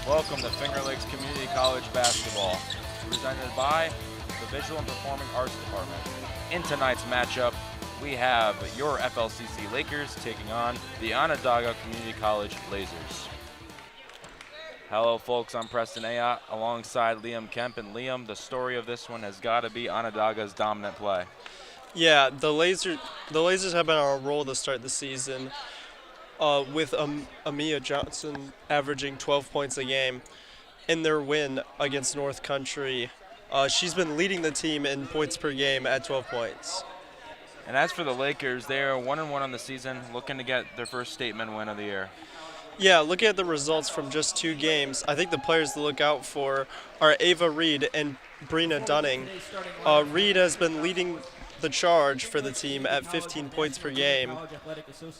Welcome to Finger Lakes Community College Basketball, presented by the Visual and Performing Arts Department. In tonight's matchup, we have your FLCC Lakers taking on the Onondaga Community College Lazers. Hello folks, I'm Preston Ayotte alongside Liam Kemp. And Liam, the story of this one has got to be Onondaga's dominant play. Yeah, the Lasers have been on a roll to start the season, with Amia Johnson averaging 12 points a game in their win against North Country. She's been leading the team in points per game at 12 points. And as for the Lakers, they are 1-1 on the season, looking to get their first statement win of the year. Yeah, looking at the results from just 2 games, I think the players to look out for are Ava Reed and Brina Dunning. Reed has been leading the charge for the team at 15 points per game.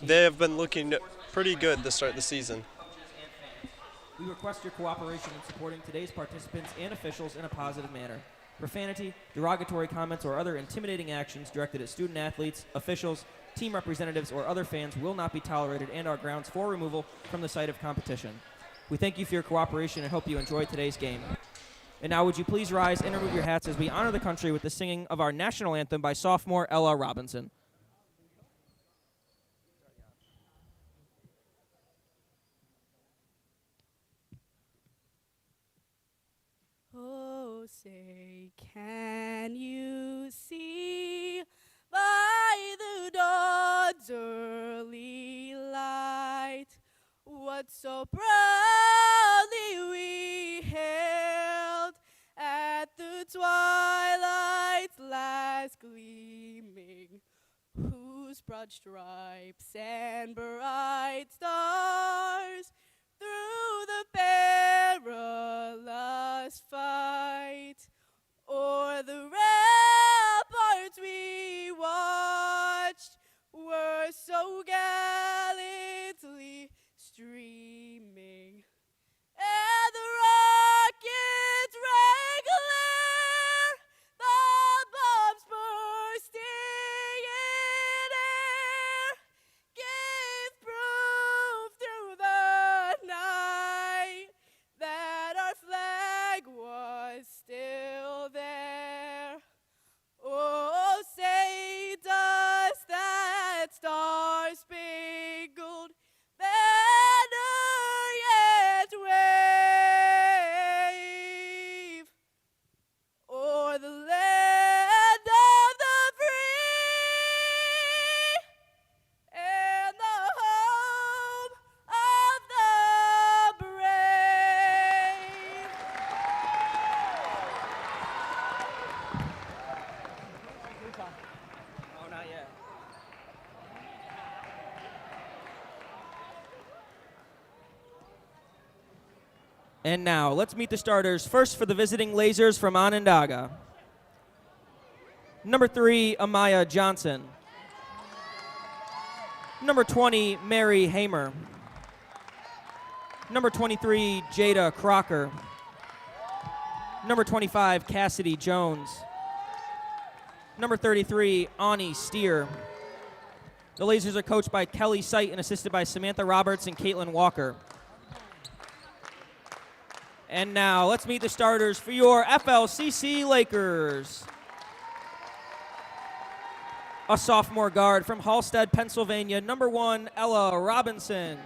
They have been looking pretty good to start the season. We request your cooperation in supporting today's participants and officials in a positive manner. Profanity, derogatory comments, or other intimidating actions directed at student athletes, officials, team representatives, or other fans will not be tolerated and are grounds for removal from the site of competition. We thank you for your cooperation and hope you enjoy today's game. And now would you please rise and remove your hats as we honor the country with the singing of our national anthem by sophomore Ella Robinson. Oh, say, can you see by the dawn's early light what so proudly we hailed at the twilight's last gleaming, whose broad stripes and bright stars through the perilous fight o'er the ramparts we watched were so gallantly streaming, and the rockets rang clear, the bombs bursting in air gave proof through the night that our flag was still there. Oh, say does that star-spangled banner yet wave o'er the land of the free and the home of the brave? Oh, not yet. And now, let's meet the starters. First for the visiting Lazers from Onondaga. Number 3, Amaya Johnson. Number 20, Mary Hamer. Number 23, Jada Crocker. Number 25, Cassidy Jones. Number 33, Ani Steer. The Lazers are coached by Kelly Sight and assisted by Samantha Roberts and Caitlin Walker. And now, let's meet the starters for your FLCC Lakers. A sophomore guard from Halstead, Pennsylvania, number 1, Ella Robinson.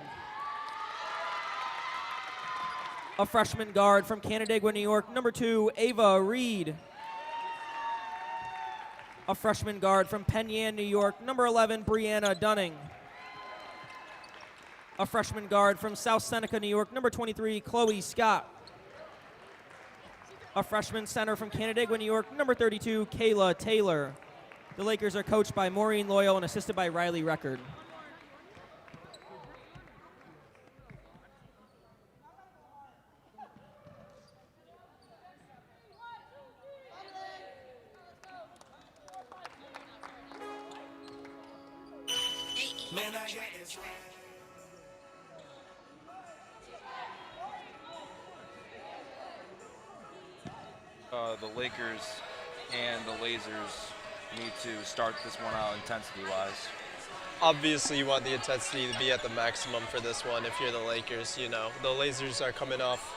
A freshman guard from Canandaigua, New York, number 2, Ava Reed. A freshman guard from Penn Yan, New York, number 11, Brianna Dunning. A freshman guard from South Seneca, New York, number 23, Chloe Scott. A freshman center from Canandaigua, New York, number 32, Kayla Taylor. The Lakers are coached by Maureen Loyal and assisted by Riley Record. The Lakers and the Lazers need to start this one out intensity-wise. Obviously, you want the intensity to be at the maximum for this one if you're the Lakers. You know, the Lazers are coming off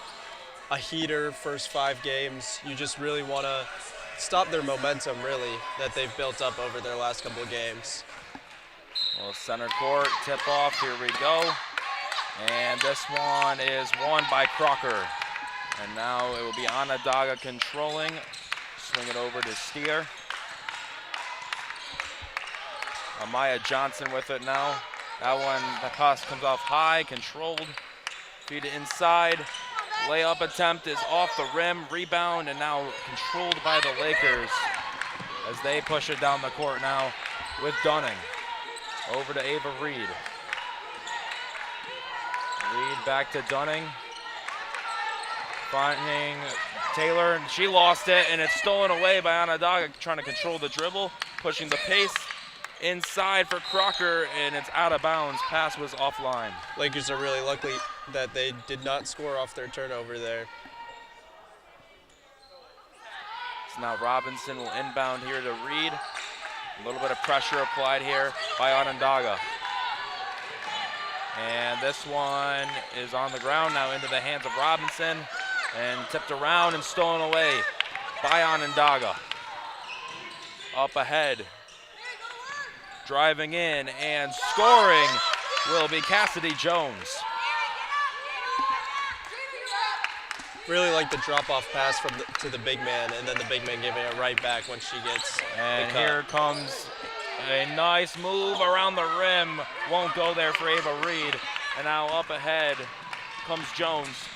a heater first 5 games. You just really want to stop their momentum, really, that they've built up over their last couple of games. Well, center court, tip off, here we go. And this one is won by Crocker. And now it will be Onondaga controlling. Swing it over to Steer. Amaya Johnson with it now. That one, the pass comes off high, controlled. Feed it inside. Layup attempt is off the rim, rebound, and now controlled by the Lakers as they push it down the court now with Dunning. Over to Ava Reed. Reed back to Dunning. Finding Taylor, and she lost it, and it's stolen away by Onondaga, trying to control the dribble, pushing the pace. Inside for Crocker, and it's out of bounds. Pass was offline. Lakers are really lucky that they did not score off their turnover there. So now Robinson will inbound here to Reed. A little bit of pressure applied here by Onondaga. And this one is on the ground now into the hands of Robinson, and tipped around and stolen away by Onondaga. Up ahead. Driving in and scoring will be Cassidy Jones. Really like the drop-off pass to the big man, and then the big man giving it right back when she gets And the cut. here comes a nice move around the rim. Won't go there for Ava Reed. And now up ahead comes Jones.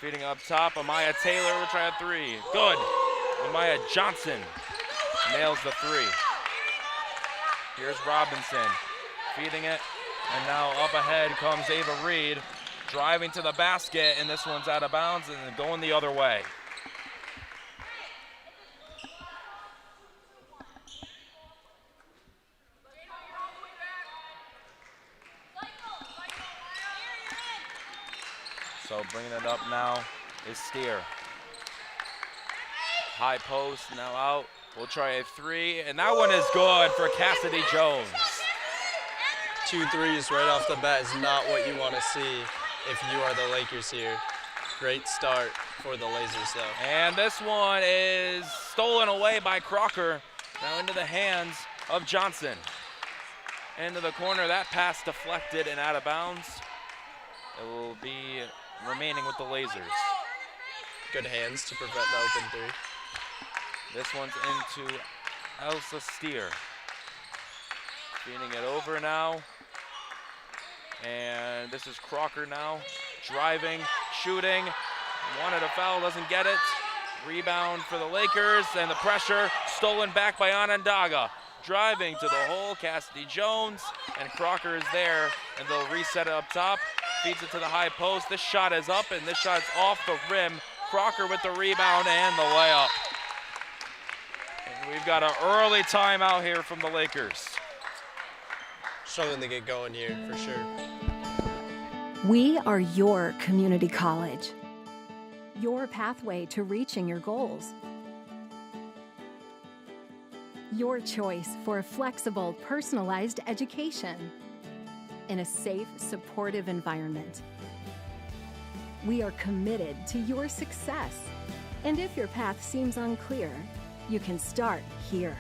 Feeding up top, Amaya Taylor will try a 3. Good. Amaya Johnson nails the 3. Here's Robinson feeding it, and now up ahead comes Ava Reed, driving to the basket, and this one's out of bounds and going the other way. So bringing it up now is Steer. High post, now out. We'll try a 3, and that one is good for Cassidy Jones. 2 threes right off the bat is not what you want to see if you are the Lakers here. Great start for the Lazers, though. And this one is stolen away by Crocker. Now into the hands of Johnson. Into the corner, that pass deflected and out of bounds. It will be remaining with the Lazers. Good hands to prevent the open 3. This one's into Elsa Steer. Feeding it over now. And this is Crocker now. Driving, shooting. Wanted a foul, doesn't get it. Rebound for the Lakers, and the pressure stolen back by Onondaga. Driving to the hole, Cassidy Jones, and Crocker is there, and they'll reset it up top. Feeds it to the high post. This shot is up, and this shot's off the rim. Crocker with the rebound and the layup. And we've got an early timeout here from the Lakers. Struggling to get going here, for sure. We are your community college, your pathway to reaching your goals, your choice for a flexible, personalized education in a safe, supportive environment. We are committed to your success, and if your path seems unclear, you can start here.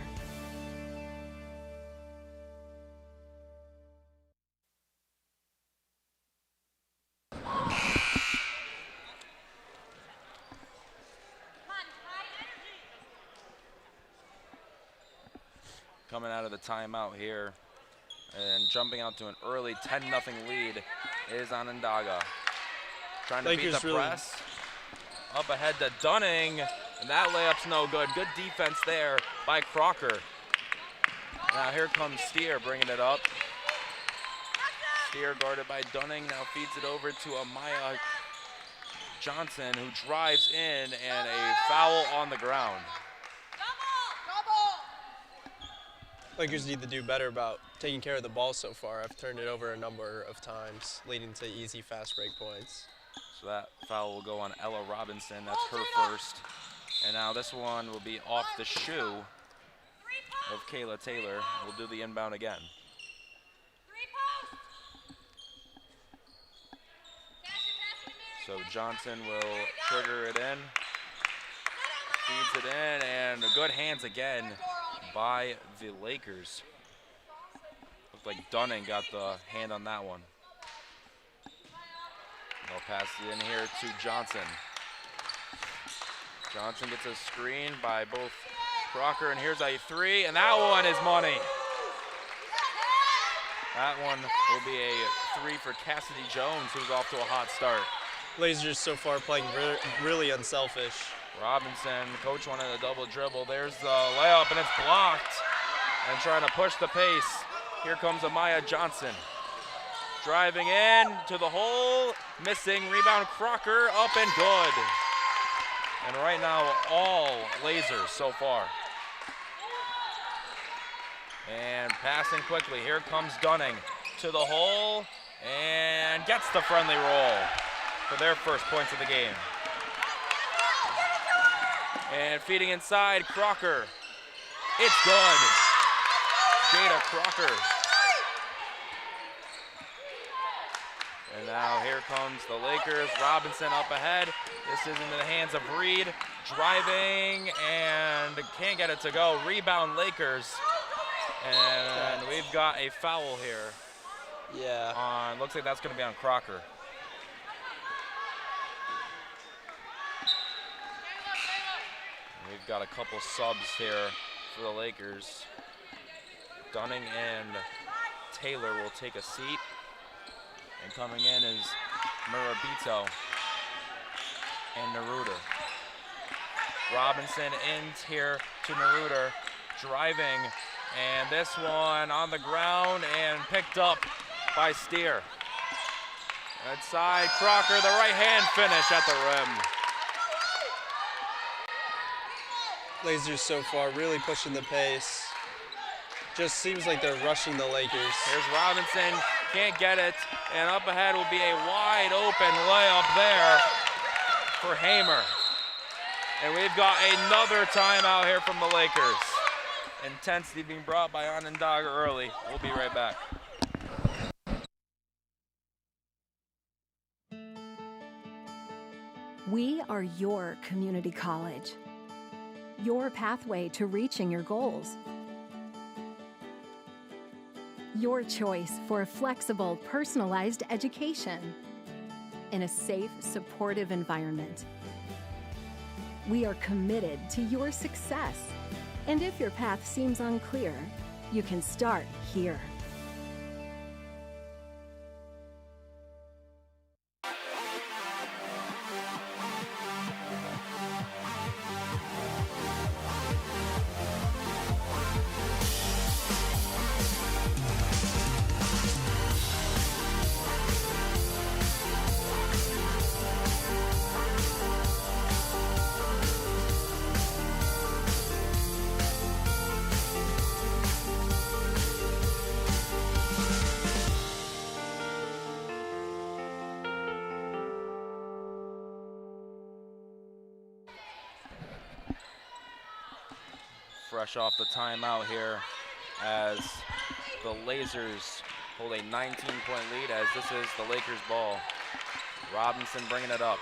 Coming out of the timeout here and jumping out to an early 10-0 lead is Onondaga. Trying to beat the press. Up ahead to Dunning, and that layup's no good. Good defense there by Crocker. Now here comes Steer bringing it up. Steer guarded by Dunning, now feeds it over to Amaya Johnson, who drives in, and a foul on the ground. Lakers need to do better about taking care of the ball so far. I've turned it over a number of times, leading to easy fast break points. So that foul will go on Ella Robinson. That's her first. And now this one will be off the shoe of Kayla Taylor. We'll do the inbound again. So Johnson will trigger it in, feeds it in, and good hands again by the Lakers. Looked like Dunning got the hand on that one. They'll pass it in here to Johnson. Johnson gets a screen by both Crocker, and here's a three, and that one is money. That one will be a three for Cassidy Jones, who's off to a hot start. Lazers so far playing really unselfish. Robinson, coach wanted a double dribble. There's the layup, and it's blocked. And trying to push the pace. Here comes Amaya Johnson. Driving in to the hole, missing, rebound Crocker, up and good. And right now, all Lazers so far. And passing quickly, here comes Dunning to the hole, and gets the friendly roll for their first points of the game. And feeding inside, Crocker. It's good. Jada Crocker. And now here comes the Lakers. Robinson up ahead. This is into the hands of Reed. Driving and can't get it to go. Rebound Lakers. And we've got a foul here. Yeah. Looks like that's going to be on Crocker. We've got a couple subs here for the Lakers. Dunning and Taylor will take a seat. And coming in is Murabito and Neruda. Robinson ends here to Neruda, driving, and this one on the ground and picked up by Steer. Outside, Crocker, the right hand finish at the rim. Lazers so far really pushing the pace. Just seems like they're rushing the Lakers. Here's Robinson, can't get it, and up ahead will be a wide open layup there for Hamer. And we've got another timeout here from the Lakers. Intensity being brought by Onondaga early. We'll be right back. We are your community college, your pathway to reaching your goals. Your choice for a flexible, personalized education in a safe, supportive environment. We are committed to your success. And if your path seems unclear, you can start here. Fresh off the timeout here as the Lazers hold a 19-point lead as this is the Lakers ball. Robinson bringing it up.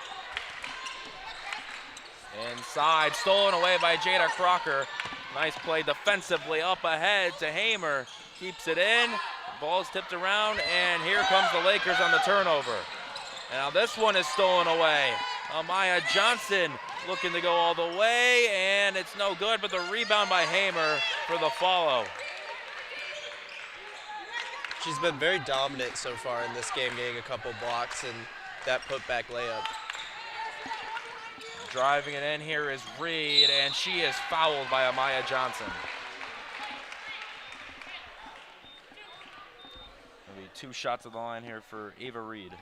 Inside, stolen away by Jada Crocker. Nice play defensively up ahead to Hamer. Keeps it in, ball's tipped around, and here comes the Lakers on the turnover. And now this one is stolen away. Amaya Johnson looking to go all the way, and it's no good, but the rebound by Hamer for the follow. She's been very dominant so far in this game, getting a couple blocks and that putback layup. Driving it in here is Reed, and she is fouled by Amaya Johnson. Maybe 2 shots at the line here for Ava Reed.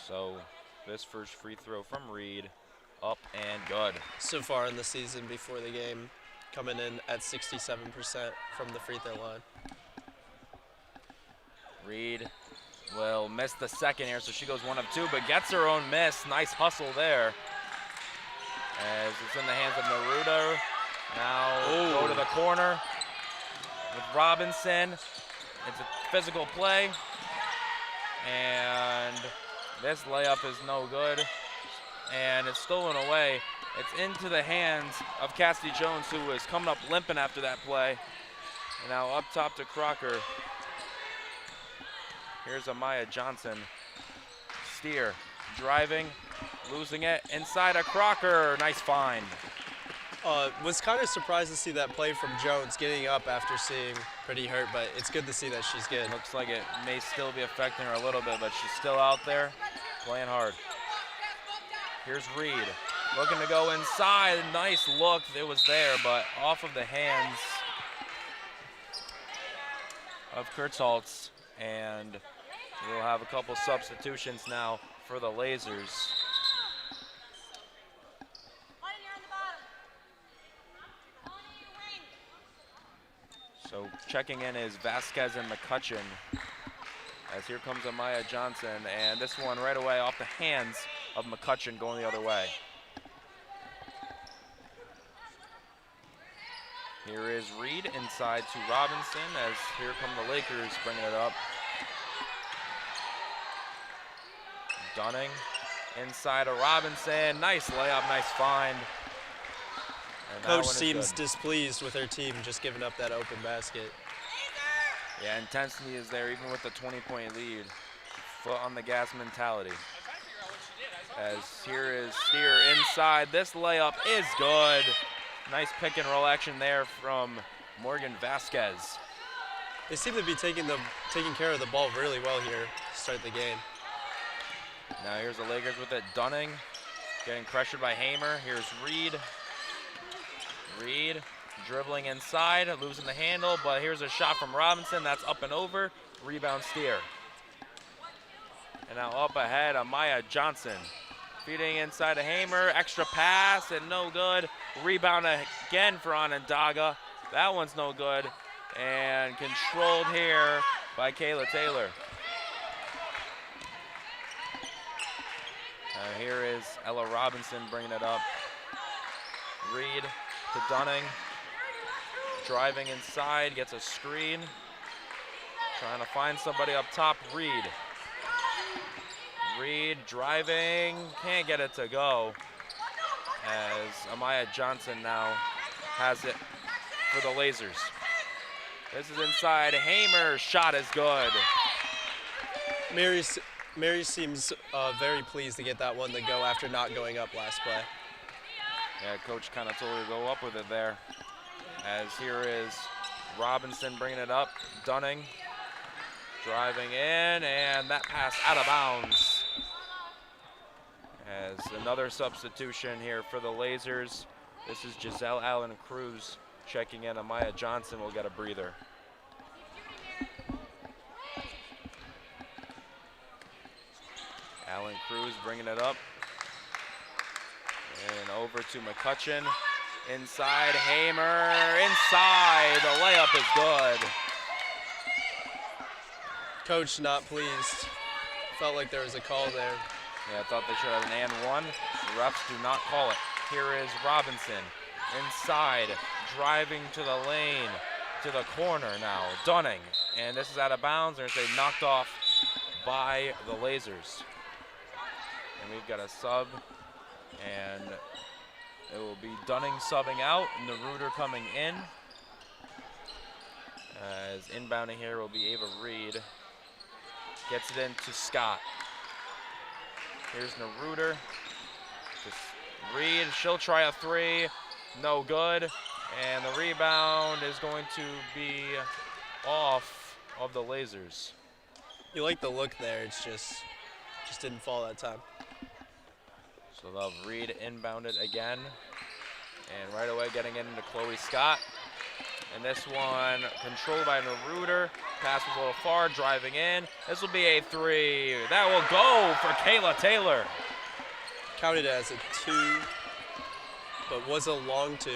So this first free throw from Reed, up and good. So far in the season before the game, coming in at 67% from the free throw line. Reed will miss the second here, so she goes 1 of 2, but gets her own miss. Nice hustle there. As it's in the hands of Neruda. Now go to the corner with Robinson. It's a physical play. And this layup is no good. And it's stolen away. It's into the hands of Cassidy Jones, who is coming up limping after that play. And now up top to Crocker. Here's Amaya Johnson. Steer driving, losing it inside of Crocker. Nice find. Was kind of surprised to see that play from Jones getting up after seeing pretty hurt, but it's good to see that she's good. Looks like it may still be affecting her a little bit, but she's still out there playing hard. Here's Reed looking to go inside. Nice look. It was there, but off of the hands of Kurtzholz. And we'll have a couple substitutions now for the Lazers. So checking in is Vasquez and McCutcheon, as here comes Amaya Johnson, and this one right away off the hands of McCutcheon going the other way. Here is Reed inside to Robinson, as here come the Lakers bringing it up. Dunning inside of Robinson. Nice layup, nice find. And Coach seems displeased with her team just giving up that open basket. Yeah, intensity is there even with the 20-point lead. Foot on the gas mentality. As here is Steer inside. This layup is good. Nice pick and roll action there from Morgan Vasquez. They seem to be taking care of the ball really well here to start the game. Now here's the Lakers with it. Dunning getting pressured by Hamer. Here's Reed. Reed dribbling inside, losing the handle, but here's a shot from Robinson. That's up and over. Rebound Steer. And now up ahead, Amaya Johnson. Feeding inside of Hamer. Extra pass and no good. Rebound again for Onondaga. That one's no good. And controlled here by Kayla Taylor. Here is Ella Robinson bringing it up. Reed to Dunning. Driving inside, gets a screen. Trying to find somebody up top, Reed. Reed driving, can't get it to go. As Amaya Johnson now has it for the Lazers. This is inside, Hamer's shot is good. Mary seems very pleased to get that one to go after not going up last play. Yeah, coach kind of told her to go up with it there. As here is Robinson bringing it up. Dunning driving in, and that pass out of bounds. As another substitution here for the Lazers. This is Giselle Allen Cruz checking in. Amaya Johnson will get a breather. Allen Cruz bringing it up. And over to McCutcheon. Inside, Hamer, inside. The layup is good. Coach not pleased. Felt like there was a call there. Yeah, I thought they should have an and one. The refs do not call it. Here is Robinson. Inside, driving to the lane, to the corner now. Dunning. And this is out of bounds. They're going to say knocked off by the Lazers. And we've got a sub. And it will be Dunning subbing out, Naruder coming in. As inbounding here will be Ava Reed. Gets it into Scott. Here's Naruder. Reed, she'll try a three. No good. And the rebound is going to be off of the Lazers. You like the look there, it's just didn't fall that time. So they'll have Reed inbounded again. And right away getting it into Chloe Scott. And this one controlled by Naruder. Pass was a little far, driving in. This will be a three. That will go for Kayla Taylor. Counted as a 2, but was a long 2.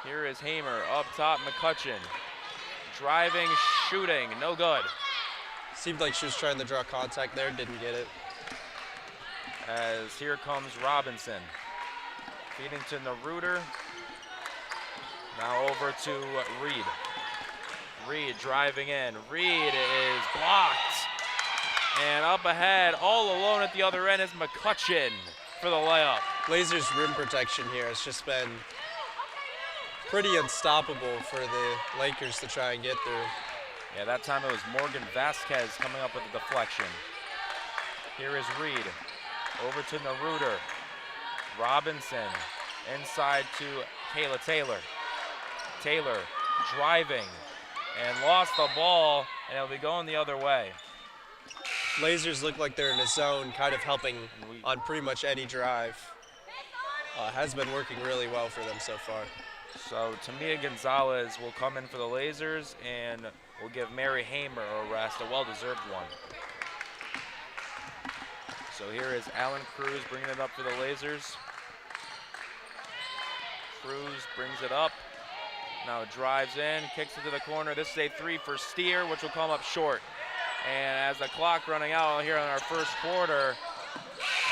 Here is Hamer up top, McCutcheon. Driving, shooting, no good. Seemed like she was trying to draw contact there, didn't get it. As here comes Robinson. Feeding to Naruder. Now over to Reed. Reed driving in. Reed is blocked. And up ahead, all alone at the other end, is McCutcheon for the layup. Lazers' rim protection here has just been pretty unstoppable for the Lakers to try and get through. Yeah, that time it was Morgan Vasquez coming up with the deflection. Here is Reed. Over to Naruder. Robinson inside to Kayla Taylor. Taylor driving and lost the ball, and it'll be going the other way. Lazers look like they're in a zone, kind of helping on pretty much any drive. Has been working really well for them so far. So Tamia Gonzalez will come in for the Lazers, and will give Mary Hamer a rest, a well-deserved one. So here is Alan Cruz bringing it up for the Lazers. Cruz brings it up, now drives in, kicks it to the corner. This is a three for Steer, which will come up short. And as the clock running out here in our first quarter,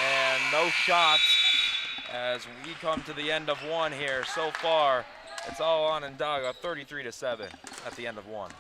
and no shots as we come to the end of one here. So far, it's all Onondaga, 33-7 at the end of one.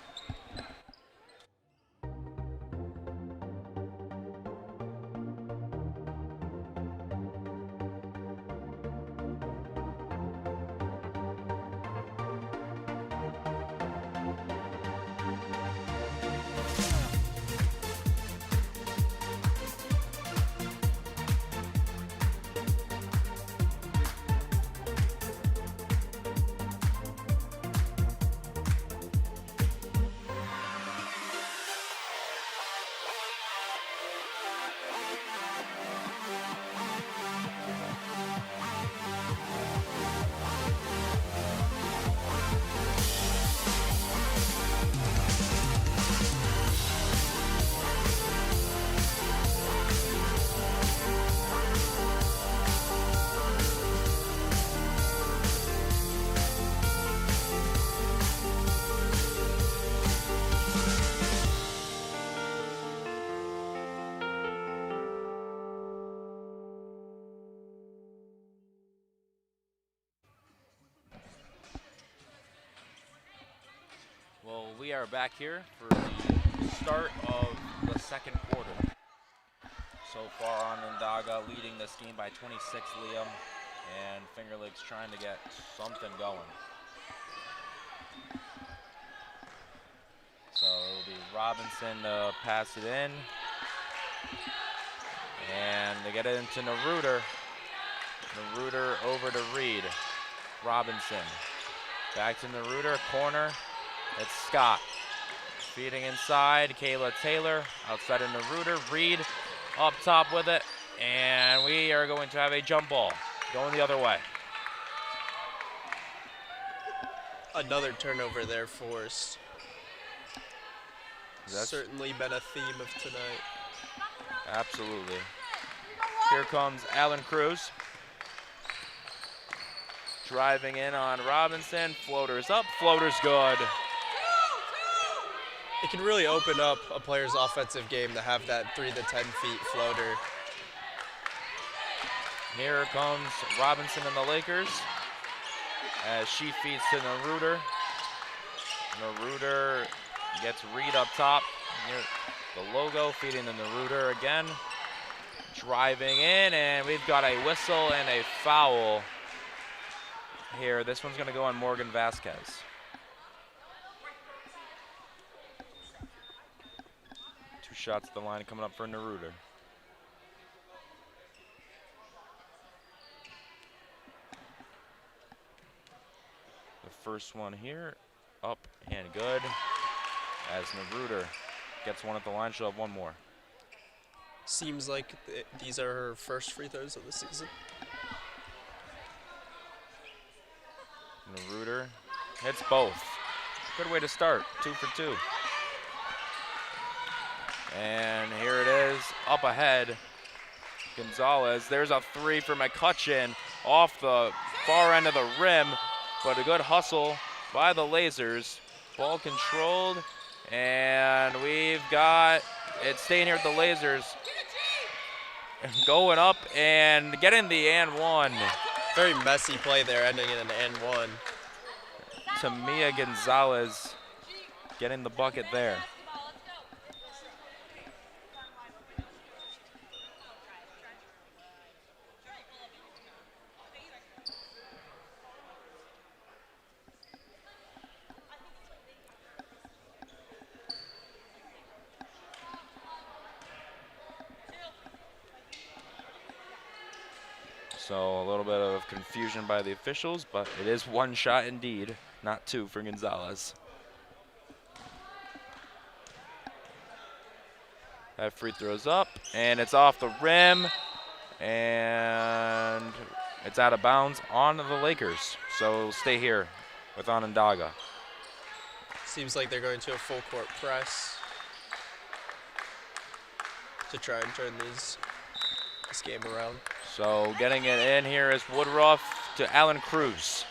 Well, we are back here for the start of the second quarter. So far, Onondaga leading this game by 26, Liam, and Finger Lakes trying to get something going. So it'll be Robinson to pass it in, and they get it into Naruder. Naruder over to Reed. Robinson back to Naruder, corner. It's Scott feeding inside. Kayla Taylor outside of Naruder. Reed up top with it, and we are going to have a jump ball going the other way. Another turnover there forced. That's certainly been a theme of tonight. Absolutely. Here comes Alan Cruz. Driving in on Robinson. Floater's up, floater's good. It can really open up a player's offensive game to have that 3 to 10 feet floater. Here comes Robinson and the Lakers as she feeds to Naruder. Naruder gets Reed up top near the logo, feeding to Naruder again. Driving in, and we've got a whistle and a foul here. This one's going to go on Morgan Vasquez. Two shots at the line coming up for Naruder. The first one here, up and good. As Naruder gets one at the line, she'll have one more. Seems like these are her first free throws of the season. Naruder hits both. Good way to start, 2 for 2. And here it is, up ahead. Gonzalez, there's a 3 for McCutcheon off the far end of the rim, but a good hustle by the Lazers. Ball controlled, and we've got it staying here at the Lazers. Going up and getting the and one. Very messy play there, ending in an and one. to Mia Gonzalez getting the bucket there. So a little bit of confusion by the officials, but it is one shot indeed, not two for Gonzalez. That free throw's up, and it's off the rim, and it's out of bounds on the Lakers. So it'll stay here with Onondaga. Seems like they're going to a full court press to try and turn this game around. So getting it in here is Woodruff to Alan Cruz.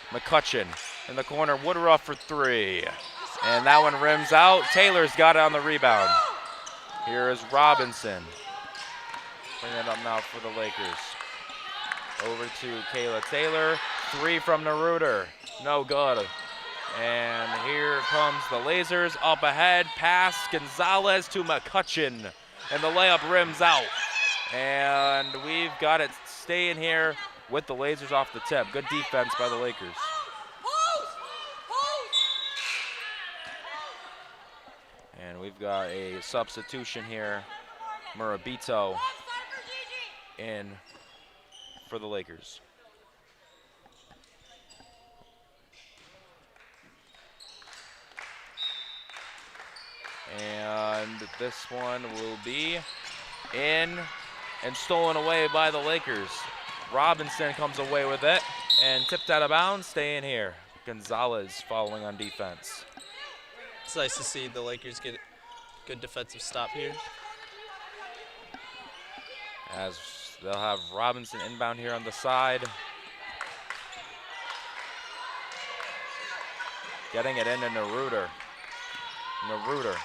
McCutcheon in the corner, Woodruff for three. And that one rims out. Taylor's got it on the rebound. Here is Robinson. Bring it up now for the Lakers. Over to Kayla Taylor. Three from Naruder. No good. And here comes the Lazers up ahead. Pass Gonzalez to McCutcheon. And the layup rims out. And we've got it staying here with the Lazers off the tip. Good defense by the Lakers. And we've got a substitution here. Murabito in for the Lakers. And this one will be in and stolen away by the Lakers. Robinson comes away with it and tipped out of bounds, staying here. Gonzalez following on defense. It's nice to see the Lakers get a good defensive stop here. As they'll have Robinson inbound here on the side. Getting it into Naruder. Naruder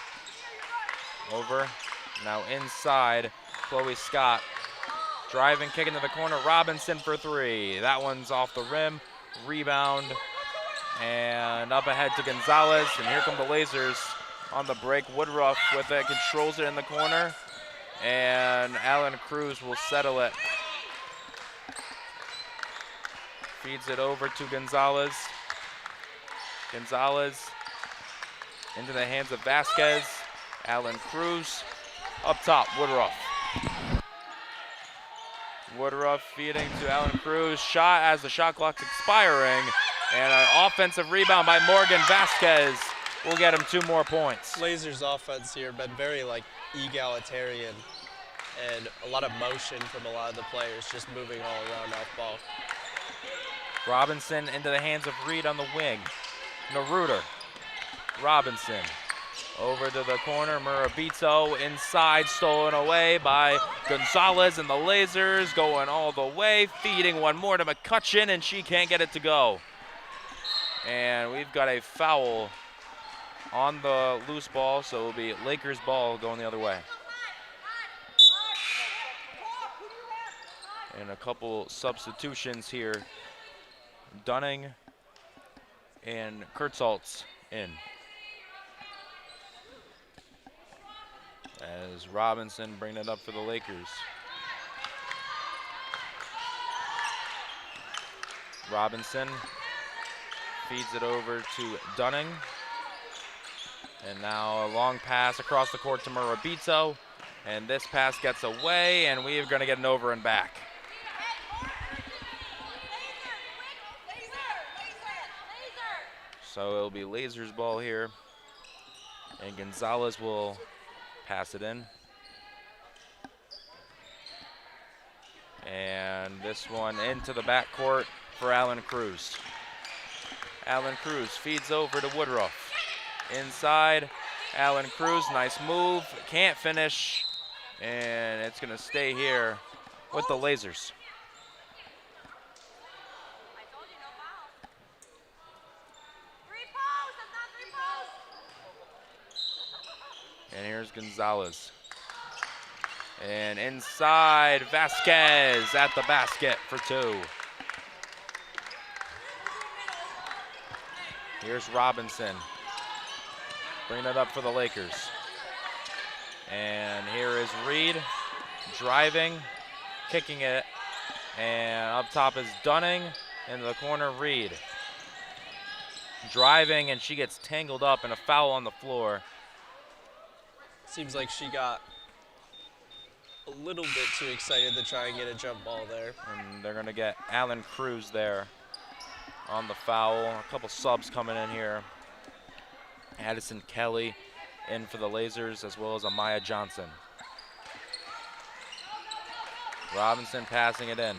over, now inside. Chloe Scott driving, kicking to the corner. Robinson for three. That one's off the rim. Rebound. And up ahead to Gonzalez. And here come the Lazers on the break. Woodruff with it, controls it in the corner. And Alan Cruz will settle it. Feeds it over to Gonzalez. Gonzalez into the hands of Vasquez. Alan Cruz up top, Woodruff. Woodruff feeding to Alan Cruz. Shot as the shot clock's expiring. And an offensive rebound by Morgan Vasquez will get him 2 more points. Lazers offense here been very egalitarian and a lot of motion from a lot of the players, just moving all around off ball. Robinson into the hands of Reed on the wing. Naruder. Robinson over to the corner. Murabito inside, stolen away by Gonzalez, and the Lazers going all the way, feeding one more to McCutcheon, and she can't get it to go. And we've got a foul on the loose ball, so it'll be Lakers ball going the other way. And a couple substitutions here. Dunning and Kurtzholz in. As Robinson bringing it up for the Lakers. Robinson feeds it over to Dunning. And now a long pass across the court to Murabito. And this pass gets away, and we're going to get an over and back. So it'll be Lazers ball here. And Gonzalez will pass it in. And this one into the backcourt for Alan Cruz. Alan Cruz feeds over to Woodruff. Inside, Alan Cruz, nice move, can't finish, and it's gonna stay here with the Lazers. And here's Gonzalez. And inside, Vasquez at the basket for 2. Here's Robinson. Bringing it up for the Lakers. And here is Reed driving, kicking it. And up top is Dunning. Into the corner, Reed. Driving, and she gets tangled up in a foul on the floor. Seems like she got a little bit too excited to try and get a jump ball there. And they're going to get Alan Cruz there on the foul. A couple subs coming in here. Addison Kelly in for the Lazers, as well as Amaya Johnson. Robinson passing it in.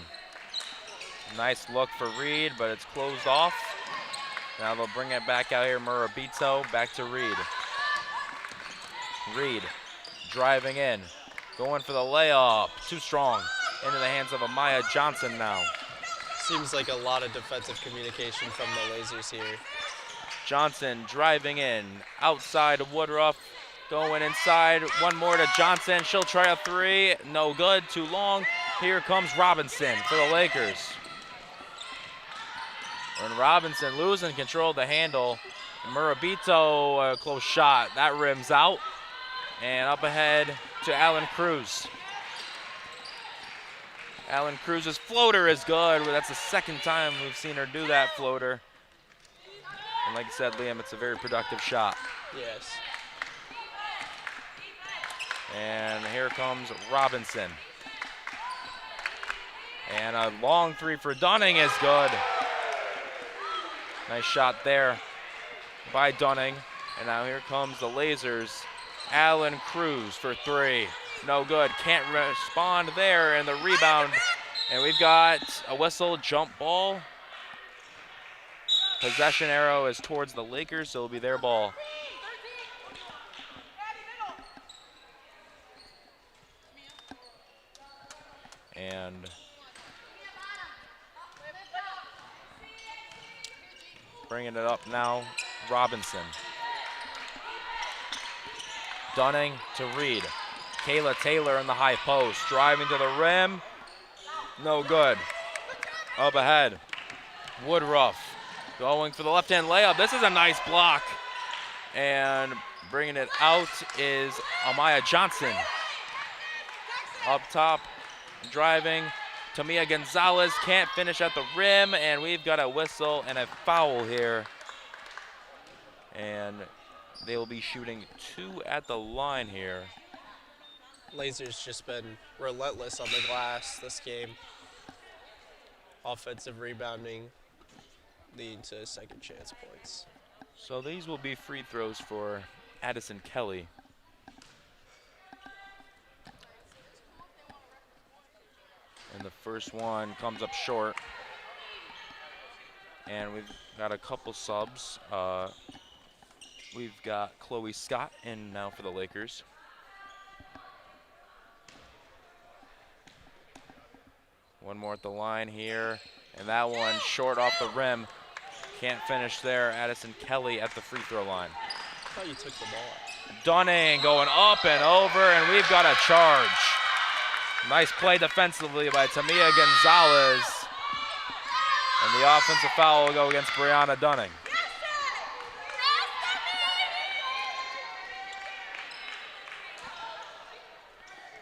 Nice look for Reed, but it's closed off. Now they'll bring it back out here. Murabito back to Reed. Reed driving in, going for the layup. Too strong. Into the hands of Amaya Johnson now. Seems like a lot of defensive communication from the Lazers here. Johnson driving in, outside of Woodruff, going inside. One more to Johnson. She'll try a three. No good. Too long. Here comes Robinson for the Lakers. And Robinson losing control of the handle. Murabito, a close shot. That rims out. And up ahead to Alan Cruz. Alan Cruz's floater is good. That's the second time we've seen her do that floater. And like I said, Liam, it's a very productive shot. Yes. And here comes Robinson. And a long three for Dunning is good. Nice shot there by Dunning. And now here comes the Lazers. Alan Cruz for three. No good. Can't respond there. And the rebound. And we've got a whistle, jump ball. Possession arrow is towards the Lakers, so it'll be their ball. And bringing it up now, Robinson. Dunning to Reed. Kayla Taylor in the high post, driving to the rim. No good. Up ahead, Woodruff going for the left-hand layup. This is a nice block. And bringing it out is Amaya Johnson. Up top, driving. Tamia Gonzalez can't finish at the rim, and we've got a whistle and a foul here. And they will be shooting two at the line here. Lazers just been relentless on the glass this game. Offensive rebounding leading to second chance points. So these will be free throws for Addison Kelly. And the first one comes up short. And we've got a couple subs. We've got Chloe Scott in now for the Lakers. One more at the line here. And that one short off the rim. Can't finish there. Addison Kelly at the free throw line. I thought you took the ball. Dunning going up and over, and we've got a charge. Nice play defensively by Tamia Gonzalez. And the offensive foul will go against Brianna Dunning.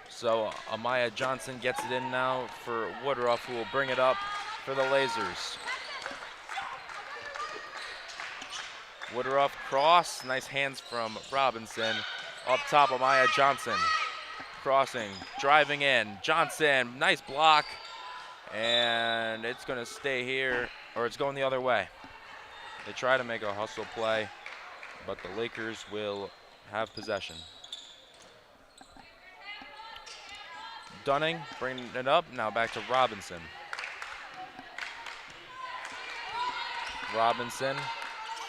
So Amaya Johnson gets it in now for Woodruff, who will bring it up for the Lazers. Woodruff cross, nice hands from Robinson. Up top, Amaya Johnson. Crossing, driving in, Johnson, nice block. And it's gonna stay here, or it's going the other way. They try to make a hustle play, but the Lakers will have possession. Dunning bringing it up, now back to Robinson. Robinson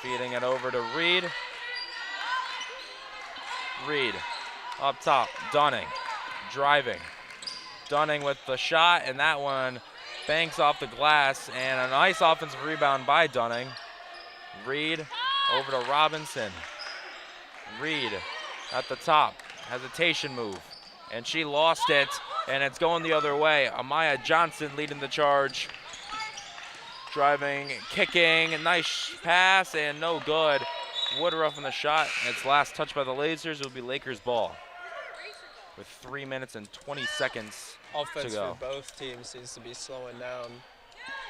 feeding it over to Reed. Reed up top, Dunning driving. Dunning with the shot, and that one banks off the glass, and a nice offensive rebound by Dunning. Reed over to Robinson. Reed at the top, hesitation move, and she lost it, and it's going the other way. Amaya Johnson leading the charge. Driving, kicking, nice pass, and no good. Woodruff on the shot. Its last touch by the Lazers. It will be Lakers ball with 3 minutes and 20 seconds Offense to go. for both teams seems to be slowing down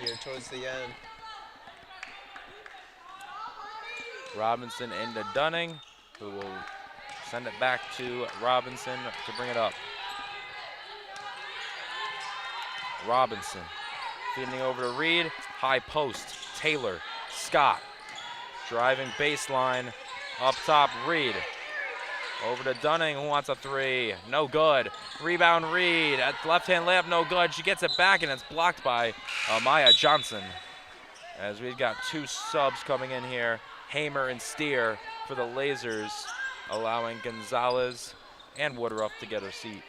here towards the end. Robinson into Dunning, who will send it back to Robinson to bring it up. Robinson feeding over to Reed, high post, Taylor, Scott, driving baseline, up top, Reed. Over to Dunning, who wants a three, no good. Rebound Reed, at left-hand layup, no good. She gets it back and it's blocked by Maya Johnson. As we've got two subs coming in here, Hamer and Steer for the Lazers, allowing Gonzalez and Woodruff to get her seat.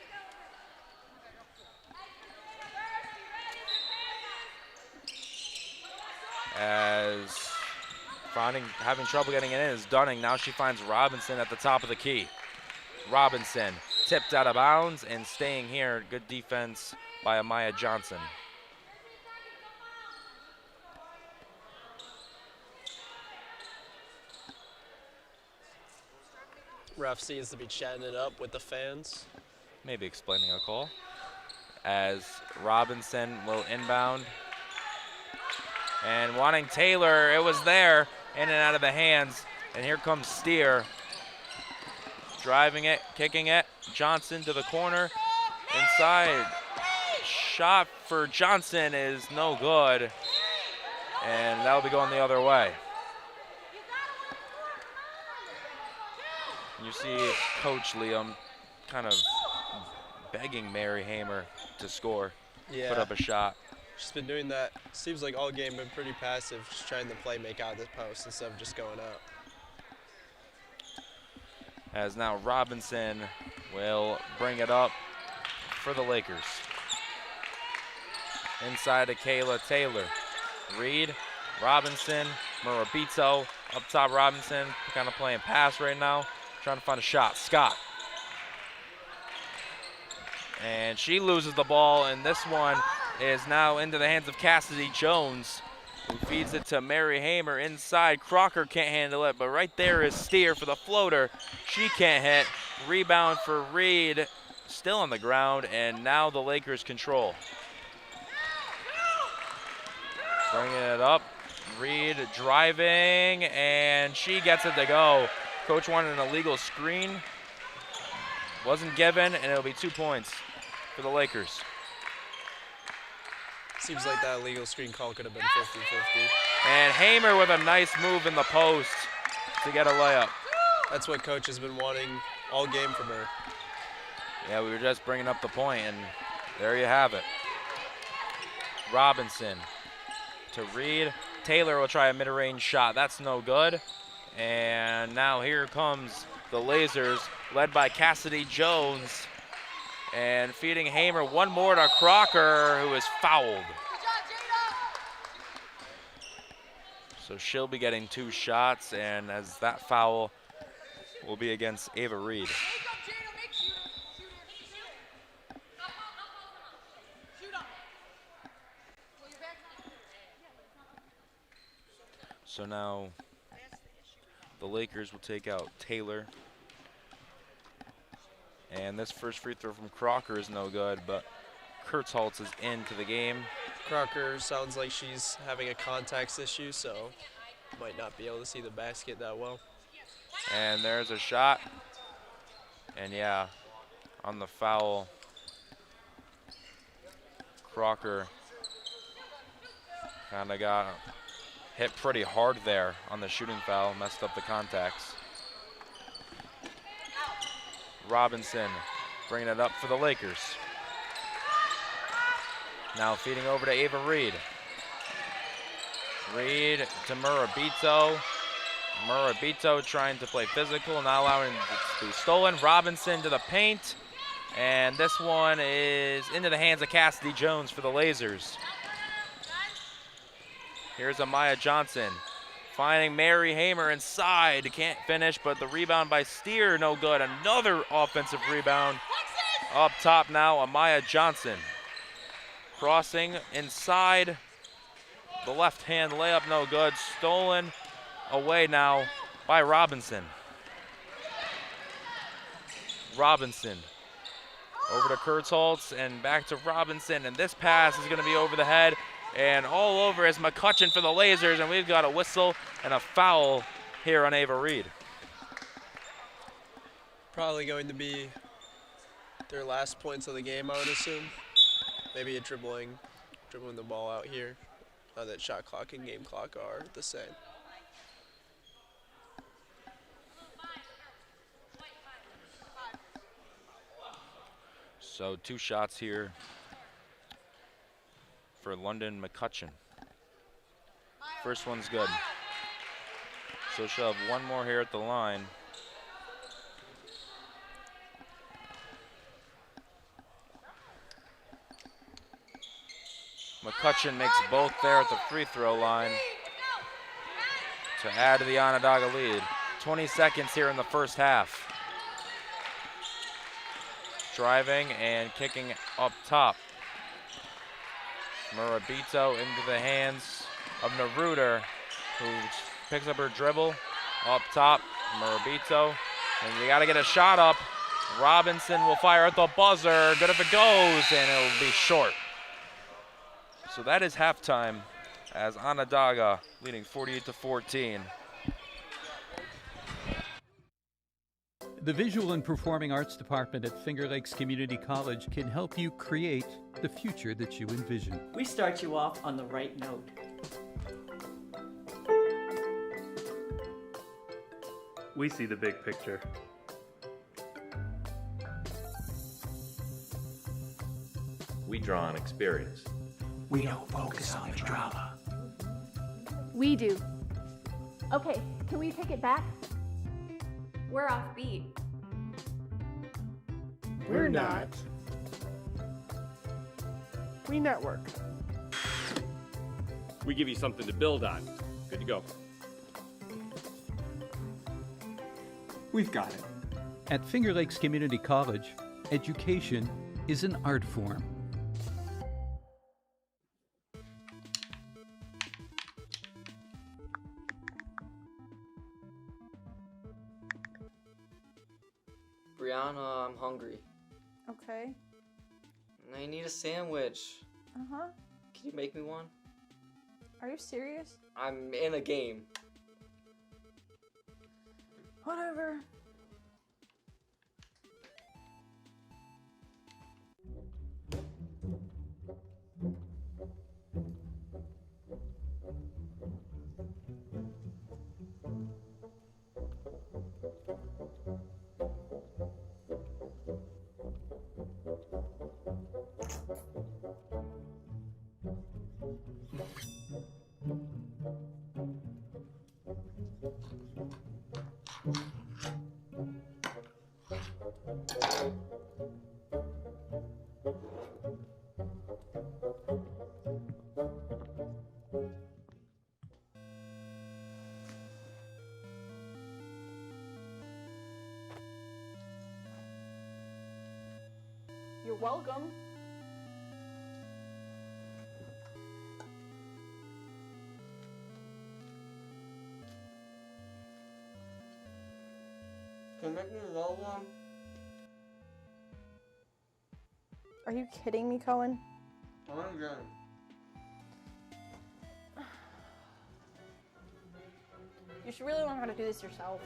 As having trouble getting it in is Dunning. Now she finds Robinson at the top of the key. Robinson tipped out of bounds and staying here. Good defense by Amaya Johnson. Ref seems to be chatting it up with the fans. Maybe explaining a call. As Robinson will inbound. And wanting Taylor, it was there, in and out of the hands. And here comes Steer. Driving it, kicking it. Johnson to the corner. Inside. Shot for Johnson is no good. And that'll be going the other way. You see Coach Liam kind of begging Mary Hamer to score, put up a shot. She's been doing that, seems like all game, been pretty passive, just trying to play make out of the post instead of just going up. As now Robinson will bring it up for the Lakers. Inside to Kayla Taylor. Reed, Robinson, Murabito, up top Robinson, kind of playing pass right now, trying to find a shot. Scott. And she loses the ball, and this one is now into the hands of Cassidy Jones, who feeds it to Mary Hamer inside. Crocker can't handle it, but right there is Steer for the floater. She can't hit. Rebound for Reed, still on the ground, and now the Lakers control. Bringing it up. Reed driving, and she gets it to go. Coach wanted an illegal screen. Wasn't given, and it'll be 2 points for the Lakers. Seems like that illegal screen call could have been 50-50. And Hamer with a nice move in the post to get a layup. That's what Coach has been wanting all game from her. Yeah, we were just bringing up the point, and there you have it. Robinson to Reed. Taylor will try a mid-range shot. That's no good. And now here comes the Lazers, led by Cassidy Jones. And feeding Hamer one more to Crocker, who is fouled. So she'll be getting 2 shots, and as that foul will be against Ava Reed. So now the Lakers will take out Taylor. And this first free throw from Crocker is no good, but Kurtzholz is into the game. Crocker sounds like she's having a contacts issue, so might not be able to see the basket that well. And there's a shot. And yeah, on the foul, Crocker kind of got hit pretty hard there on the shooting foul, messed up the contacts. Robinson bringing it up for the Lakers. Now feeding over to Ava Reed. Reed to Murabito. Murabito trying to play physical, not allowing it to be stolen. Robinson to the paint. And this one is into the hands of Cassidy Jones for the Lazers. Here's Amaya Johnson. Finding Mary Hamer inside, can't finish, but the rebound by Steer, no good. Another offensive rebound. Up top now, Amaya Johnson. Crossing inside, The left hand layup, no good. Stolen away now by Robinson. Robinson over to Kurtzholz and back to Robinson, and this pass is going to be over the head and all over is McCutcheon for the Lazers, and we've got a whistle and a foul here on Ava Reed. Probably going to be their last points of the game, I would assume. Maybe a dribbling the ball out here. Now that shot clock and game clock are the same. So 2 shots here for London McCutcheon. First one's good. So she'll have 1 more here at the line. McCutcheon makes both there at the free throw line to add to the Onondaga lead. 20 seconds here in the first half. Driving and kicking up top. Murabito into the hands of Naruder, who picks up her dribble up top. Murabito, and you gotta get a shot up. Robinson will fire at the buzzer. Good if it goes, and it'll be short. So that is halftime as Onondaga leading 48-14. The Visual and Performing Arts Department at Finger Lakes Community College can help you create the future that you envision. We start you off on the right note. We see the big picture. We draw on experience. We don't focus on the drama. We do. Okay, can we take it back? We're off beat. We're not. We network. We give you something to build on. Good to go. We've got it. At Finger Lakes Community College, education is an art form. Brianna, I'm hungry. Okay. I need a sandwich. Uh-huh. Can you make me one? Are you serious? I'm in a game. Whatever. You're welcome. Can you make me a low one? Are you kidding me, Cohen? I'm done. You should really learn how to do this yourself.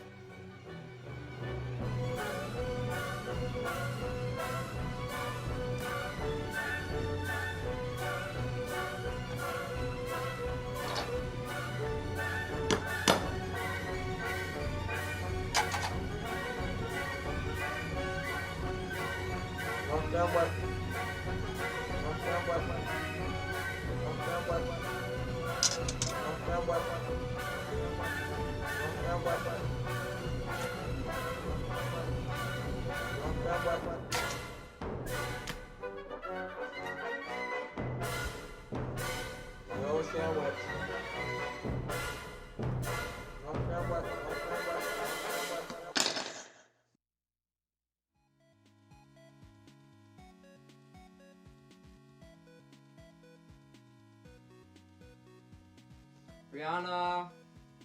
Brianna,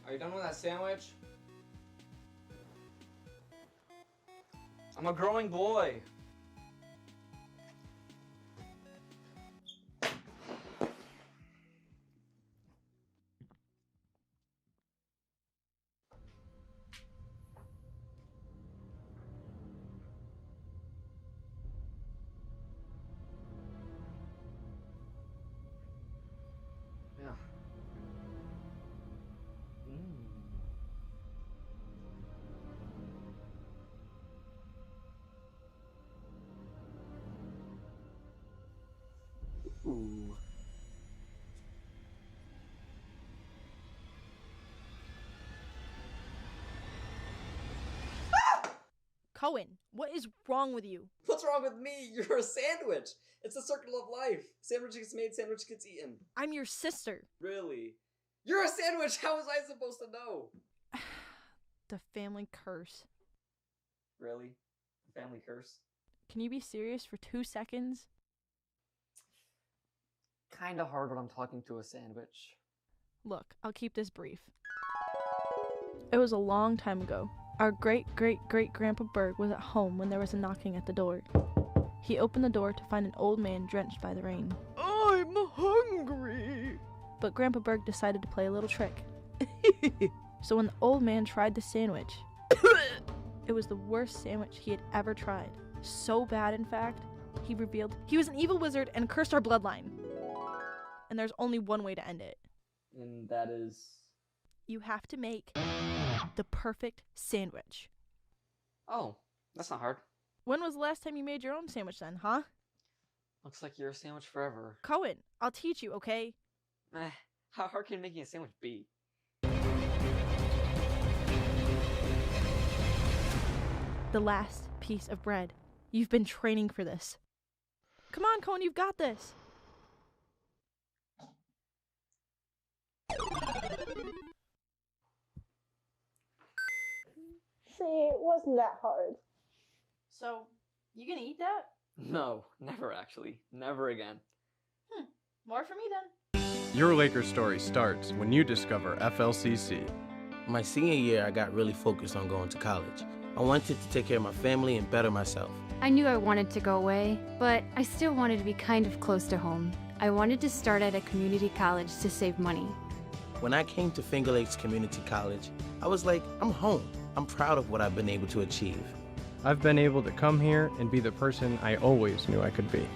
are you done with that sandwich? I'm a growing boy. Yeah. Ooh. Cohen, what is wrong with you? What's wrong with me? You're a sandwich. It's the circle of life. Sandwich gets made, sandwich gets eaten. I'm your sister. Really? You're a sandwich. How was I supposed to know? The family curse. Really? Family curse? Can you be serious for 2 seconds? Kinda hard when I'm talking to a sandwich. Look, I'll keep this brief. It was a long time ago. Our great-great-great-grandpa Berg was at home when there was a knocking at the door. He opened the door to find an old man drenched by the rain. I'm hungry. But Grandpa Berg decided to play a little trick. So when the old man tried the sandwich, it was the worst sandwich he had ever tried. So bad, in fact, he revealed he was an evil wizard and cursed our bloodline. And there's only one way to end it. And that is... You have to make the perfect sandwich. Oh, that's not hard. When was the last time you made your own sandwich then, huh? Looks like you're a sandwich forever. Cohen, I'll teach you, okay? How hard can making a sandwich be? The last piece of bread. You've been training for this. Come on, Cohen, you've got this. See, it wasn't that hard. So, you gonna eat that? No, never actually. Never again. More for me then. Your Lakers story starts when you discover FLCC. My senior year, I got really focused on going to college. I wanted to take care of my family and better myself. I knew I wanted to go away, but I still wanted to be kind of close to home. I wanted to start at a community college to save money. When I came to Finger Lakes Community College, I was like, I'm home. I'm proud of what I've been able to achieve. I've been able to come here and be the person I always knew I could be.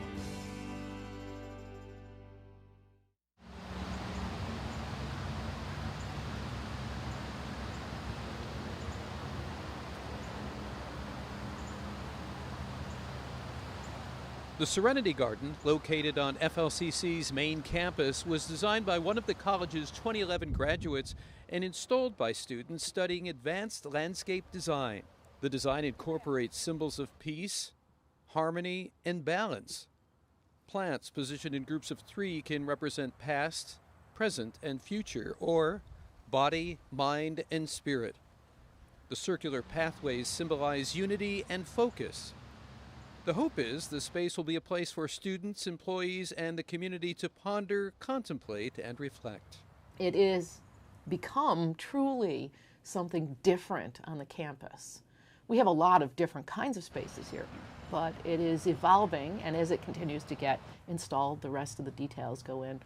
The Serenity Garden, located on FLCC's main campus, was designed by one of the college's 2011 graduates and installed by students studying advanced landscape design. The design incorporates symbols of peace, harmony, and balance. Plants positioned in groups of 3 can represent past, present, and future, or body, mind, and spirit. The circular pathways symbolize unity and focus. The hope is the space will be a place for students, employees, and the community to ponder, contemplate, and reflect. It is become truly something different on the campus. We have a lot of different kinds of spaces here, but it is evolving, and as it continues to get installed, the rest of the details go in.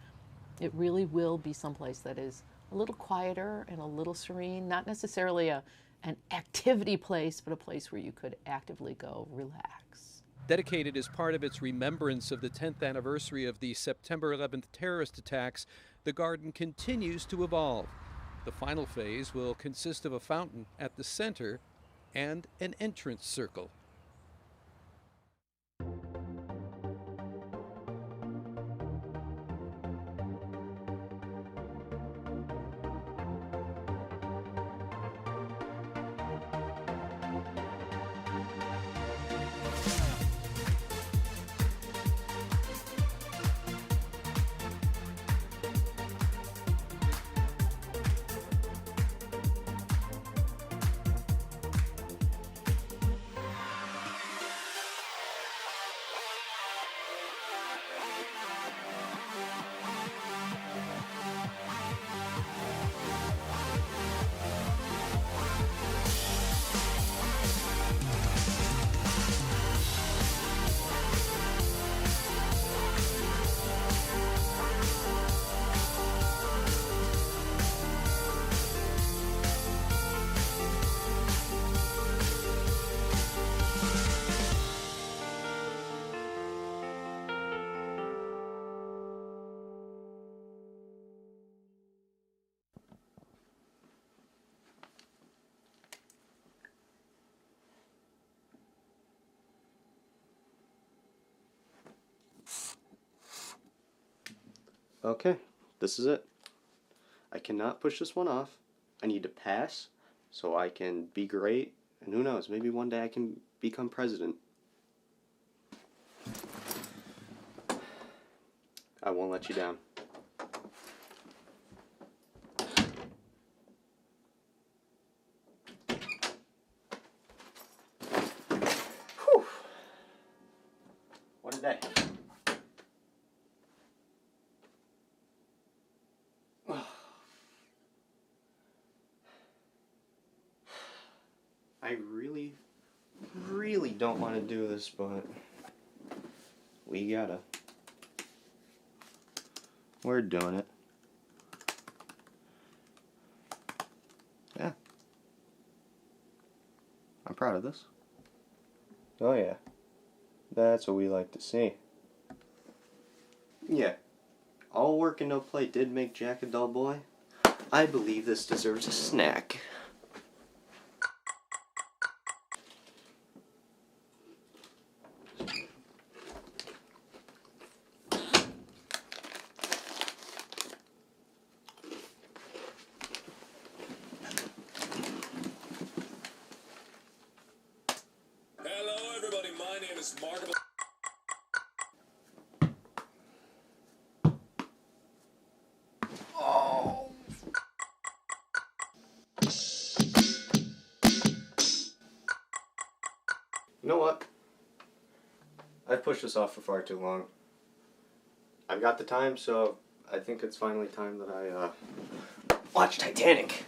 It really will be someplace that is a little quieter and a little serene, not necessarily an activity place, but a place where you could actively go relax. Dedicated as part of its remembrance of the 10th anniversary of the September 11th terrorist attacks, the garden continues to evolve. The final phase will consist of a fountain at the center and an entrance circle. Okay, this is it. I cannot push this one off. I need to pass so I can be great, and who knows, maybe one day I can become president. I won't let you down. Whew. What a day. I really don't want to do this, but we gotta. We're doing it. Yeah. I'm proud of this. Oh yeah. That's what we like to see. Yeah. All work and no play did make Jack a dull boy. I believe this deserves a snack. Hello, everybody. My name is Mark. Oh. You know what? I've pushed this off for far too long. I've got the time, so I think it's finally time that I watch Titanic.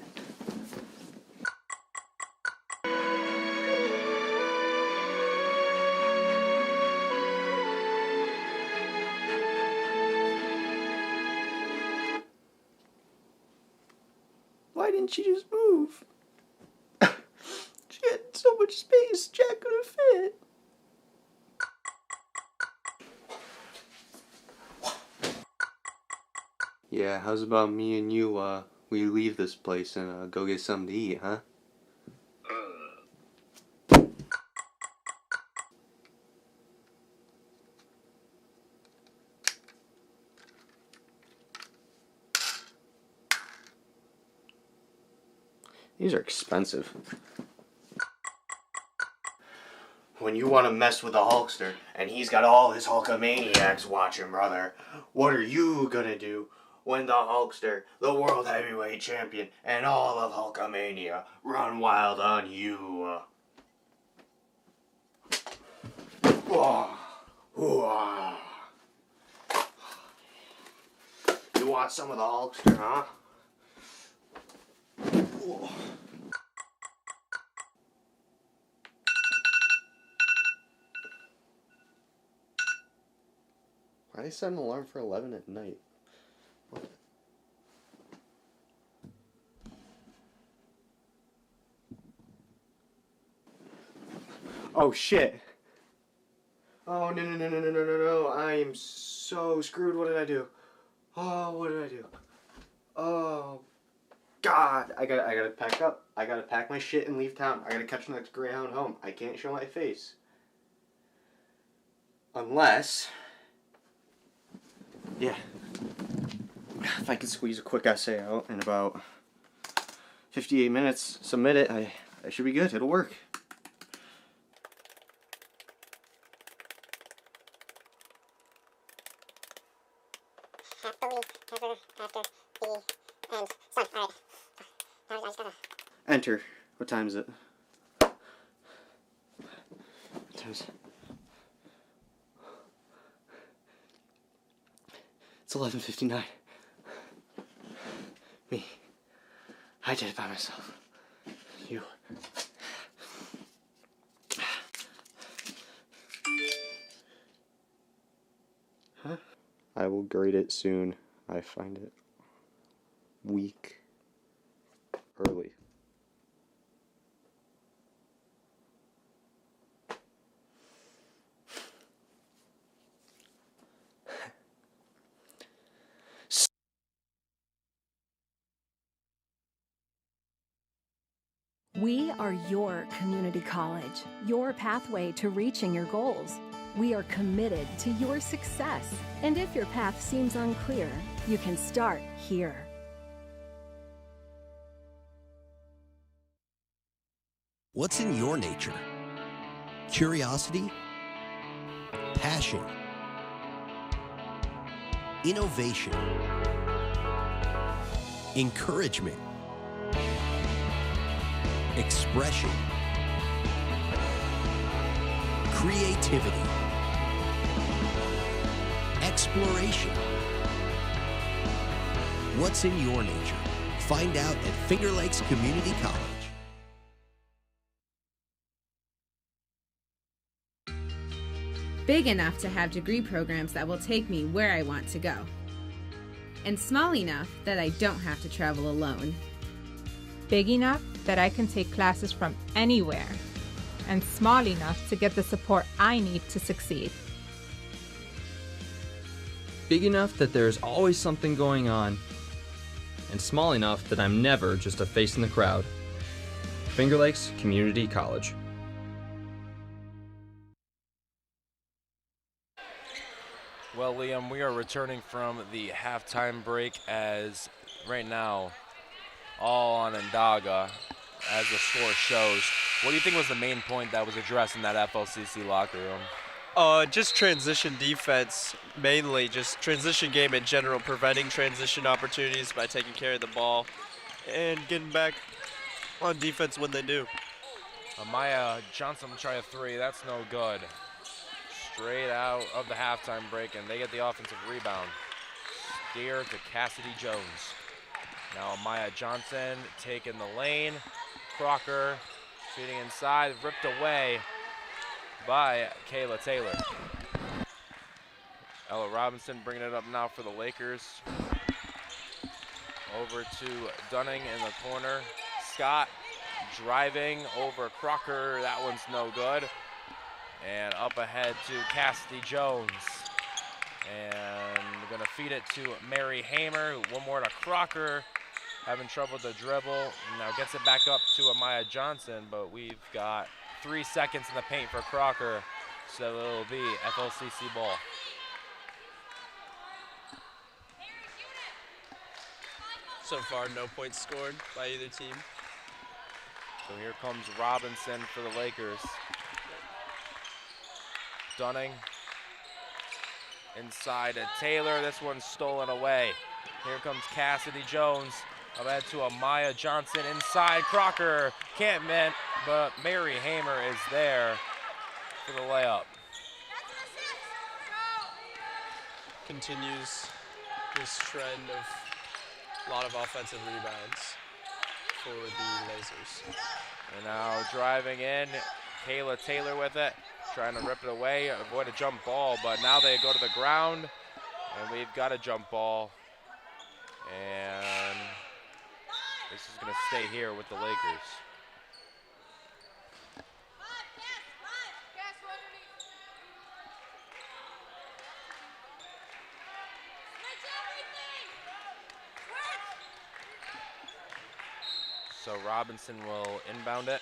Why didn't she just move? She had so much space, Jack could have fit. Yeah, how's about me and you, we leave this place and go get something to eat, huh? These are expensive. When you want to mess with a Hulkster, and he's got all his Hulkamaniacs watching, brother, what are you gonna do when the Hulkster, the World Heavyweight Champion, and all of Hulkamania run wild on you? You want some of the Hulkster, huh? Why did I set an alarm for 11 at night? What? Oh shit. Oh no. I am so screwed. What did I do? Oh, what did I do? Oh God. I gotta pack up. I gotta pack my shit and leave town. I gotta catch the next Greyhound home. I can't show my face. Unless... yeah. If I could squeeze a quick essay out in about 58 minutes, submit it, I should be good. It'll work. Enter. What time is it? What time is it? It's 11:59. Me. I did it by myself. You. Huh? I will grade it soon. I find it weak early. We are your community college, your pathway to reaching your goals. We are committed to your success. And if your path seems unclear, you can start here. What's in your nature? Curiosity, passion, innovation, encouragement, expression, creativity, exploration. What's in your nature? Find out at Finger Lakes Community College. Big enough to have degree programs that will take me where I want to go. And small enough that I don't have to travel alone. Big enough that I can take classes from anywhere. And small enough to get the support I need to succeed. Big enough that there's always something going on. And small enough that I'm never just a face in the crowd. Finger Lakes Community College. Well, Liam, we are returning from the halftime break as right now, all Onondaga, as the score shows. What do you think was the main point that was addressed in that FLCC locker room? Just transition defense, mainly. Just transition game in general, preventing transition opportunities by taking care of the ball and getting back on defense when they do. Amaya Johnson will try a three. That's no good. Straight out of the halftime break, and they get the offensive rebound. Steer to Cassidy Jones. Now Amaya Johnson taking the lane. Crocker feeding inside, ripped away by Kayla Taylor. Ella Robinson bringing it up now for the Lakers. Over to Dunning in the corner. Scott driving over Crocker. That one's no good. And up ahead to Cassidy Jones. And we're gonna feed it to Mary Hamer. One more to Crocker. Having trouble with the dribble. Now gets it back up to Amaya Johnson, but we've got 3 seconds in the paint for Crocker. So it'll be FLCC ball. So far, no points scored by either team. So here comes Robinson for the Lakers. Dunning inside to Taylor. This one's stolen away. Here comes Cassidy Jones. Ahead to Amaya Johnson inside. Crocker can't mint, but Mary Hamer is there for the layup. Continues this trend of a lot of offensive rebounds for the Lazers. And now driving in, Kayla Taylor with it. Trying to rip it away, avoid a jump ball, but now they go to the ground, and we've got a jump ball. And this is going to stay here with the Lakers. So Robinson will inbound it.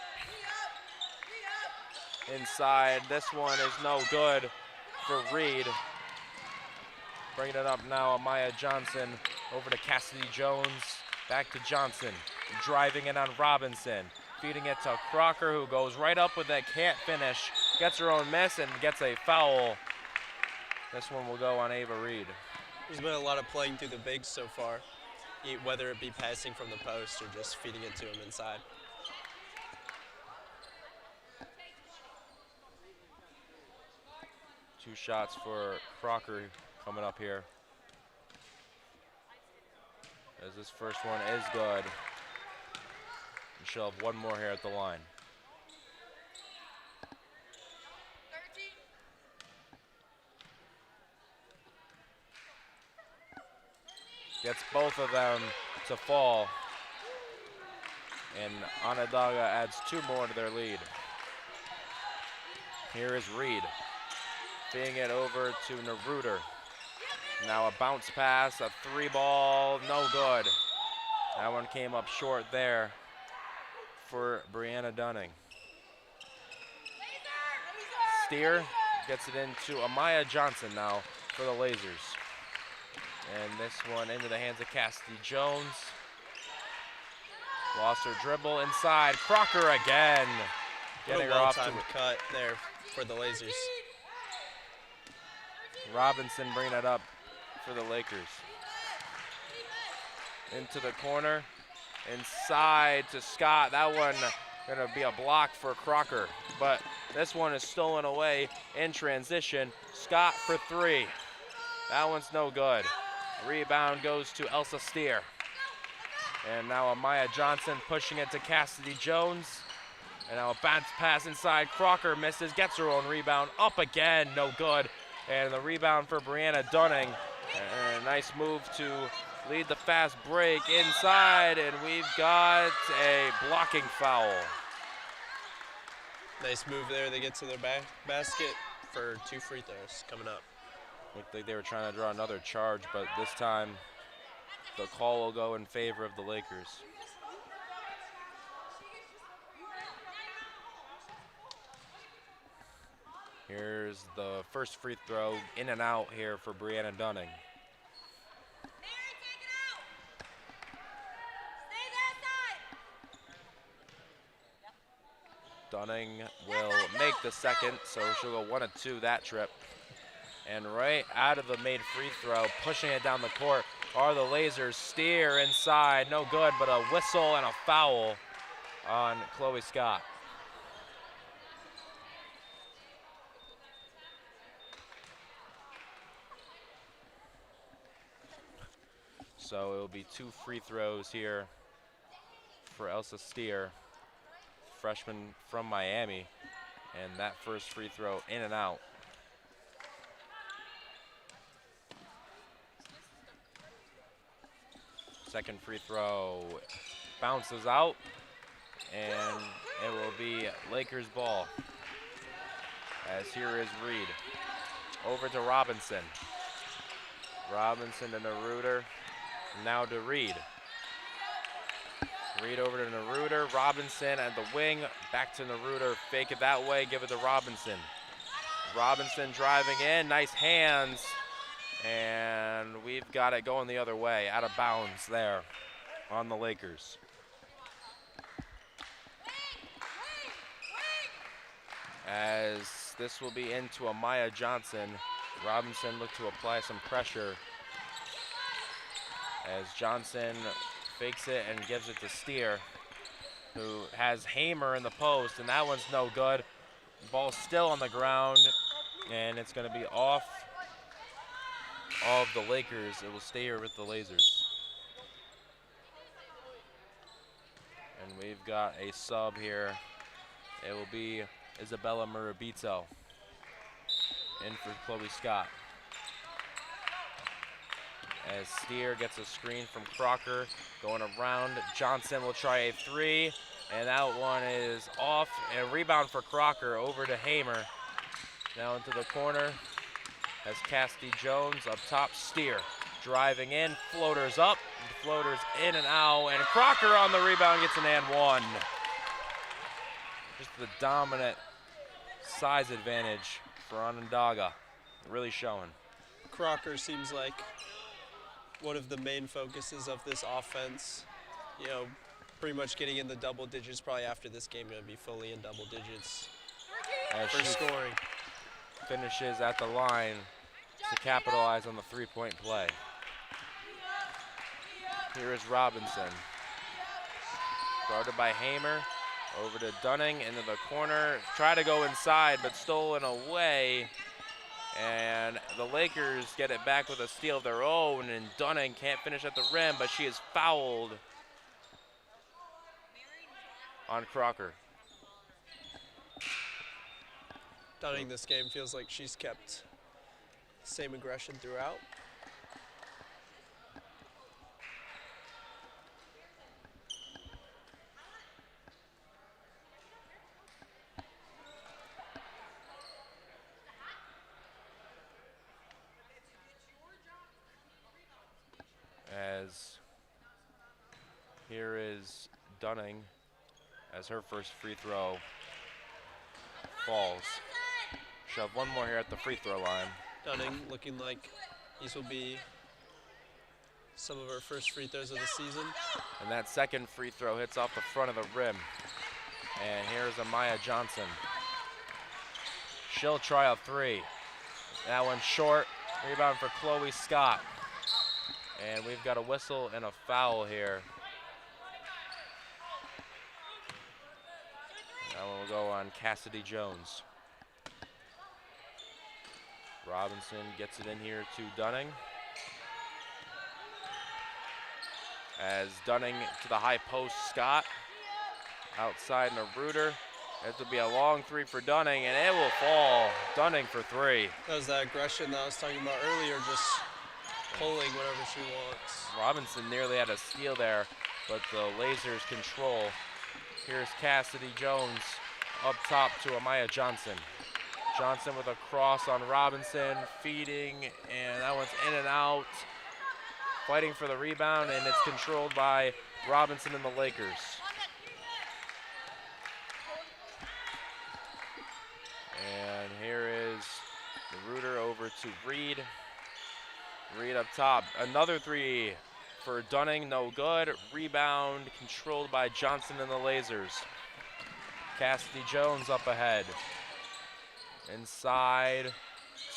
Inside, this one is no good for Reed. Bringing it up now, Amaya Johnson over to Cassidy Jones. Back to Johnson, driving it on Robinson. Feeding it to Crocker, who goes right up with it, can't finish. Gets her own miss and gets a foul. This one will go on Ava Reed. There's been a lot of playing through the bigs so far, whether it be passing from the post or just feeding it to him inside. Two shots for Crocker coming up here. As this first one is good. And she'll have one more here at the line. Gets both of them to fall. And Onondaga adds two more to their lead. Here is Reed. Feeding it over to Naruder. Now a bounce pass, a three ball, no good. That one came up short there for Brianna Dunning. Steer gets it into Amaya Johnson now for the Lazers. And this one into the hands of Cassidy Jones. Lost her dribble inside. Crocker again. Getting her off to well-timed cut there for the Lazers. Robinson bringing it up for the Lakers. Into the corner. Inside to Scott. That one going to be a block for Crocker. But this one is stolen away in transition. Scott for three. That one's no good. Rebound goes to Elsa Steer. And now Amaya Johnson pushing it to Cassidy Jones. And now a bounce pass inside. Crocker misses, gets her own rebound. Up again, no good. And the rebound for Brianna Dunning. And a nice move to lead the fast break inside. And we've got a blocking foul. Nice move there. They get to their basket for 2 free throws coming up. Looked like they were trying to draw another charge, but this time the call will go in favor of the Lakers. Here's the first free throw, in and out here for Brianna Dunning. Dunning will make the second, so she'll go 1 of 2 that trip. And right out of the made free throw, pushing it down the court, are the Lazers. Steer inside, no good, but a whistle and a foul on Chloe Scott. So it will be 2 free throws here for Elsa Steer, freshman from Miami, and that first free throw in and out. Second free throw bounces out, and it will be Lakers ball. As here is Reed. Over to Robinson. Robinson to Naruder. Now to Reed. Reed over to Naruder. Robinson at the wing. Back to Naruder. Fake it that way. Give it to Robinson. Robinson driving in. Nice hands. And we've got it going the other way. Out of bounds there on the Lakers. As this will be into Amaya Johnson. Robinson looked to apply some pressure. As Johnson fakes it and gives it to Steer, who has Hamer in the post, and that one's no good. Ball still on the ground, and it's going to be off of the Lakers. It will stay here with the Lazers. And we've got a sub here. It will be Isabella Murabito in for Chloe Scott. As Steer gets a screen from Crocker, going around. Johnson will try a 3, and that one is off. And a rebound for Crocker over to Hamer. Now into the corner as Cassidy Jones up top. Steer driving in, floaters up, floaters in and out, and Crocker on the rebound gets an and one. Just the dominant size advantage for Onondaga, really showing. Crocker seems like one of the main focuses of this offense. You know, pretty much getting in the double digits. Probably after this game, going to be fully in double digits for scoring. Finishes at the line to capitalize on the three-point play. Here is Robinson. Guarded by Hamer. Over to Dunning into the corner. Try to go inside, but stolen away. And the Lakers get it back with a steal of their own, and Dunning can't finish at the rim, but she is fouled on Crocker. Dunning this game feels like she's kept the same aggression throughout. As here is Dunning as her first free throw falls. Shove one more here at the free throw line. Dunning looking like these will be some of our first free throws of the season. And that second free throw hits off the front of the rim. And here's Amaya Johnson. She'll try a three. That one's short. Rebound for Chloe Scott. And we've got a whistle and a foul here. That one will go on Cassidy Jones. Robinson gets it in here to Dunning. As Dunning to the high post, Scott. Outside Naruder. It will be a long three for Dunning, and it will fall. Dunning for three. That was that aggression that I was talking about earlier, just pulling whatever she wants. Robinson nearly had a steal there, but the Lazers control. Here's Cassidy Jones up top to Amaya Johnson. Johnson with a cross on Robinson, feeding, and that one's in and out. Fighting for the rebound, and it's controlled by Robinson and the Lakers. And here is the Reuter over to Reed. Reed up top. Another three for Dunning, no good. Rebound controlled by Johnson and the Lazers. Cassidy Jones up ahead. Inside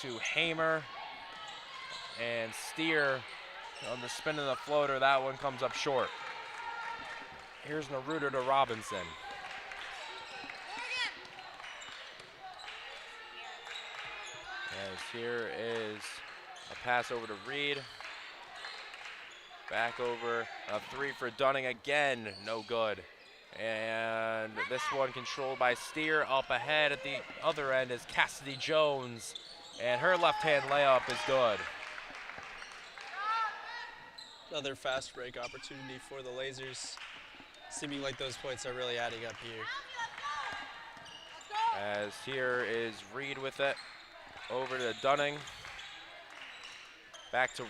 to Hamer. And Steer on the spin of the floater. That one comes up short. Here's Naruder to Robinson. As here is a pass over to Reed. Back over, a three for Dunning again, no good. And this one controlled by Steer. Up ahead at the other end is Cassidy Jones. And her left-hand layup is good. Another fast break opportunity for the Lazers. Seeming like those points are really adding up here. As here is Reed with it. Over to Dunning. Back to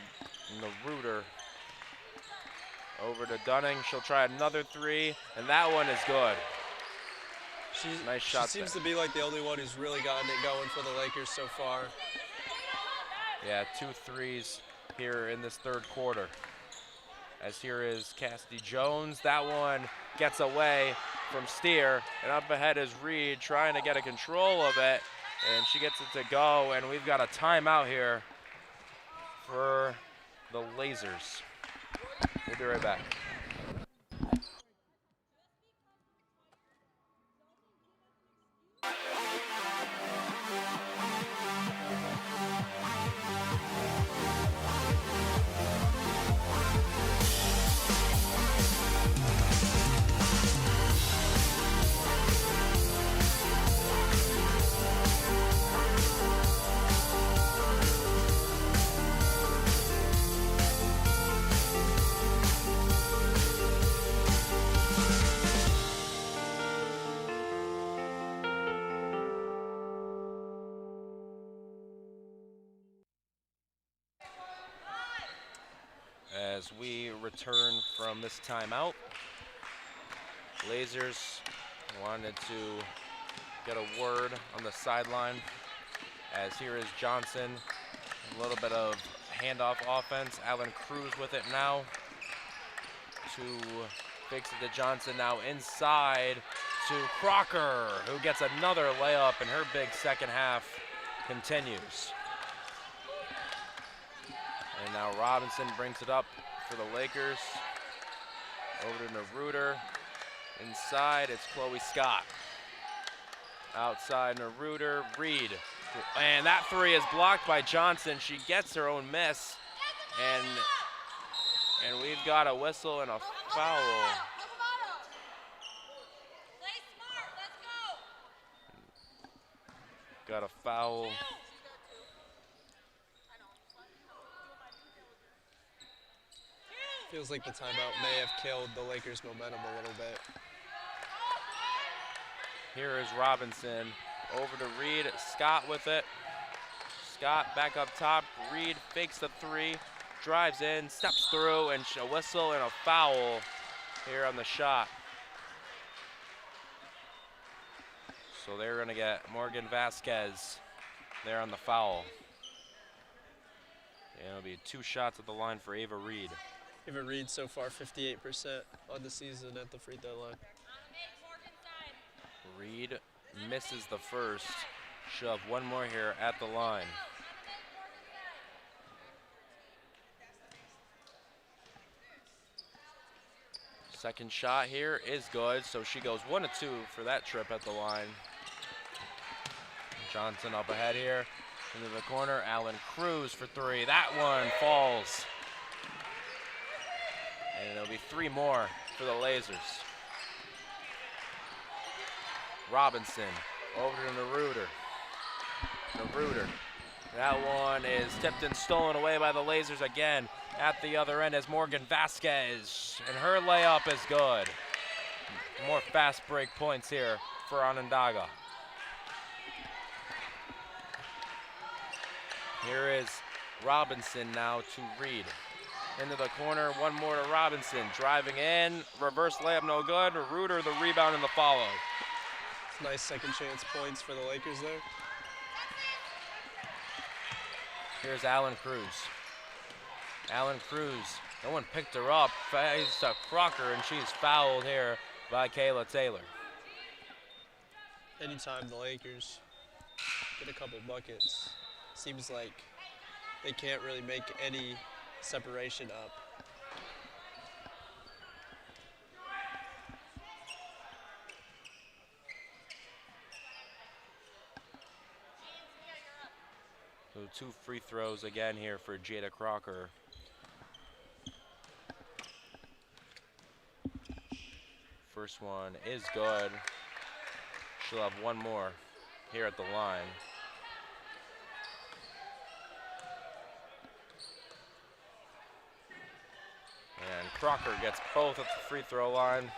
Naruder. Over to Dunning. She'll try another three, and that one is good. Nice shot. She seems to be like the only one who's really gotten it going for the Lakers so far. Yeah, 2 threes here in this third quarter. As here is Cassidy Jones. That one gets away from Steer, and up ahead is Reed trying to get a control of it, and she gets it to go, and we've got a timeout here for the Lazers. We'll be right back. As we return from this timeout, Lazers wanted to get a word on the sideline. As here is Johnson, a little bit of handoff offense. Alan Cruz with it now to fix it to Johnson. Now inside to Crocker, who gets another layup, and her big second half continues. And now Robinson brings it up for the Lakers. Over to Naruder. Inside, it's Chloe Scott. Outside, Naruder, Reed. And that three is blocked by Johnson. She gets her own miss. And we've got a whistle and a foul. Got a foul. Feels like the timeout may have killed the Lakers' momentum a little bit. Here is Robinson. Over to Reed. Scott with it. Scott back up top. Reed fakes the three. Drives in. Steps through. And a whistle and a foul here on the shot. So they're going to get Morgan Vasquez there on the foul. And it'll be 2 shots at the line for Ava Reed. Ava Reed so far 58% on the season at the free throw line. Reed misses the first. She'll have 1 more here at the line. Second shot here is good, so she goes 1 of 2 for that trip at the line. Johnson up ahead here into the corner. Allen Cruz for 3. That one falls. And there'll be 3 more for the Lazers. Robinson over to Naruder. Naruder. That one is tipped and stolen away by the Lazers again. At the other end is Morgan Vasquez, and her layup is good. More fast break points here for Onondaga. Here is Robinson now to Reed. Into the corner, 1 more to Robinson. Driving in, reverse layup no good. Reuter the rebound and the follow. It's nice second chance points for the Lakers there. Here's Allen Cruz. Allen Cruz, no one picked her up. Faced to Crocker, and she's fouled here by Kayla Taylor. Anytime the Lakers get a couple buckets, seems like they can't really make any separation up. So 2 free throws again here for Jada Crocker. First one is good. She'll have 1 more here at the line. And Crocker gets both at the free throw line.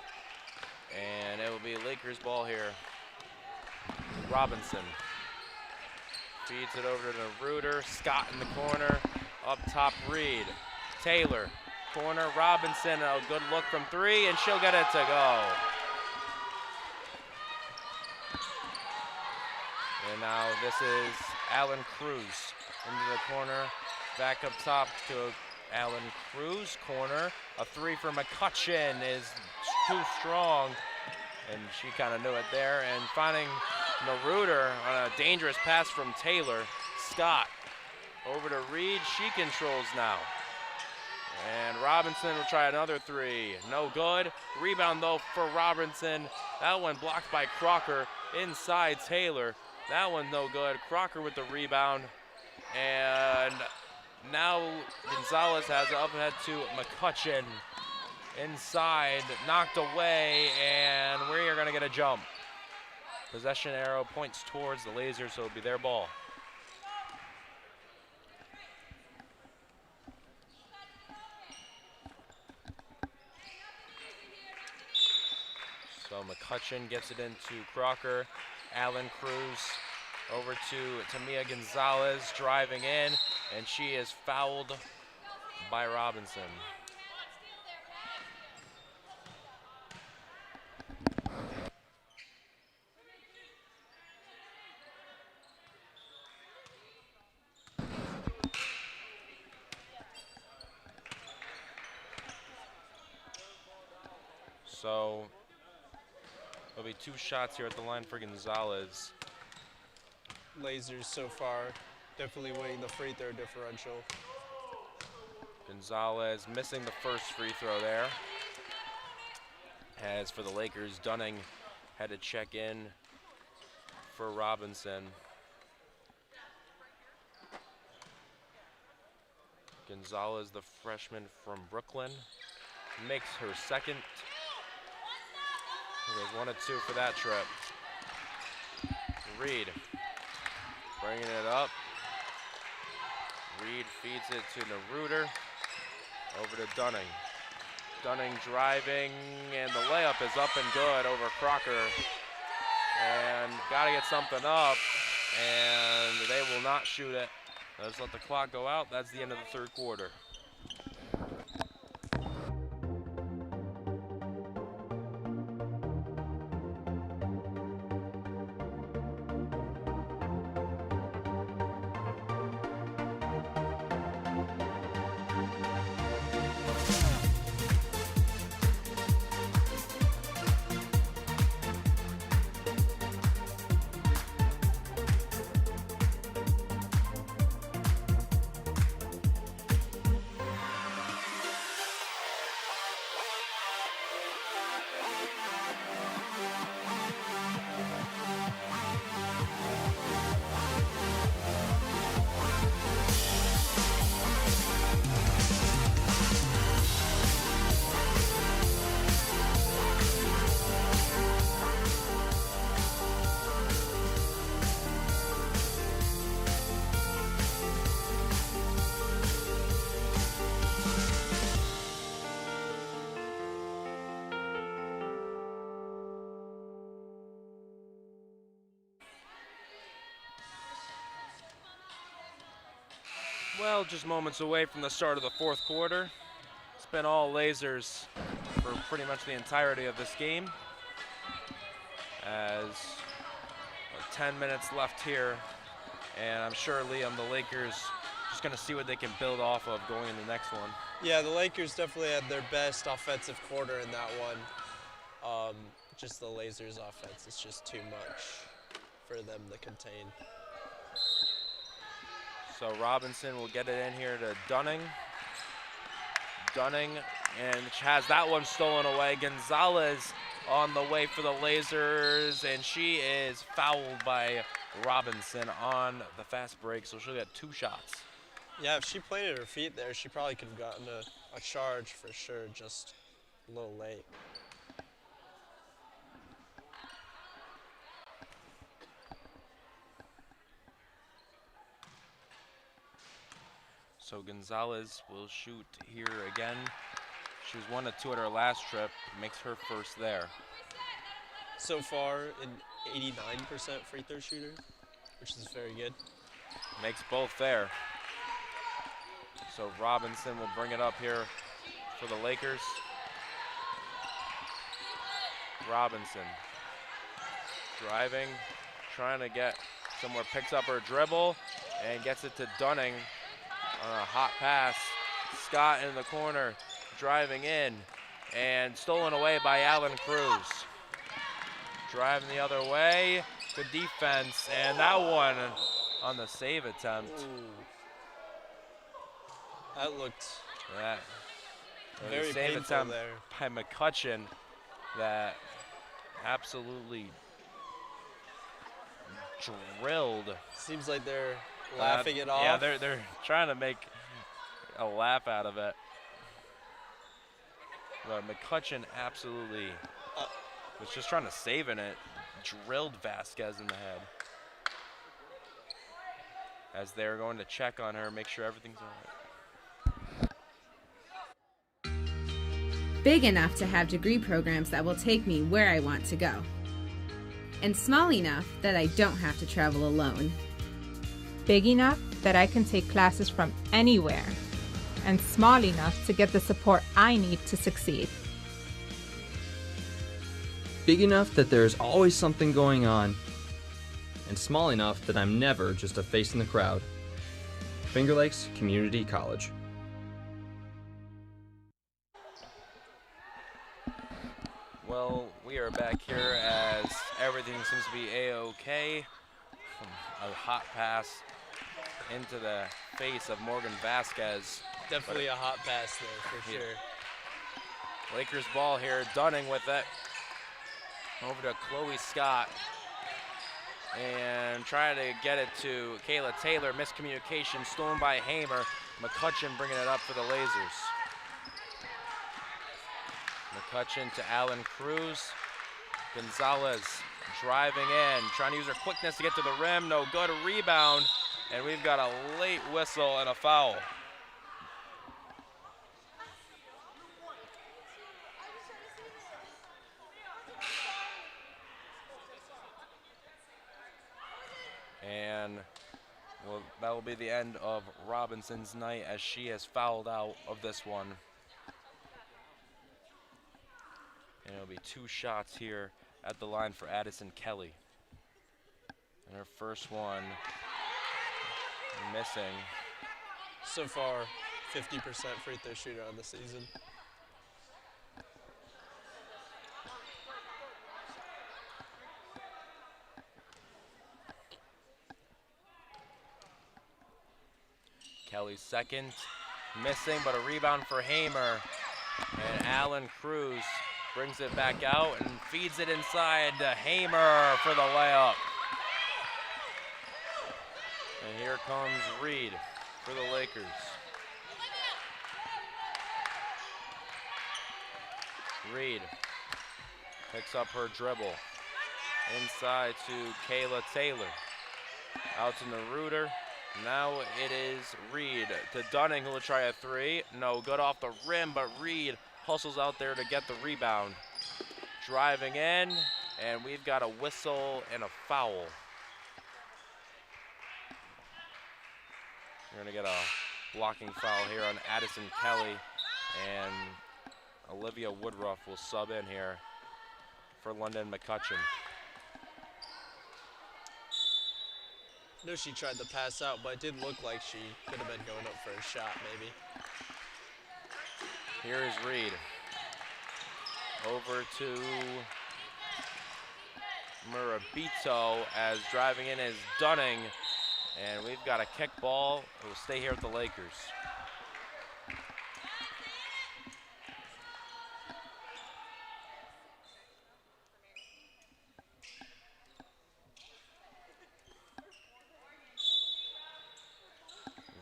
And it will be Lakers ball here. Robinson feeds it over to Reuter. Scott in the corner. Up top, Reed. Taylor. Corner, Robinson, a good look from 3, and she'll get it to go. And now this is Allen Cruz into the corner. Back up top to Allen Cruz. Corner, a 3 for McCutcheon is too strong, and she kind of knew it there. And finding Naruder on a dangerous pass from Taylor. Scott over to Reed. She controls now. And Robinson will try another 3. No good. Rebound, though, for Robinson. That one blocked by Crocker inside Taylor. That one no good. Crocker with the rebound. And now Gonzalez has it up ahead to McCutcheon. Inside, knocked away, and we are going to get a jump. Possession arrow points towards the Lazers, so it'll be their ball. So McCutcheon gets it into Crocker. Allen Cruz over to Tamia Gonzalez, driving in, and she is fouled by Robinson. So there'll be 2 shots here at the line for Gonzalez. Lazers so far definitely winning the free throw differential. Gonzalez missing the first free throw there. As for the Lakers, Dunning had to check in for Robinson. Gonzalez, the freshman from Brooklyn, makes her second. There's 1 of 2 for that trip. Reed bringing it up. Reed feeds it to Naruder. Over to Dunning. Dunning driving, and the layup is up and good over Crocker. And got to get something up, and they will not shoot it. Let's let the clock go out. That's the end of the 3rd quarter. Well, just moments away from the start of the fourth quarter. It's been all lasers for pretty much the entirety of this game. As 10 minutes left here, and I'm sure, Liam, the Lakers just going to see what they can build off of going in the next one. Yeah, the Lakers definitely had their best offensive quarter in that one. Just the Lazers offense is just too much for them to contain. So Robinson will get it in here to Dunning. Dunning, and has that one stolen away. Gonzalez on the way for the Lazers, and she is fouled by Robinson on the fast break, so she'll get 2 shots. Yeah, if she planted her feet there, she probably could have gotten a charge for sure, just a little late. So Gonzalez will shoot here again. She was 1 of 2 at her last trip, makes her first there. So far, an 89% free throw shooter, which is very good. Makes both there. So Robinson will bring it up here for the Lakers. Robinson driving, trying to get somewhere, picks up her dribble and gets it to Dunning on a hot pass. Scott in the corner, driving in, and stolen away by Alan Cruz. Driving the other way, good defense, and that one on the save attempt. Ooh. That looked very painful attempt there by McCutcheon that absolutely drilled. Seems like they're laughing it off. Yeah, they're trying to make a laugh out of it. But McCutcheon absolutely was just trying to save in it. Drilled Vasquez in the head. As they're going to check on her, make sure everything's all right. Big enough to have degree programs that will take me where I want to go. And small enough that I don't have to travel alone. Big enough that I can take classes from anywhere. And small enough to get the support I need to succeed. Big enough that there's always something going on. And small enough that I'm never just a face in the crowd. Finger Lakes Community College. Well, we are back here as everything seems to be A-OK. A hot pass into the face of Morgan Vasquez. Definitely a hot pass there, for sure. Lakers ball here, Dunning with it. Over to Chloe Scott. And trying to get it to Kayla Taylor. Miscommunication, stolen by Hamer. McCutcheon bringing it up for the Lazers. McCutcheon to Alan Cruz. Gonzalez driving in, trying to use her quickness to get to the rim. No good, a rebound. And we've got a late whistle and a foul. And well, that will be the end of Robinson's night as she has fouled out of this one. And it'll be 2 shots here at the line for Addison Kelly. And her first one missing. So far, 50% free throw shooter on the season. Kelly's second, missing, but a rebound for Hamer. And Alan Cruz brings it back out and feeds it inside to Hamer for the layup. And here comes Reed for the Lakers. Reed picks up her dribble. Inside to Kayla Taylor. Out to Naruder. Now it is Reed to Dunning, who will try a 3. No good off the rim, but Reed hustles out there to get the rebound. Driving in, and we've got a whistle and a foul. We're gonna get a blocking foul here on Addison Kelly, and Olivia Woodruff will sub in here for London McCutcheon. I know she tried to pass out, but it did look like she could have been going up for a shot, maybe. Here is Reed. Over to Murabito as driving in is Dunning. And we've got a kick ball. It will stay here with the Lakers.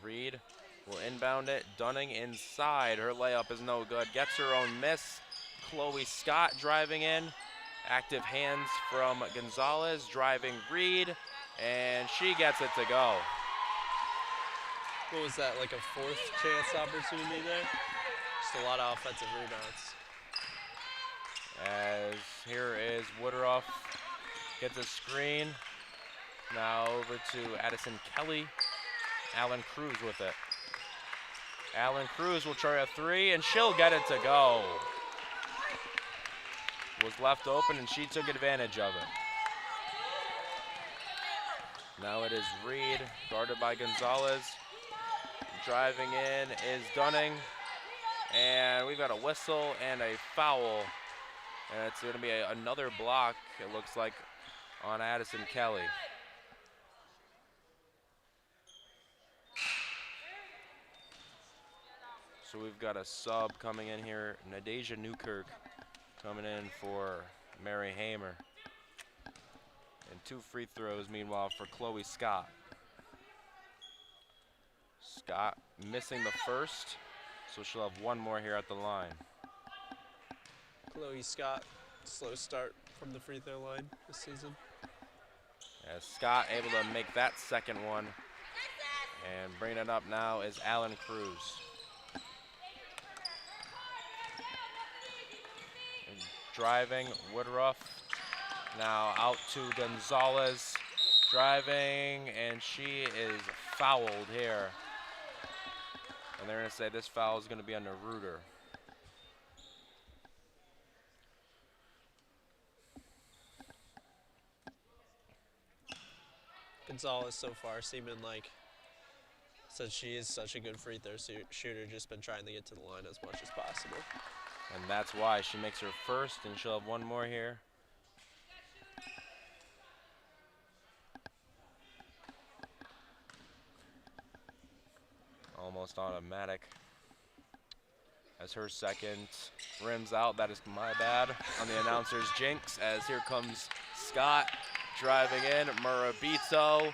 Reed will inbound it. Dunning inside. Her layup is no good. Gets her own miss. Chloe Scott driving in. Active hands from Gonzalez. Driving Reed. And she gets it to go. What was that, like a fourth chance opportunity there? Just a lot of offensive rebounds. As here is Woodruff. Gets a screen. Now over to Addison Kelly. Allen Cruz with it. Allen Cruz will try a three, and she'll get it to go. Was left open, and she took advantage of it. Now it is Reed, guarded by Gonzalez. Driving in is Dunning. And we've got a whistle and a foul. And it's going to be another block, it looks like, on Addison Kelly. So we've got a sub coming in here, Nadeja Newkirk coming in for Mary Hamer. And 2 free throws, meanwhile, for Chloe Scott. Scott missing the first, so she'll have 1 more here at the line. Chloe Scott, slow start from the free throw line this season. As Scott able to make that second one. And bringing it up now is Allen Cruz. And driving, Woodruff. Now out to Gonzalez. Driving, and she is fouled here. And they're going to say this foul is going to be on Reuter. Gonzalez so far seeming like, since she is such a good free throw shooter, just been trying to get to the line as much as possible. And that's why she makes her first, and she'll have 1 more here. Almost automatic. As her second rims out, that is my bad on the announcer's jinx, as here comes Scott driving in. Murabito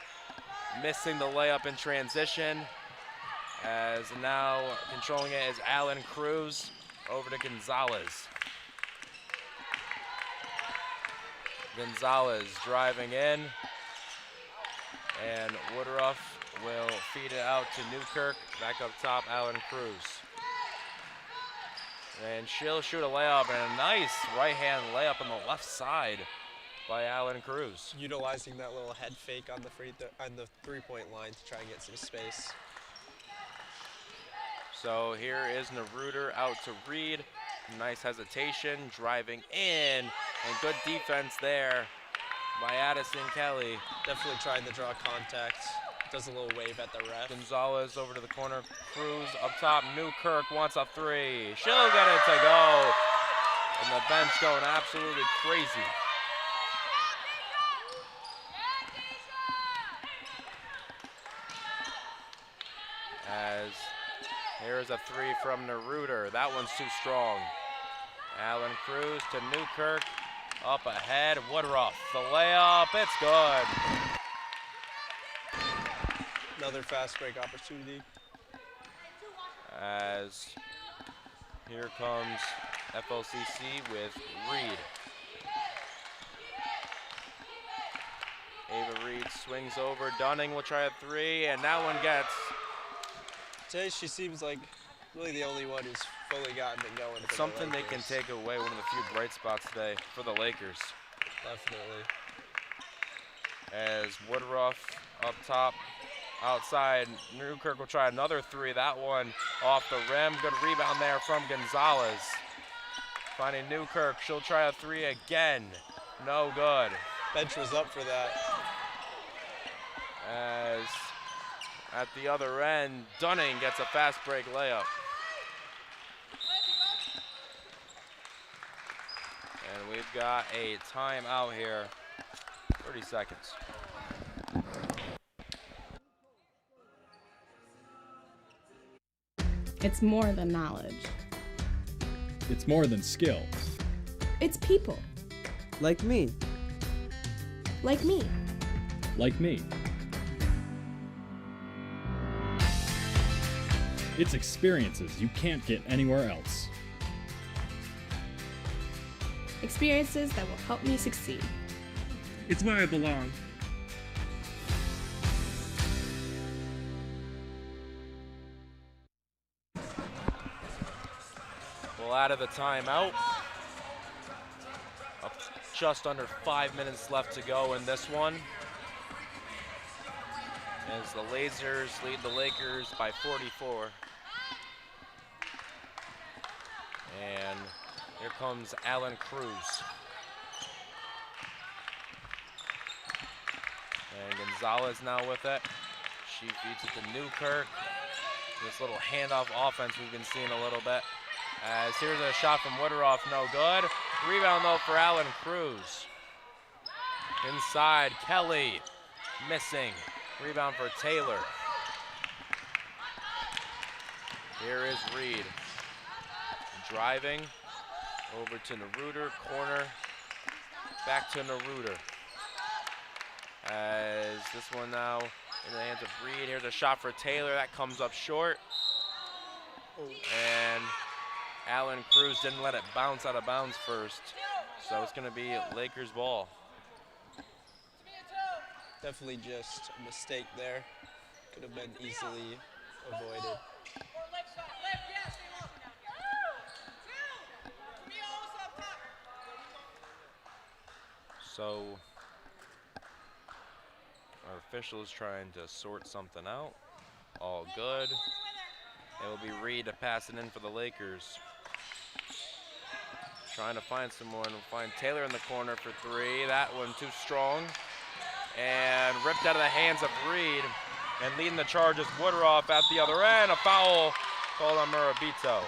missing the layup in transition, as now controlling it is Allen Cruz. Over to Gonzalez. Gonzalez driving in, and Woodruff will feed it out to Newkirk. Back up top, Allen Cruz. And she'll shoot a layup, and a nice right-hand layup on the left side by Allen Cruz. Utilizing that little head fake on the three-point line to try and get some space. So here is Reuter out to Reed. Nice hesitation, driving in, and good defense there by Addison Kelly. Definitely trying to draw contact. Does a little wave at the ref. Gonzalez over to the corner. Cruz up top. Newkirk wants a three. She'll get it to go. And the bench going absolutely crazy. As here's a three from Reuter. That one's too strong. Allen Cruz to Newkirk. Up ahead. Woodruff. The layup. It's good. Another fast break opportunity. As here comes FLCC with Reed. Ava Reed swings over. Dunning will try a three, and that one gets. Today she seems like really the only one who's fully gotten it going. It's something they can take away, one of the few bright spots today for the Lakers. Definitely. As Woodruff up top outside. Newkirk will try another three. That one off the rim. Good rebound there from Gonzalez. Finding Newkirk. She'll try a three again. No good. Bench was up for that. As at the other end, Dunning gets a fast break layup. And we've got a timeout here. 30 seconds. It's more than knowledge. It's more than skill. It's people. Like me. Like me. Like me. It's experiences you can't get anywhere else. Experiences that will help me succeed. It's where I belong. Well, out of the timeout. Up just under 5 minutes left to go in this one. As the Lazers lead the Lakers by 44. And here comes Alan Cruz. And Gonzalez now with it. She feeds it to Newkirk. This little handoff offense we've been seeing a little bit. As here's a shot from Woodruff, no good. Rebound though for Alan Cruz. Inside, Kelly, missing. Rebound for Taylor. Here is Reed. Driving over to Naruder, corner, back to Naruder. As this one now in the hands of Reed. Here's a shot for Taylor, that comes up short. And Alan Cruz didn't let it bounce out of bounds first. So it's gonna be Lakers ball. Definitely just a mistake there. Could have been easily avoided. So our officials trying to sort something out. All good. It will be Reed to pass it in for the Lakers. Trying to find someone. We'll find Taylor in the corner for three. That one too strong. And ripped out of the hands of Reed. And leading the charge is Woodruff at the other end. A foul called on Murabito.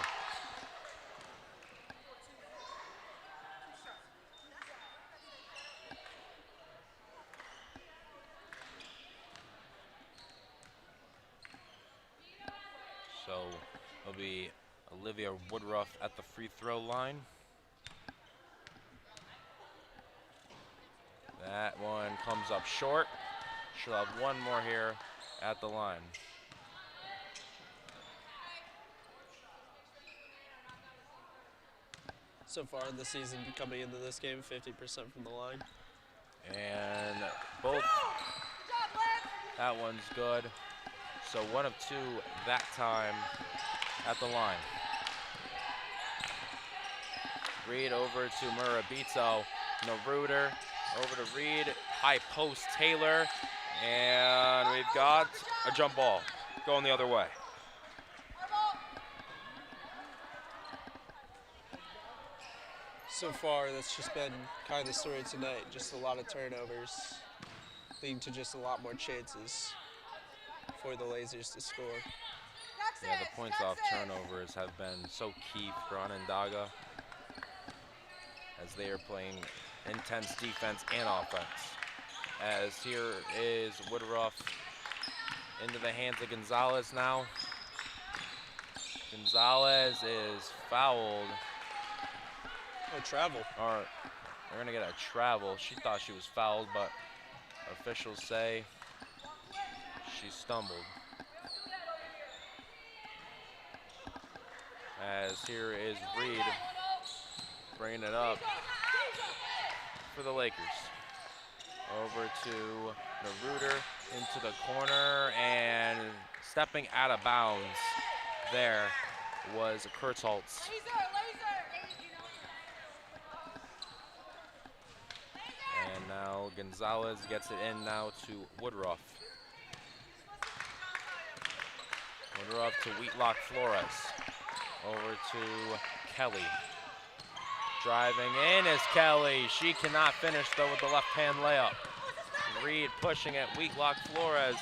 So it'll be Olivia Woodruff at the free throw line. That one comes up short. She'll have one more here at the line. So far in the season, coming into this game, 50% from the line. And both, that one's good. So 1 of 2 that time at the line. Reed over to Murabito. Naruder over to Reed. High post Taylor. And we've got a jump ball going the other way. So far, that's just been kind of the story tonight. Just a lot of turnovers, leading to just a lot more chances for the Lazers to score. Yeah, the points off turnovers have been so key for Onondaga as they are playing intense defense and offense. As here is Woodruff into the hands of Gonzalez now. Gonzalez is fouled. Oh, travel. Or they're gonna get a travel. She thought she was fouled, but officials say she stumbled. As here is Reed bringing it up for the Lakers. Over to Naruder into the corner, and stepping out of bounds there was Kurtzholz. And now Gonzalez gets it in now to Woodruff. Woodruff to Wheatlock Flores. Over to Kelly. Driving in is Kelly. She cannot finish though with the left-hand layup. Reed pushing it, Wheatlock Flores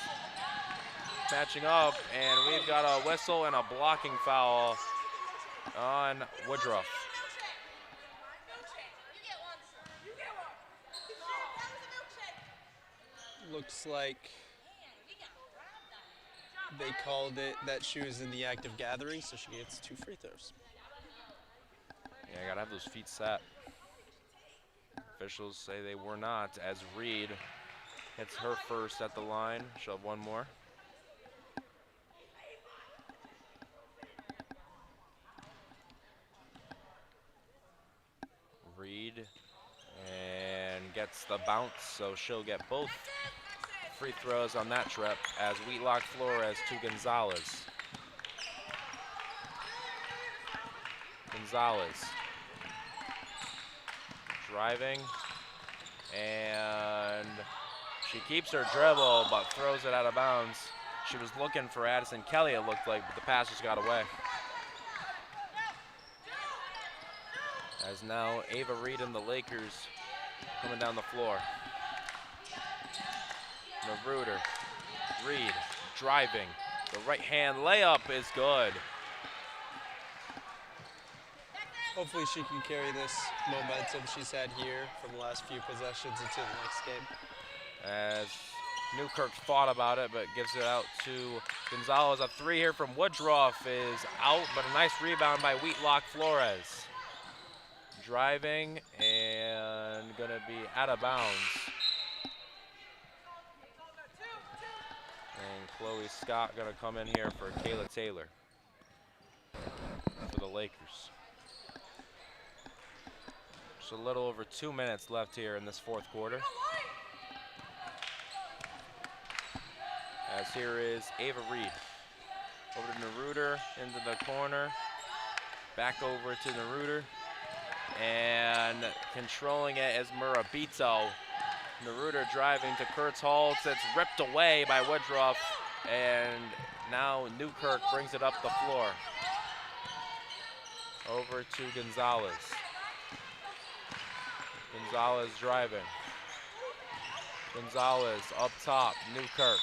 matching up, and we've got a whistle and a blocking foul on Woodruff. Looks like they called it that she was in the act of gathering, so she gets 2 free throws. Yeah, I gotta have those feet set. Officials say they were not, as Reed hits her first at the line. She'll have one more. Reed and gets the bounce, so she'll get both free throws on that trip as Wheatlock Flores to Gonzalez. Gonzalez driving, and she keeps her dribble but throws it out of bounds. She was looking for Addison Kelly, it looked like, but the pass just got away. As now Ava Reed and the Lakers coming down the floor. Naruder, Reed driving. The right hand layup is good. Hopefully she can carry this momentum she's had here from the last few possessions into the next game. As Newkirk thought about it, but gives it out to Gonzalez. A 3 here from Woodruff is out, but a nice rebound by Wheatlock Flores. Driving and gonna be out of bounds. And Chloe Scott gonna come in here for Kayla Taylor for the Lakers. Just a little over 2 minutes left here in this fourth quarter. As here is Ava Reed. Over to Naruder into the corner. Back over to Naruder. And controlling it is Murabito. Naruder driving to Kurtz Holtz. It's ripped away by Woodruff. And now Newkirk brings it up the floor. Over to Gonzalez. Gonzalez driving. Gonzalez up top, Newkirk.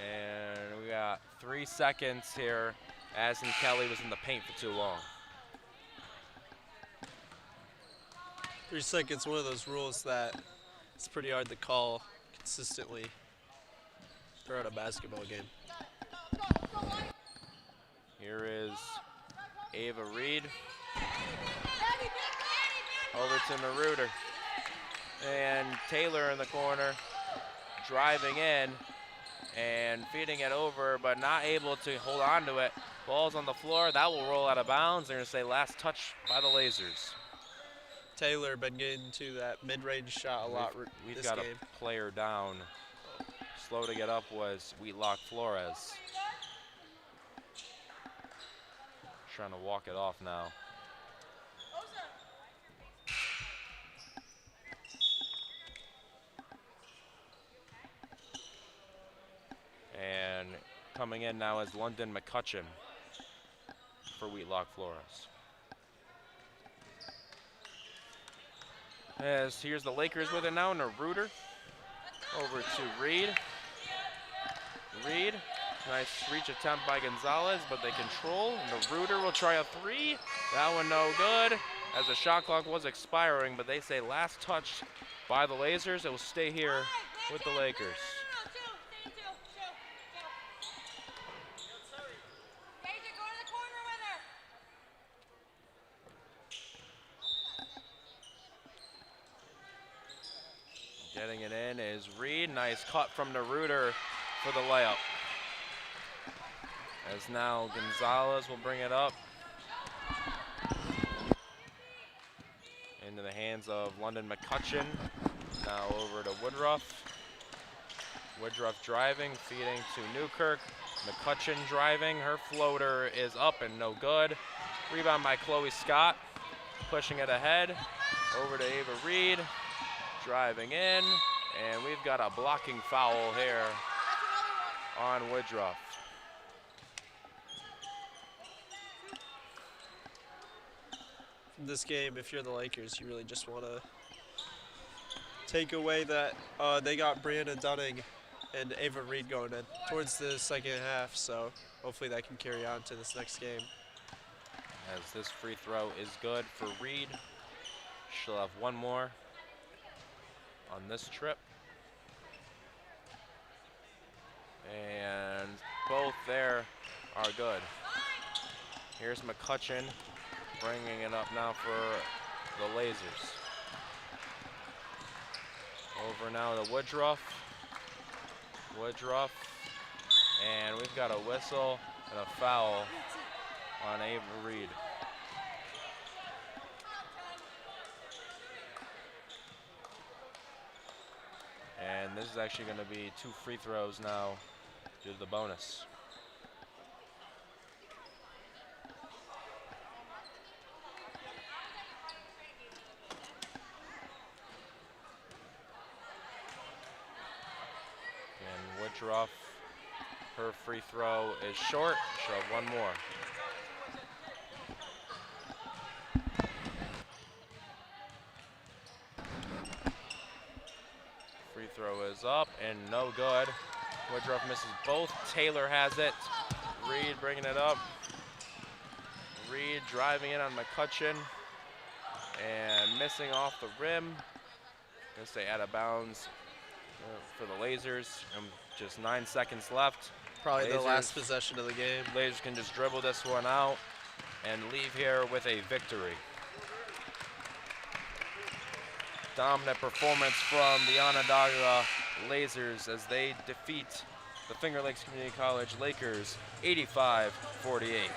And we got 3 seconds here. Addison Kelly was in the paint for too long. 3 seconds, one of those rules that it's pretty hard to call consistently throughout a basketball game. Here is Ava Reed. Over to Naruder. And Taylor in the corner, driving in and feeding it over, but not able to hold on to it. Ball's on the floor, that will roll out of bounds. They're gonna say last touch by the Lazers. Taylor been getting to that mid-range shot a lot We've this got game. a player down. Slow to get up was Wheatlock Flores. Trying to walk it off now. And coming in now is London McCutcheon for Wheatlock Flores. As here's the Lakers with it now, Naruder. Over to Reed. Reed, nice reach attempt by Gonzalez, but they control. Naruder will try a 3. That one no good, as the shot clock was expiring, but they say last touch by the Lazers. It will stay here with the Lakers. Getting it in is Reed. Nice cut from Naruder for the layup. As now Gonzalez will bring it up. Into the hands of London McCutcheon. Now over to Woodruff. Woodruff driving, feeding to Newkirk. McCutcheon driving. Her floater is up and no good. Rebound by Chloe Scott. Pushing it ahead. Over to Ava Reed. Driving in, and we've got a blocking foul here on Woodruff. this game, if you're the Lakers, you really just want to take away that they got Brianna Dunning and Ava Reed going in towards the second half, so hopefully that can carry on to this next game. As this free throw is good for Reed. She'll have one more on this trip. And both there are good. Here's McCutcheon bringing it up now for the Lazers. Over now to Woodruff. And we've got a whistle and a foul on Ava Reed. And this is actually going to be 2 free throws now due to the bonus. And Woodruff, her free throw is short. She'll have one more. Free throw is up and no good. Woodruff misses both. Taylor has it. Reed bringing it up. Reed driving in on McCutcheon and missing off the rim. Gonna stay out of bounds for the Lazers. Just 9 seconds left. Probably the last possession of the game. Lazers can just dribble this one out and leave here with a victory. Dominant performance from the Onondaga Lazers as they defeat the Finger Lakes Community College Lakers 85-48.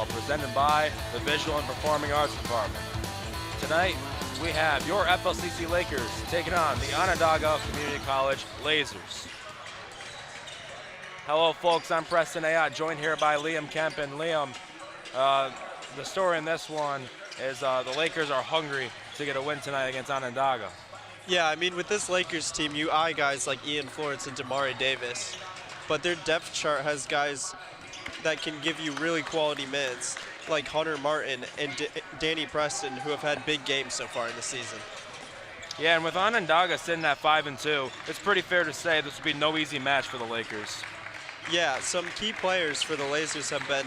basketball, presented by the Visual and Performing Arts Department. Tonight, we have your FLCC Lakers taking on the Onondaga Community College Lazers. Hello, folks. I'm Preston Ayotte, joined here by Liam Kemp. And Liam, the story in this one is the Lakers are hungry to get a win tonight against Onondaga. Yeah, I mean, with this Lakers team, you eye guys like Ian Florence and Damari Davis, but their depth chart has guys that can give you really quality minutes, like Hunter Martin and Danny Preston, who have had big games so far in the season. Yeah, and with Onondaga sitting at 5-2, it's pretty fair to say this would be no easy match for the Lakers. Yeah, some key players for the Lazers have been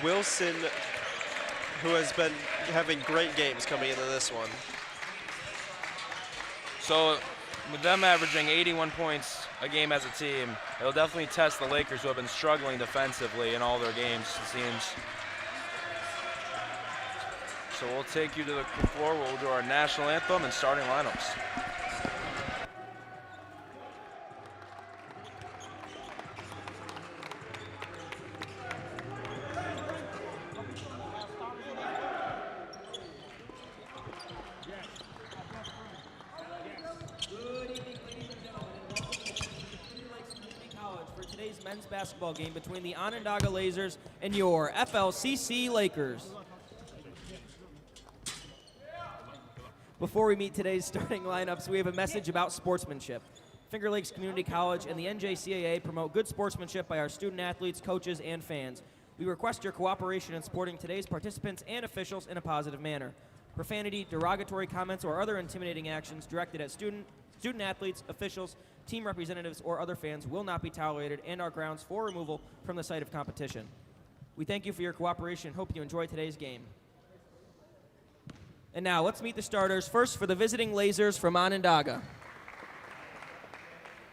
Wilson, who has been having great games coming into this one. So with them averaging 81 points a game as a team, it'll definitely test the Lakers, who have been struggling defensively in all their games, it seems. So we'll take you to the floor where we'll do our national anthem and starting lineups. Men's basketball game between the Onondaga Lazers and your FLCC Lakers. Before we meet today's starting lineups, we have a message about sportsmanship. Finger Lakes Community College and the NJCAA promote good sportsmanship by our student athletes, coaches, and fans. We request your cooperation in supporting today's participants and officials in a positive manner. Profanity, derogatory comments, or other intimidating actions directed at student athletes, officials, team representatives, or other fans will not be tolerated and are grounds for removal from the site of competition. We thank you for your cooperation and hope you enjoy today's game. And now, let's meet the starters. First, for the visiting Lazers from Onondaga.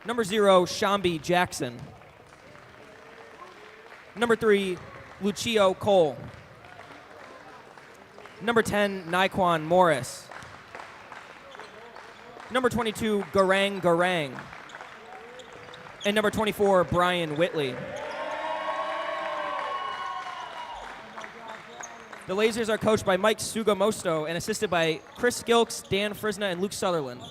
Number 0, Shambi Jackson. Number 3, Lucio Cole. Number 10, Naquan Morris. Number 22, Garang. And number 24, Brian Whitley. The Lazers are coached by Mike Sugamosto and assisted by Chris Gilks, Dan Frisna, and Luke Sutherland.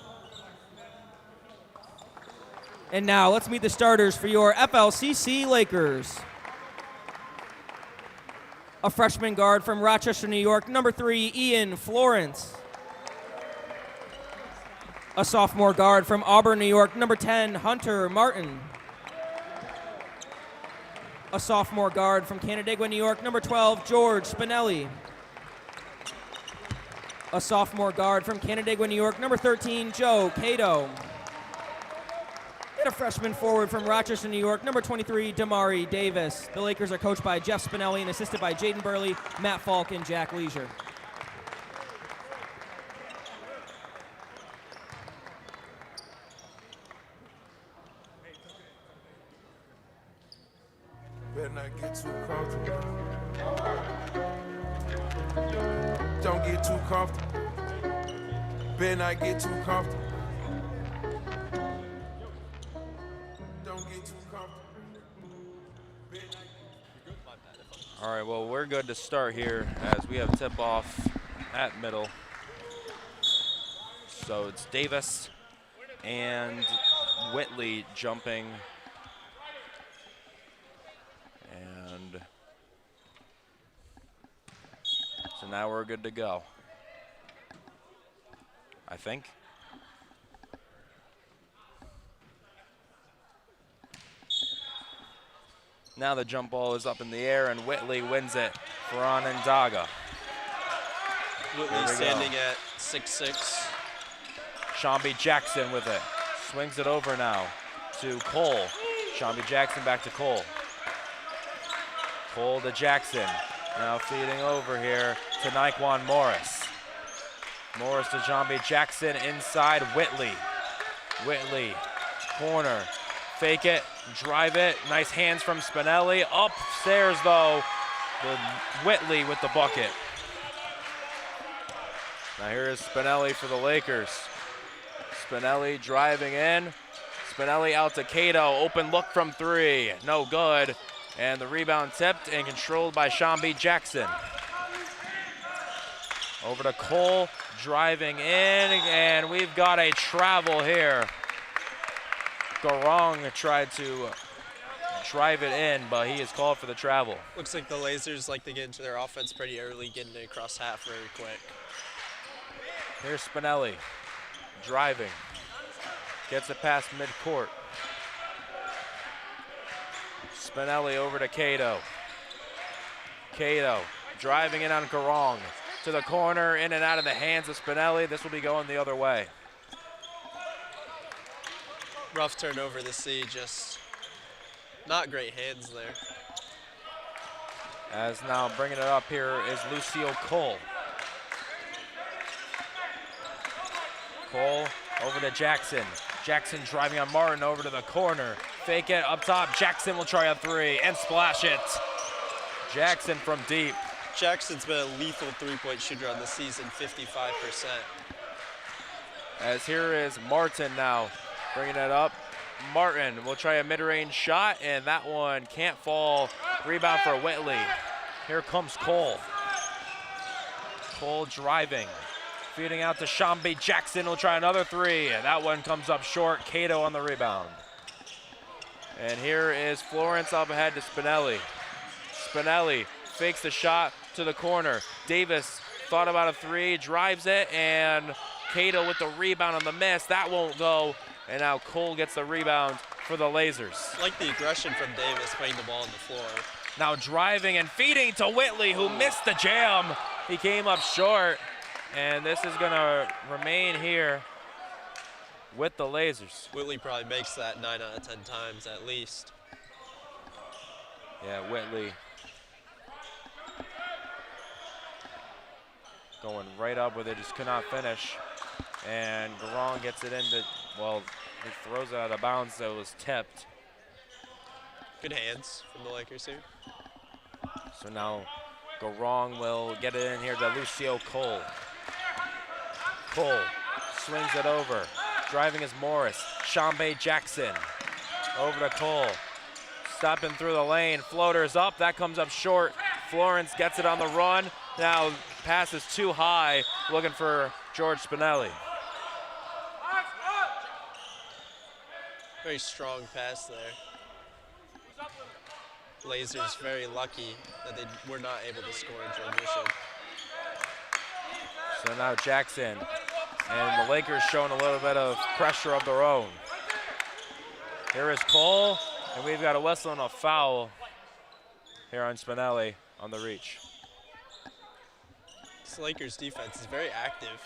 And now, let's meet the starters for your FLCC Lakers. A freshman guard from Rochester, New York, number 3, Ian Florence. A sophomore guard from Auburn, New York, number 10, Hunter Martin. A sophomore guard from Canandaigua, New York, number 12, George Spinelli. A sophomore guard from Canandaigua, New York, number 13, Joe Cato. And a freshman forward from Rochester, New York, number 23, Damari Davis. The Lakers are coached by Jeff Spinelli and assisted by Jaden Burley, Matt Falk, and Jack Leisure. Better not get too comfortable. Don't get too comfortable. Better not get too comfortable. Don't get too comfortable. All right, well, we're good to start here as we have tip-off at middle. So it's Davis and Whitley jumping. And so now we're good to go, I think. Now the jump ball is up in the air, and Whitley wins it for Onondaga. Whitley standing at 6'6". Shambi Jackson with it. Swings it over now to Cole. Shambi Jackson back to Cole. Cole to Jackson. Now feeding over here to Naquan Morris. Morris to Shambi Jackson inside Whitley. Whitley, corner. Fake it, drive it. Nice hands from Spinelli. Upstairs though, Whitley with the bucket. Now here is Spinelli for the Lakers. Spinelli driving in. Spinelli out to Cato. Open look from 3. No good. And the rebound tipped and controlled by Shambi Jackson. Over to Cole, driving in, and we've got a travel here. Garong tried to drive it in, but he is called for the travel. Looks like the Lasers like to get into their offense pretty early, getting it across half very quick. Here's Spinelli, driving. Gets it past midcourt. Spinelli over to Cato. Cato driving in on Garong. To the corner, in and out of the hands of Spinelli. This will be going the other way. Rough turnover to see, just not great hands there. As now bringing it up here is Lucio Cole. Cole over to Jackson. Jackson driving on Martin over to the corner. Fake it up top. Jackson will try a three and splash it. Jackson from deep. Jackson's been a lethal three-point shooter on the season, 55%. As here is Martin now bringing it up. Martin will try a mid-range shot, and that one can't fall. Rebound for Whitley. Here comes Cole. Cole driving. Feeding out to Shambi Jackson. Will try another three, and that one comes up short. Cato on the rebound. And here is Florence up ahead to Spinelli. Spinelli fakes the shot to the corner. Davis thought about a three, drives it, and Cato with the rebound on the miss. That won't go, and now Cole gets the rebound for the Lasers. I like the aggression from Davis putting the ball on the floor. Now driving and feeding to Whitley, who missed the jam. He came up short, and this is gonna remain here with the Lasers. Whitley probably makes that 9 out of 10 times at least. Yeah, Whitley going right up with it, just could not finish. And Garong gets it into, well, he throws it out of bounds, so it was tipped. Good hands from the Lakers here. So now Garong will get it in here to Lucio Cole. Cole swings it over. Driving is Morris. Shambi Jackson over to Cole. Stepping through the lane. Floaters up. That comes up short. Florence gets it on the run. Now passes too high. Looking for George Spinelli. Very strong pass there. Lasers very lucky that they were not able to score in transition. So now Jackson, and the Lakers showing a little bit of pressure of their own. Here is Cole, and we've got a whistle and a foul here on Spinelli on the reach. This Lakers defense is very active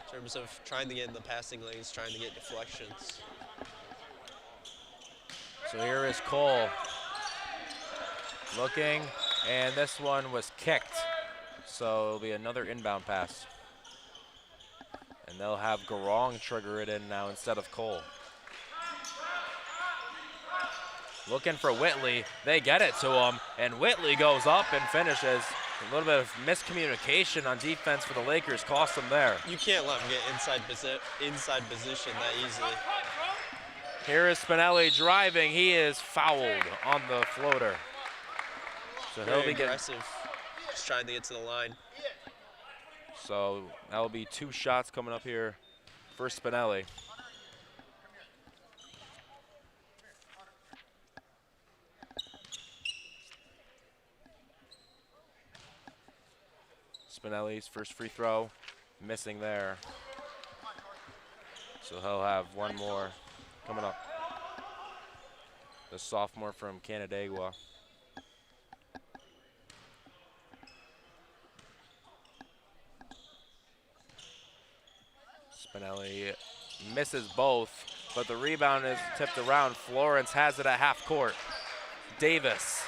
in terms of trying to get in the passing lanes, trying to get deflections. So here is Cole looking, and this one was kicked. So it'll be another inbound pass. And they'll have Garong trigger it in now instead of Cole. Looking for Whitley. They get it to him, and Whitley goes up and finishes. A little bit of miscommunication on defense for the Lakers cost them there. You can't let them get inside position that easily. Here is Spinelli driving. He is fouled on the floater. So Very he'll be aggressive, just trying to get to the line. So that'll be 2 shots coming up here for Spinelli. Spinelli's first free throw, missing there. So he'll have one more coming up. The sophomore from Canandaigua. Spinelli misses both, but the rebound is tipped around. Florence has it at half court. Davis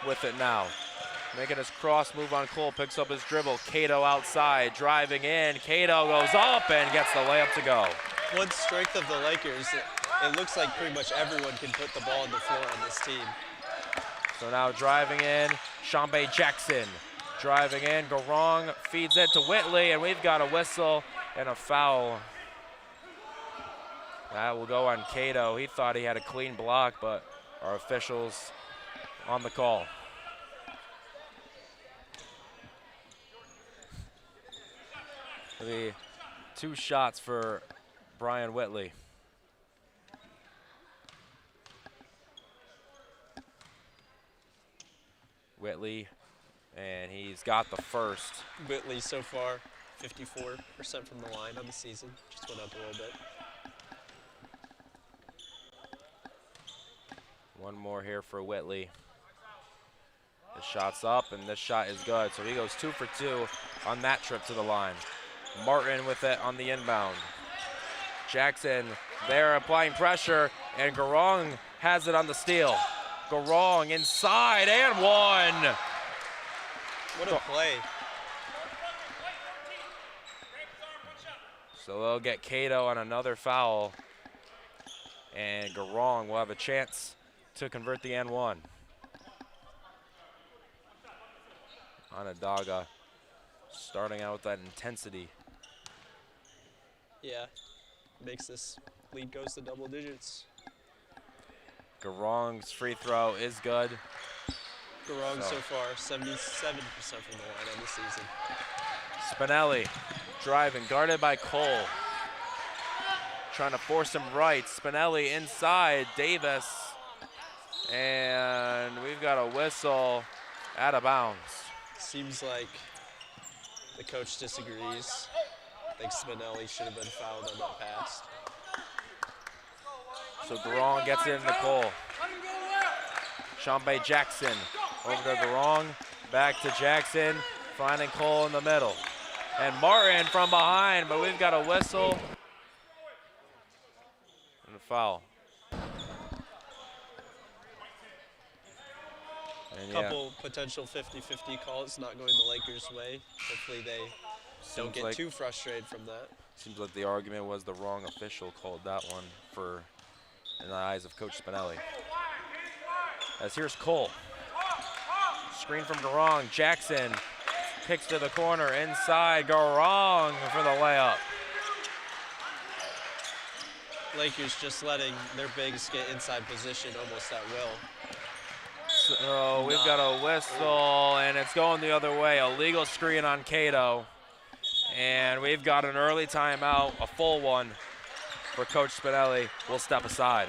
with it now. Making his cross move on Cole, picks up his dribble. Cato outside, driving in. Cato goes up and gets the layup to go. One strength of the Lakers, it looks like pretty much everyone can put the ball on the floor on this team. So now driving in, Shambi Jackson. Driving in, Garong feeds it to Whitley, and we've got a whistle and a foul. That will go on Cato. He thought he had a clean block, but our officials on the call. The 2 shots for Brian Whitley. Whitley, and he's got the first. Whitley so far, 54% from the line on the season. Just went up a little bit. One more here for Whitley. The shot's up, and this shot is good. So he goes 2 for 2 on that trip to the line. Martin with it on the inbound. Jackson there applying pressure, and Garong has it on the steal. Garong inside and one. What a play. So they'll get Cato on another foul, and Garong will have a chance to convert the N1. Onondaga starting out with that intensity. Yeah, makes this lead goes to double digits. Garong's free throw is good. Garong so far, 77% from the line on the season. Spinelli driving, guarded by Cole. Trying to force him right. Spinelli inside, Davis. And we've got a whistle out of bounds. Seems like the coach disagrees. I think Spinelli should have been fouled on that pass. So Garong gets it into Cole. Shambe Jackson over to Garong, back to Jackson, finding Cole in the middle. And Martin from behind, but we've got a whistle and a foul. And couple potential 50-50 calls not going the Lakers' way. Hopefully they don't get too frustrated from that. Seems like the argument was the wrong official called that one for in the eyes of Coach Spinelli. As here's Cole. Screen from Garong. Jackson kicks to the corner inside. Garong for the layup. Lakers just letting their bigs get inside position almost at will. So we've got a whistle, and it's going the other way. A legal screen on Cato. And we've got an early timeout, a full one for Coach Spinelli. We'll step aside.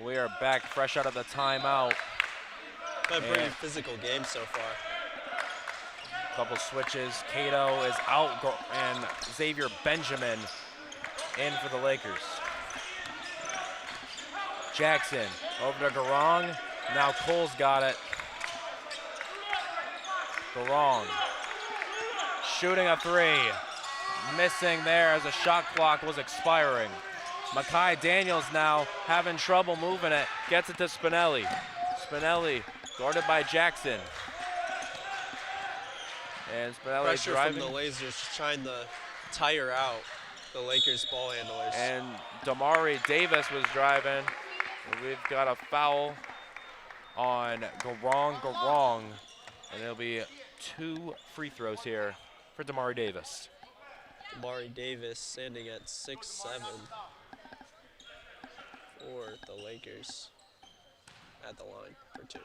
We are back fresh out of the timeout. A pretty physical game so far. Couple switches. Cato is out, and Xavier Benjamin in for the Lakers. Jackson over to Garong. Now Cole's got it. Garong shooting a three. Missing there as the shot clock was expiring. Makai Daniels now having trouble moving it. Gets it to Spinelli. Spinelli guarded by Jackson. And Spinelli pressure driving. From the Lazers trying to tire out the Lakers ball handlers. And Damari Davis was driving. We've got a foul on Garong. And there'll be 2 free throws here for Damari Davis. Damari Davis standing at 6'7". For the Lakers at the line for 2.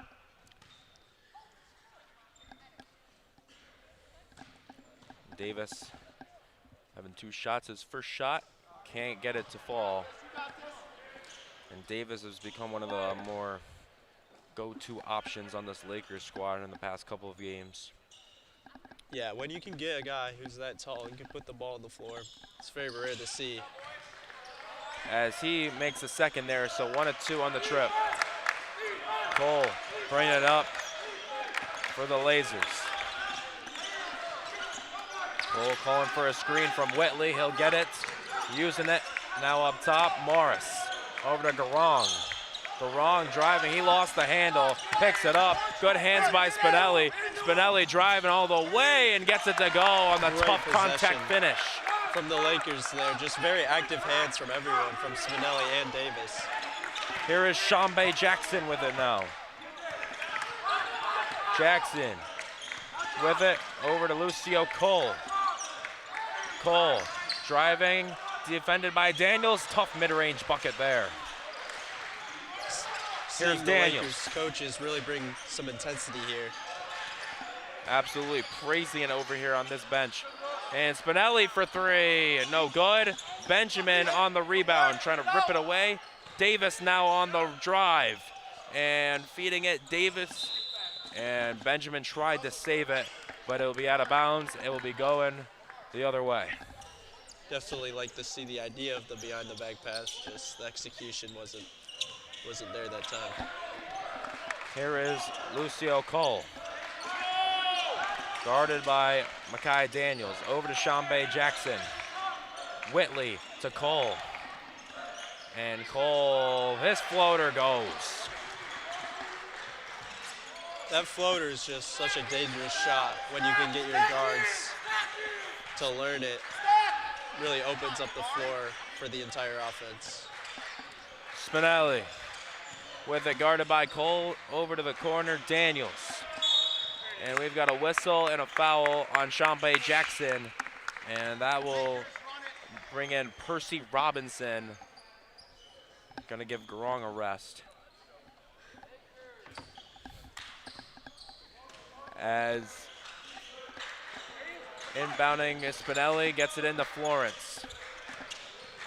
Davis having 2 shots. His first shot, can't get it to fall. And Davis has become one of the more go-to options on this Lakers squad in the past couple of games. Yeah, when you can get a guy who's that tall and can put the ball on the floor, it's very rare to see. As he makes a second there, so 1 of 2 on the trip. Cole bringing it up for the Lazers. Cole calling for a screen from Whitley. He'll get it, using it. Now up top, Morris over to Garong. Garong driving, he lost the handle, picks it up. Good hands by Spinelli. Spinelli driving all the way and gets it to go on the Great tough contact possession finish. From the Lakers there, just very active hands from everyone, from Spinelli and Davis. Here is Shambe Jackson with it now. Jackson with it over to Lucio Cole. Cole driving, defended by Daniels. Tough mid-range bucket there. Here's The Daniels. Lakers coaches really bring some intensity here. Absolutely praising it over here on this bench. And Spinelli for 3, no good. Benjamin on the rebound, trying to rip it away. Davis now on the drive and feeding it. Davis and Benjamin tried to save it, but it will be out of bounds. It will be going the other way. Definitely like to see the idea of the behind the back pass, just the execution wasn't there that time. Here is Lucio Cole. Guarded by Makai Daniels. Over to Shambe Jackson. Whitley to Cole. And Cole, his floater goes. That floater is just such a dangerous shot when you can get your guards to learn it. Really opens up the floor for the entire offense. Spinelli with it, guarded by Cole. Over to the corner, Daniels. And we've got a whistle and a foul on Shambe Jackson. And that will bring in Percy Robinson. Gonna give Garong a rest. As inbounding Spinelli gets it into Florence.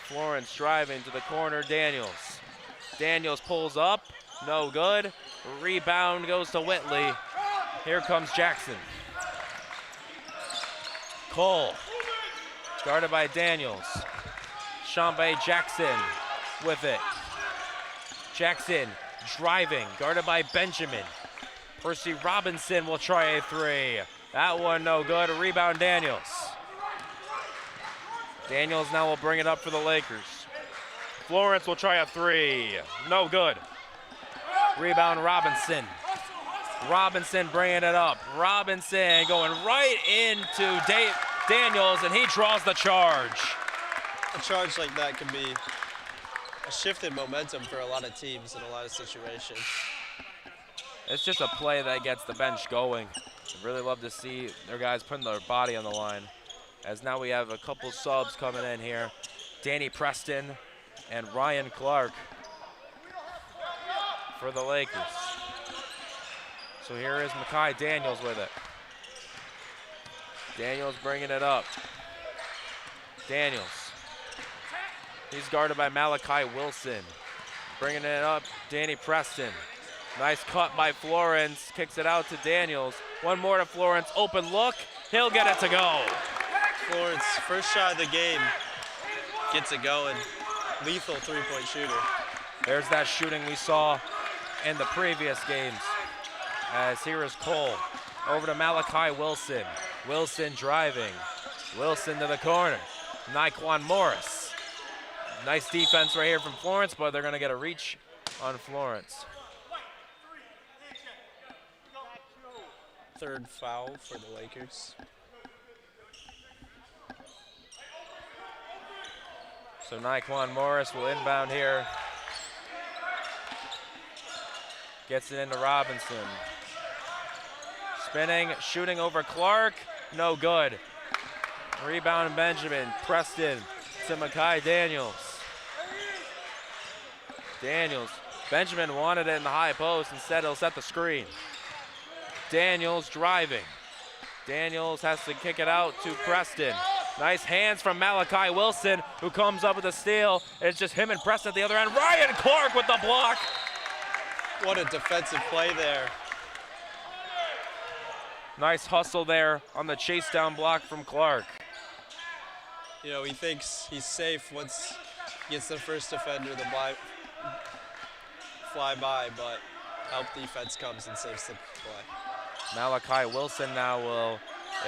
Florence driving to the corner, Daniels. Daniels pulls up, no good. Rebound goes to Whitley. Here comes Jackson. Cole, guarded by Daniels. Shambe Jackson with it. Jackson driving, guarded by Benjamin. Percy Robinson will try a 3. That one no good, a rebound Daniels. Daniels now will bring it up for the Lakers. Florence will try a 3, no good. Rebound Robinson. Robinson bringing it up. Robinson going right into Daniels, and he draws the charge. A charge like that can be a shift in momentum for a lot of teams in a lot of situations. It's just a play that gets the bench going. I'd really love to see their guys putting their body on the line. As now we have a couple subs coming in here. Danny Preston and Ryan Clark for the Lakers. So here is Makai Daniels with it. Daniels bringing it up. Daniels. He's guarded by Malachi Wilson. Bringing it up, Danny Preston. Nice cut by Florence, kicks it out to Daniels. One more to Florence, open look, he'll get it to go. Florence, first shot of the game, gets it going. Lethal three-point shooter. There's that shooting we saw in the previous games. As here is Cole, over to Malachi Wilson. Wilson driving, Wilson to the corner. Naquan Morris. Nice defense right here from Florence, but they're gonna get a reach on Florence. Third foul for the Lakers. So Naquan Morris will inbound here. Gets it into Robinson. Spinning, shooting over Clark, no good. Rebound Benjamin, Preston to Makai Daniels. Daniels, Benjamin wanted it in the high post, instead he'll set the screen. Daniels driving. Daniels has to kick it out to Preston. Nice hands from Malachi Wilson, who comes up with a steal. It's just him and Preston at the other end. Ryan Clark with the block. What a defensive play there. Nice hustle there on the chase down block from Clark. You know, he thinks he's safe once he gets the first defender to fly by, but help defense comes and saves the play. Malachi Wilson now will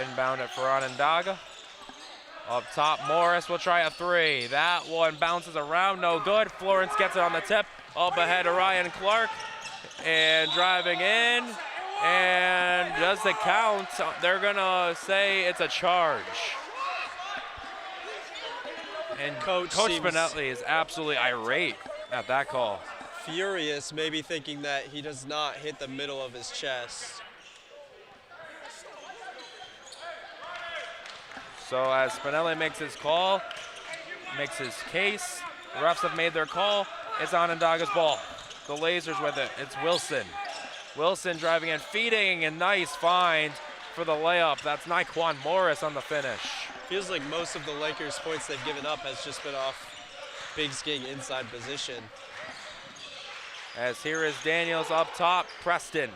inbound it for Onondaga. Up top, Morris will try a three. That one bounces around, no good. Florence gets it on the tip. Up ahead to Ryan Clark. And driving in. And does the count? They're gonna say it's a charge. And Coach Spinelli is absolutely irate at that call. Furious, maybe thinking that he does not hit the middle of his chest. So as Spinelli makes his call, makes his case, the refs have made their call. It's Onondaga's ball. The Lazers with it. It's Wilson. Wilson driving in, feeding, and nice find for the layup. That's Nyquan Morris on the finish. Feels like most of the Lakers' points they've given up has just been off Bigs getting inside position. As here is Daniels up top, Preston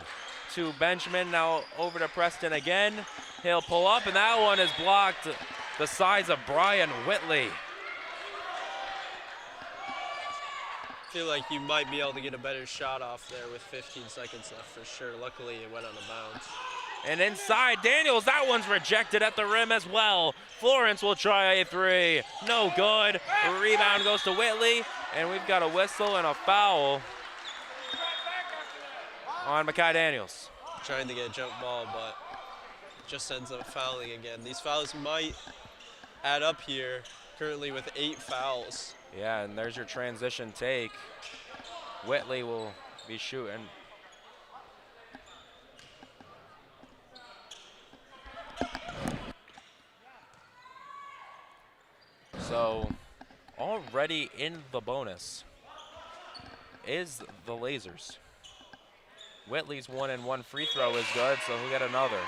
to Benjamin, now over to Preston again. He'll pull up, and that one is blocked the size of Brian Whitley. I feel like you might be able to get a better shot off there with 15 seconds left for sure. Luckily, it went on a bounce. And inside, Daniels, that one's rejected at the rim as well. Florence will try a three, no good. Rebound goes to Whitley, and we've got a whistle and a foul on Makai Daniels. Trying to get a jump ball, but just ends up fouling again. These fouls might add up here, currently with 8 fouls. Yeah, and there's your transition take. Whitley will be shooting. So already in the bonus is the Lazers. Whitley's 1-and-1 free throw is good, so he'll get another.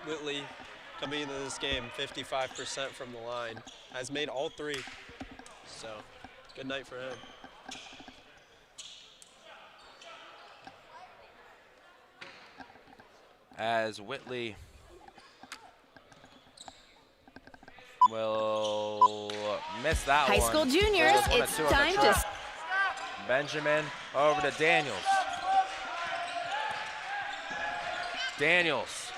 Whitley coming into this game 55% from the line, has made all 3, so good night for him. As Whitley will miss that one. High school juniors, it's time to... Benjamin over to Daniels. Daniels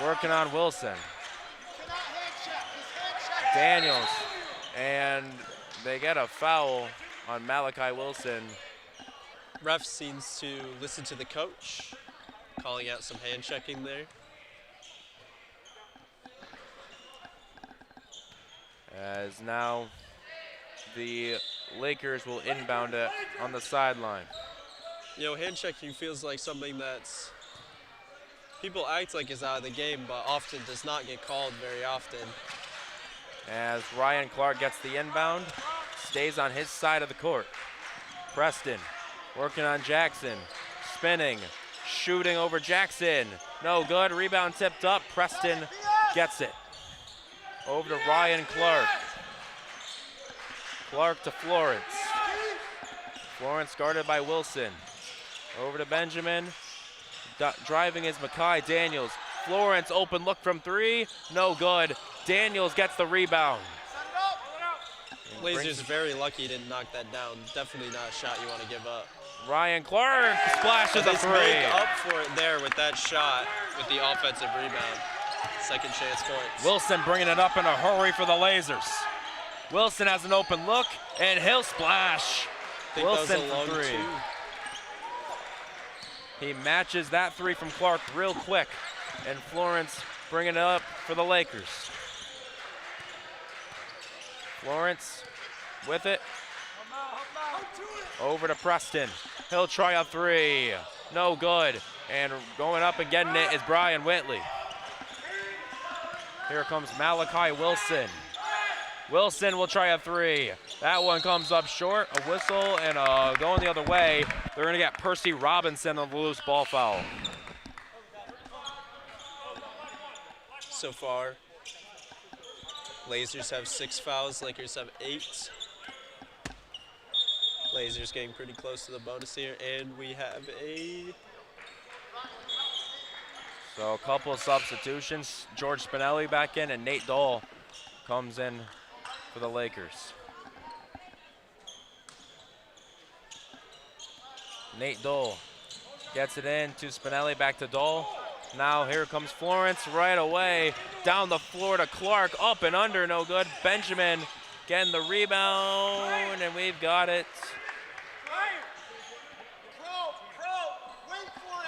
working on Wilson. Daniels, and they get a foul on Malachi Wilson. Ref seems to listen to the coach, calling out some hand checking there. As now the Lakers will inbound it on the sideline. You know, hand checking feels like something that's people act like is out of the game, but often does not get called very often. As Ryan Clark gets the inbound, stays on his side of the court. Preston working on Jackson, spinning, shooting over Jackson. No good, rebound tipped up, Preston gets it. Over to Ryan Clark. Clark to Florence. Florence guarded by Wilson. Over to Benjamin. Driving is Makai Daniels. Florence open look from 3, no good. Daniels gets the rebound. Lazers very lucky didn't knock that down. Definitely not a shot you want to give up. Ryan Clark splashes a 3. Make up for it there with that shot with the offensive rebound. Second chance points. Wilson bringing it up in a hurry for the Lazers. Wilson has an open look, and he'll splash. Wilson from 3. He matches that 3 from Clark real quick, and Florence bringing it up for the Lakers. Florence with it. Over to Preston. He'll try a 3. No good. And going up and getting it is Brian Whitley. Here comes Malachi Wilson. Wilson will try a 3. That one comes up short. A whistle and going the other way. They're going to get Percy Robinson on the loose ball foul. so far. Lazers have 6 fouls, Lakers have 8. Lazers getting pretty close to the bonus here, and we have a... So a couple of substitutions. George Spinelli back in, and Nate Dole comes in for the Lakers. Nate Dole gets it in to Spinelli, back to Dole. Now here comes Florence right away. Down the floor to Clark, up and under, no good. Benjamin getting the rebound, and we've got it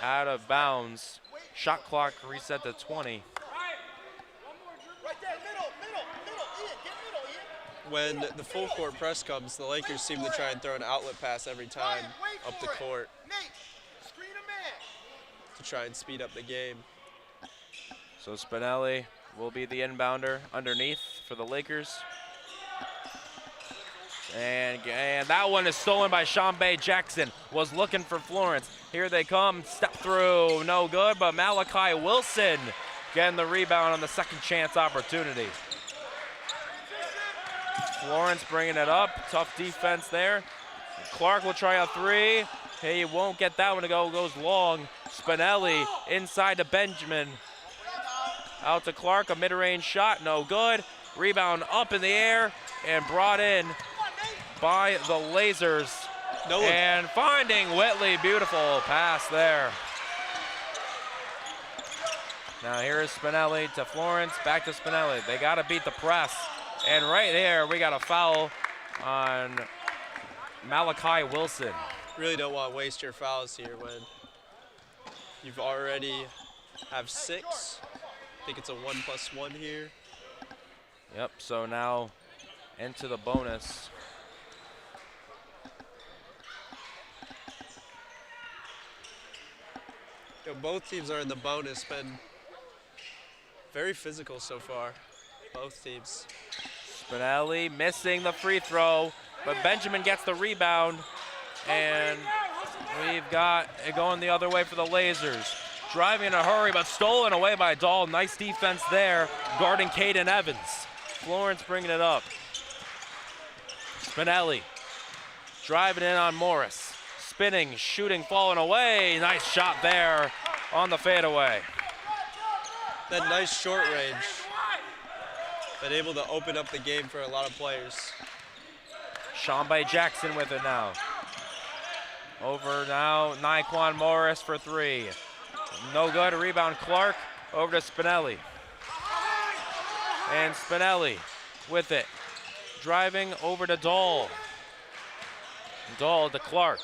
out of bounds. Shot clock reset to 20. When the full court press comes, the Lakers seem to try and throw an outlet pass every time up the court to try and speed up the game. So Spinelli will be the inbounder underneath for the Lakers. And that one is stolen by Shambay Jackson. Was looking for Florence. Here they come, step through, no good, but Malachi Wilson getting the rebound on the second chance opportunity. Florence bringing it up, tough defense there. Clark will try a 3. He won't get that one to go, goes long. Spinelli inside to Benjamin. Out to Clark, a mid-range shot, no good. Rebound up in the air and brought in by the Lazers. And finding Whitley, beautiful pass there. Now here's Spinelli to Florence, back to Spinelli. They gotta beat the press. And right there, we got a foul on Malachi Wilson. Really don't want to waste your fouls here when you've already have 6. I think it's a 1+1 here. Yep, so now into the bonus. Both teams are in the bonus, been very physical so far, both teams. Spinelli missing the free throw, but Benjamin gets the rebound, and we've got it going the other way for the Lazers. Driving in a hurry, but stolen away by Dahl. Nice defense there, guarding Caden Evans. Florence bringing it up. Spinelli driving in on Morris. Spinning, shooting, falling away. Nice shot there on the fadeaway. That nice short range. Been able to open up the game for a lot of players. Shambay Jackson with it now. Over now, Naquan Morris for 3. No good, rebound Clark, over to Spinelli. And Spinelli with it. Driving over to Dahl. Dahl to Clark.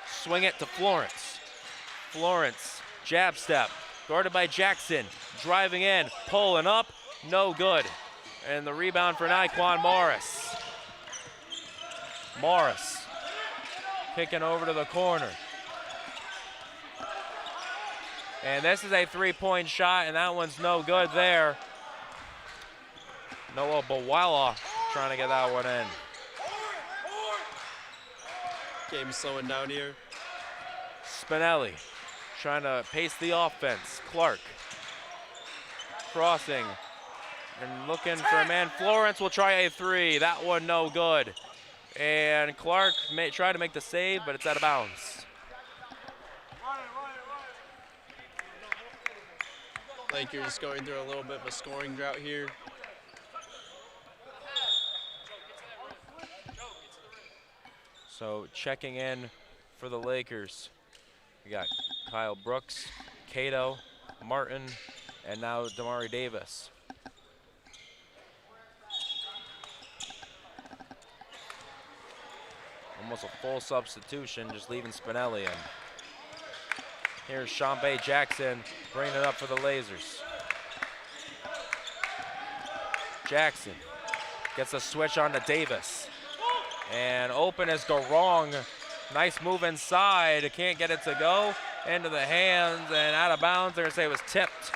Swing it to Florence. Florence, jab step, guarded by Jackson. Driving in, pulling up, no good. And the rebound for Naquan Morris. Morris kicking over to the corner. And this is a 3-point shot, and that one's no good there. Noah Bawala trying to get that one in. Game slowing down here. Spinelli trying to pace the offense. Clark crossing and looking for a man. Florence will try a 3. That one no good. And Clark may try to make the save, but it's out of bounds. Lakers going through a little bit of a scoring drought here. So checking in for the Lakers, we got Kyle Brooks, Cato, Martin, and now Damari Davis. Almost a full substitution, just leaving Spinelli in. Here's Shambay Jackson bringing it up for the Lazers. Jackson gets a switch on to Davis. And open is Garong. Nice move inside. Can't get it to go. Into the hands and out of bounds. They're going to say it was tipped.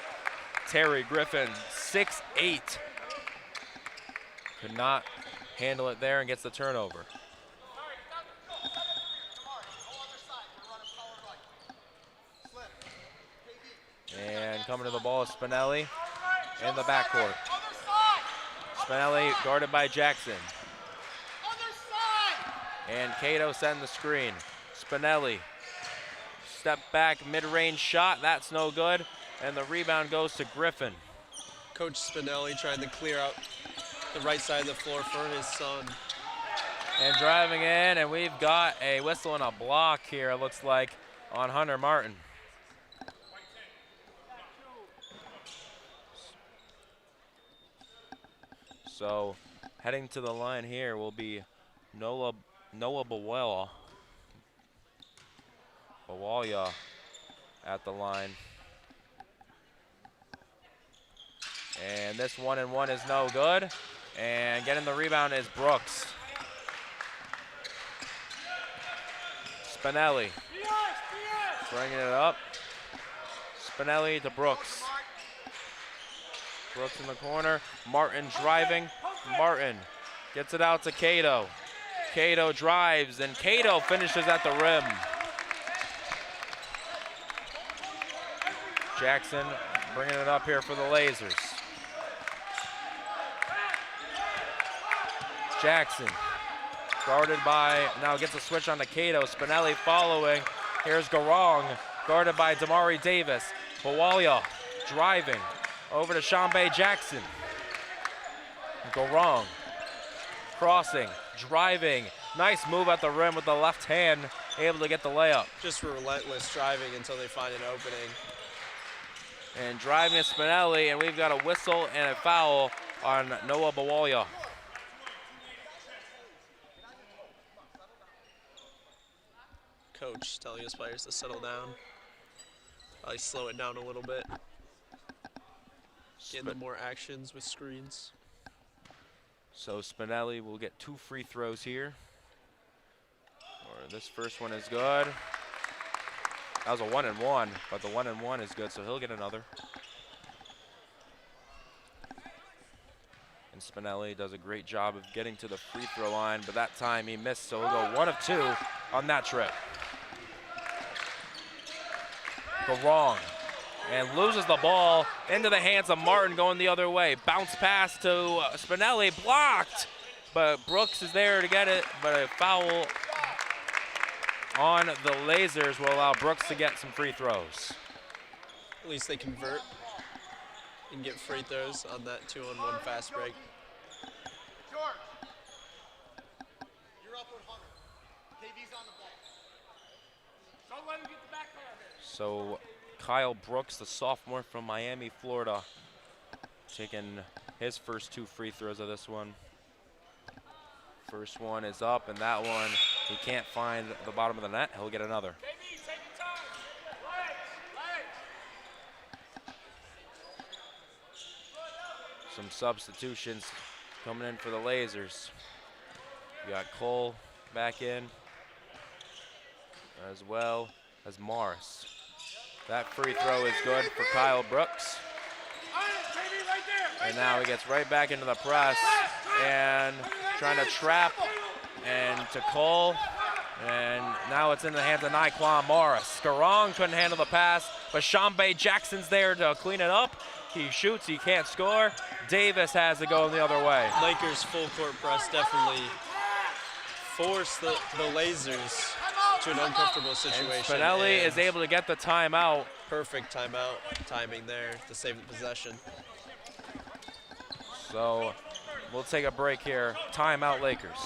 Terry Griffin, 6'8". Could not handle it there and gets the turnover. And coming to the ball is Spinelli. in the backcourt. Spinelli guarded by Jackson. And Cato send the screen. Spinelli, step back, mid-range shot, that's no good. And the rebound goes to Griffin. Coach Spinelli trying to clear out the right side of the floor for his son. And driving in, and we've got a whistle and a block here, it looks like, on Hunter Martin. So heading to the line here will be Noah Bawala at the line. And this 1-and-1 is no good. And getting the rebound is Brooks. Spinelli bringing it up. Spinelli to Brooks. Brooks in the corner. Martin driving. Martin gets it out to Cato. Cato drives, and Cato finishes at the rim. Jackson bringing it up here for the Lazers. Jackson guarded by, now gets a switch on to Cato. Spinelli following. Here's Garong, guarded by Damari Davis. Bawalia driving over to Shambe Jackson. Garong crossing, driving. Nice move at the rim with the left hand, able to get the layup. Just relentless driving until they find an opening. And driving is Spinelli, and we've got a whistle and a foul on Noah Bawalia. Coach telling his players to settle down. Probably slow it down a little bit. Get into more actions with screens. So Spinelli will get 2 free throws here. Or this first one is good. That was a 1-and-1, but the 1-and-1 is good, so he'll get another. And Spinelli does a great job of getting to the free throw line, but that time he missed, so he'll go 1 of 2 on that trip. Garong, and loses the ball into the hands of Martin going the other way. Bounce pass to Spinelli, blocked, but Brooks is there to get it, but a foul on the Lazers will allow Brooks to get some free throws. At least they convert and get free throws on that 2-on-1 fast break. So Kyle Brooks, the sophomore from Miami, Florida, taking his first 2 free throws of this one. First one is up, and that one, he can't find the bottom of the net. He'll get another. Some substitutions coming in for the Lazers. We got Cole back in, as well as Morris. That free throw is good for Kyle Brooks. And now he gets right back into the press and trying to trap and to Cole. And now it's in the hands of Naquan Morris. Garong couldn't handle the pass, but Shambe Jackson's there to clean it up. He shoots, he can't score. Davis has to go the other way. Lakers full court press definitely forced the Lazers to an uncomfortable situation. And Spinelli is able to get the timeout. Perfect timeout timing there to save the possession. So we'll take a break here. Timeout Lakers.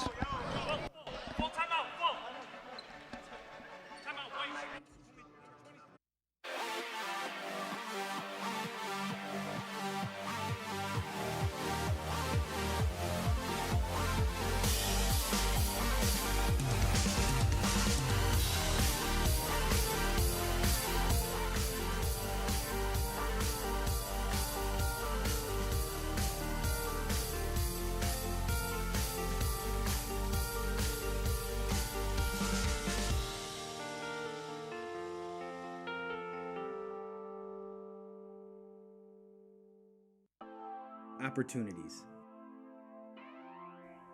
Opportunities.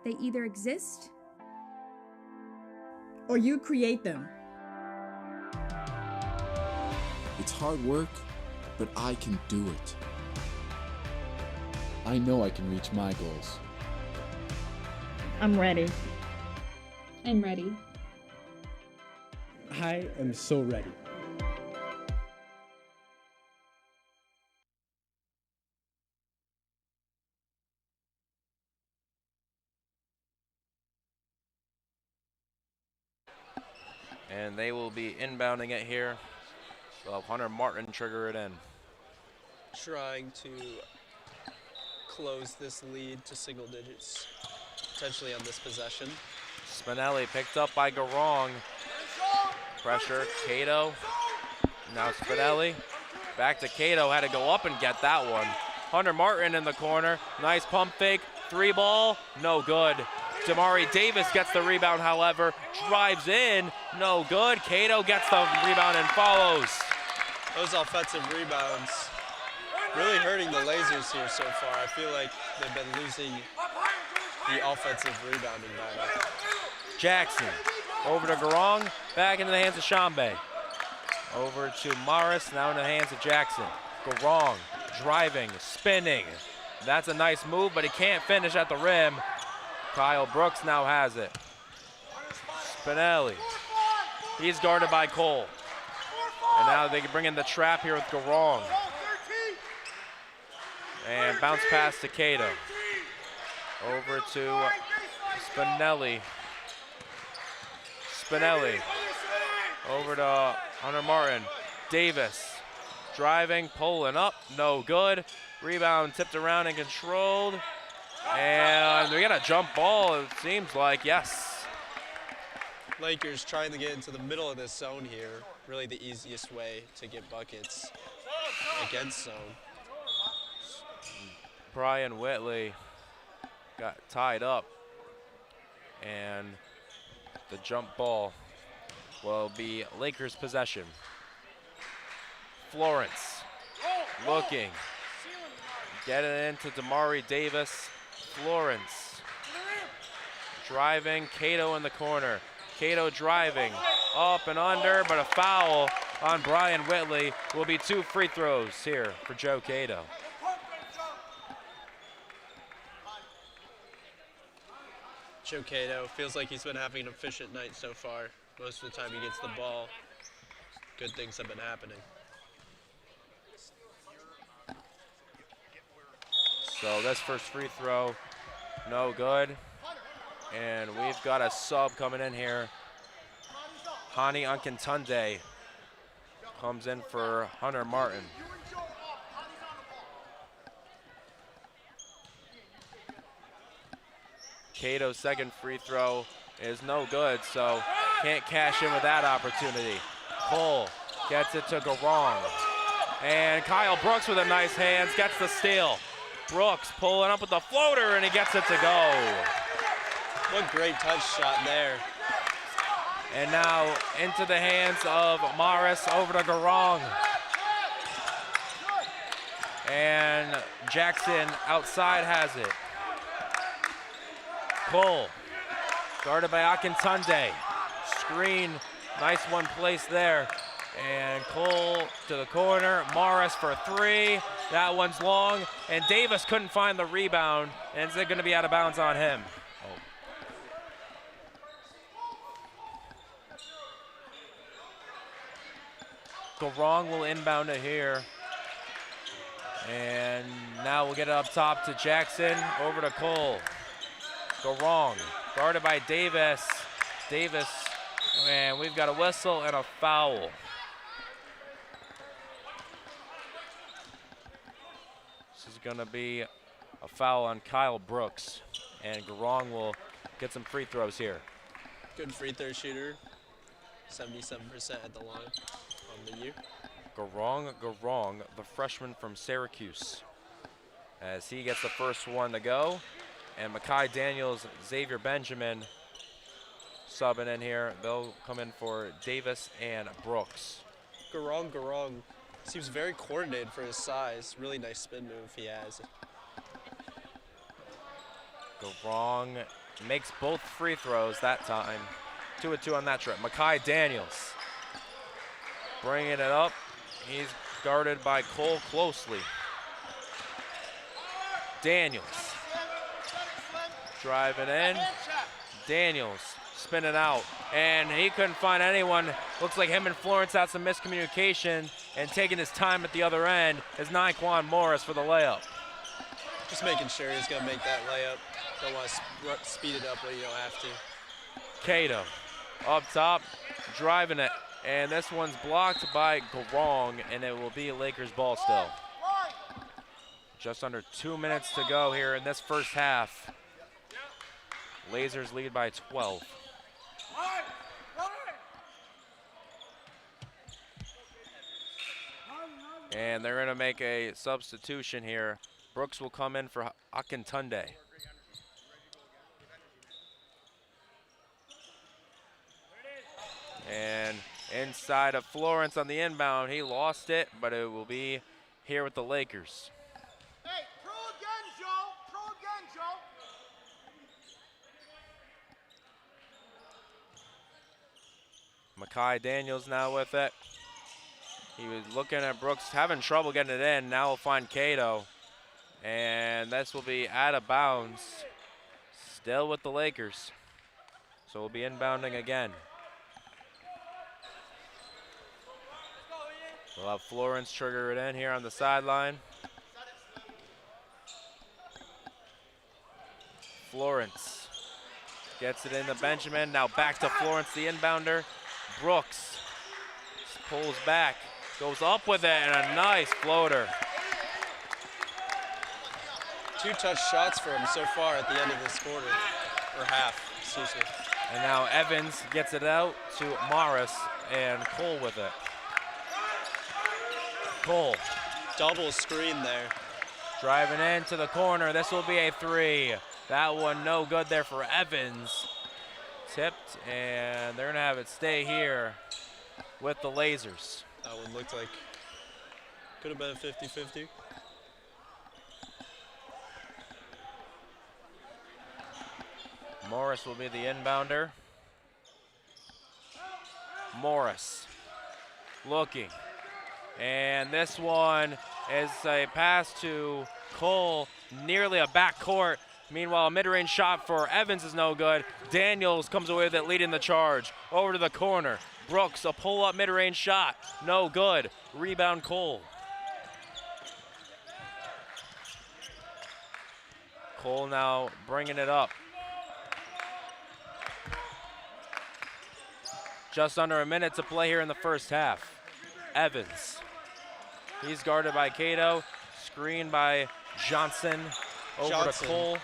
They either exist or you create them. It's hard work, but I can do it. I know I can reach my goals. I'm ready. I'm ready. I am so ready. And they will be inbounding it here. They'll have Hunter Martin trigger it in. Trying to close this lead to single digits, potentially on this possession. Spinelli picked up by Garong. Pressure, Cato. Now Spinelli. Back to Cato, had to go up and get that one. Hunter Martin in the corner. Nice pump fake. 3-ball, no good. Damari Davis gets the rebound, however, drives in, no good. Cato gets the rebound and follows. Those offensive rebounds really hurting the Lazers here so far. I feel like they've been losing the offensive rebounding battle. Jackson over to Garong, back into the hands of Shambe. Over to Morris, now in the hands of Jackson. Garong driving, spinning. That's a nice move, but he can't finish at the rim. Kyle Brooks now has it. Spinelli. He's guarded by Cole. And now they can bring in the trap here with Garong. And bounce pass to Cato. Over to Spinelli. Spinelli. Over to Hunter Martin. Davis. Driving, pulling up, no good. Rebound tipped around and controlled. And we got a jump ball, it seems like, yes. Lakers trying to get into the middle of this zone here. Really the easiest way to get buckets against zone. Brian Whitley got tied up. And the jump ball will be Lakers possession. Florence looking. Getting it into Damari Davis. Florence driving, Cato in the corner. Cato driving, up and under, but a foul on Brian Whitley. Will be 2 free throws here for Joe Cato. Joe Cato feels like he's been having an efficient night so far. Most of the time he gets the ball, good things have been happening. So this first free throw, no good. And we've got a sub coming in here. Hani Ankintunde comes in for Hunter Martin. Cato's second free throw is no good, so can't cash in with that opportunity. Cole gets it to Garong. And Kyle Brooks with a nice hands, gets the steal. Brooks pulling up with the floater, and he gets it to go. What great touch shot there. And now into the hands of Morris, over to Garong. And Jackson outside has it. Cole, guarded by Akintunde. Screen, nice one placed there. And Cole to the corner, Morris for 3. That one's long, and Davis couldn't find the rebound, and it's gonna be out of bounds on him. Garong will inbound it here. And now we'll get it up top to Jackson, over to Cole. Garong, guarded by Davis. Davis, and we've got a whistle and a foul. This is gonna be a foul on Kyle Brooks, and Garong will get some free throws here. Good free throw shooter, 77% at the line on the year. Garong, the freshman from Syracuse, as he gets the first one to go. And Makai Daniels, Xavier Benjamin subbing in here. They'll come in for Davis and Brooks. Garong seems very coordinated for his size. Really nice spin move he has. Garong makes both free throws that time. 2 of 2 on that trip. Makai Daniels bringing it up. He's guarded by Cole closely. Daniels driving in. Daniels spinning out, and he couldn't find anyone. Looks like him and Florence had some miscommunication, and taking his time at the other end is Naquan Morris for the layup. Just making sure he's going to make that layup. Don't want to speed it up when you don't have to. Cato up top, driving it, and this one's blocked by Garong, and it will be a Lakers ball still. Just under 2 minutes to go here in this first half. Lazers lead by 12. And they're going to make a substitution here. Brooks will come in for Akintunde. And inside of Florence on the inbound, he lost it, but it will be here with the Lakers. Hey, throw again, Joe. Throw again, Joe. Makai Daniels now with it. He was looking at Brooks, having trouble getting it in. Now we'll find Cato. And this will be out of bounds. Still with the Lakers. So we'll be inbounding again. We'll have Florence trigger it in here on the sideline. Florence gets it into Benjamin. Now back to Florence, the inbounder. Brooks pulls back, goes up with it, and a nice floater. 2 touch shots for him so far at the end of this quarter, or half, excuse me. And now Evans gets it out to Morris, and Cole with it. Cole. Double screen there. Driving into the corner. This will be a 3. That one no good there for Evans. Tipped, and they're gonna have it stay here with the Lazers. That one looked like could have been a 50-50. Morris will be the inbounder. Morris looking. And this one is a pass to Cole, nearly a backcourt. Meanwhile, a mid-range shot for Evans is no good. Daniels comes away with it, leading the charge. Over to the corner. Brooks, a pull-up mid-range shot. No good. Rebound Cole. Cole now bringing it up. Just under a minute to play here in the first half. Evans. He's guarded by Cato. Screened by Johnson. Over to Cole.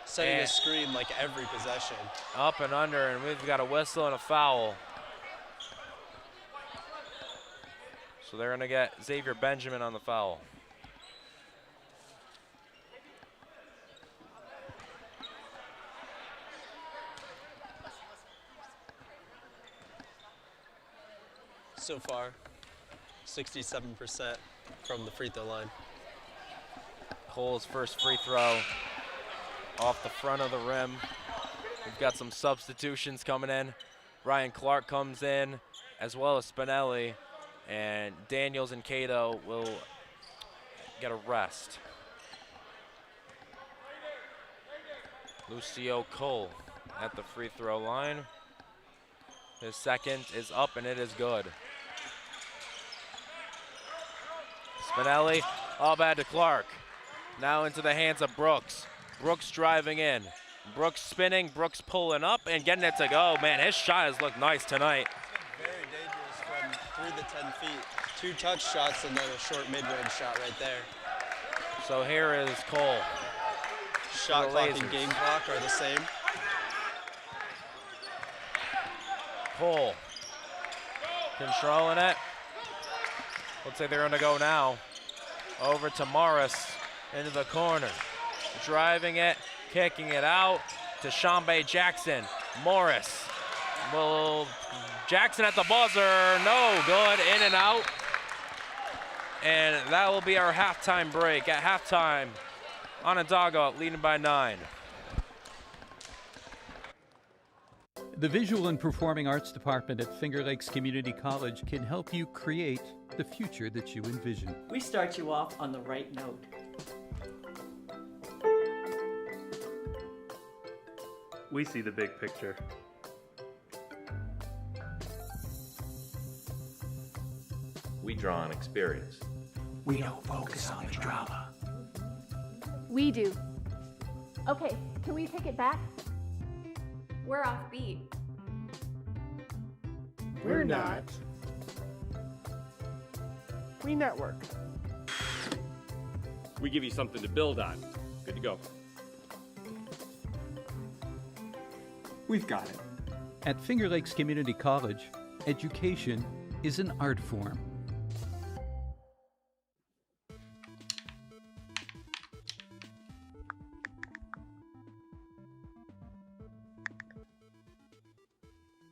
Setting a screen like every possession. Up and under, and we've got a whistle and a foul. So they're gonna get Xavier Benjamin on the foul. So far, 67% from the free throw line. Cole's first free throw off the front of the rim. We've got some substitutions coming in. Ryan Clark comes in, as well as Spinelli, and Daniels and Cato will get a rest. Lucio Cole at the free throw line. His second is up, and it is good. Spinelli, all bad to Clark. Now into the hands of Brooks. Brooks driving in. Brooks spinning, Brooks pulling up and getting it to go. Man, his shot has looked nice tonight. Very dangerous from 3 to 10 feet. 2 touch shots and then a short mid-range shot right there. So here is Cole. Shot clock and game clock are the same. Cole controlling it. Looks like they're gonna go now. Over to Morris into the corner. Driving it, kicking it out to Shambe Jackson. Morris will, Jackson at the buzzer, no good, in and out. And that will be our halftime break. At halftime, Onondaga leading by 9. The Visual and Performing Arts Department at Finger Lakes Community College can help you create the future that you envision. We start you off on the right note. We see the big picture. We draw on experience. We don't focus on the drama. We do. Okay, can we take it back? We're off beat. We're not. We network. We give you something to build on. Good to go. We've got it. At Finger Lakes Community College, education is an art form.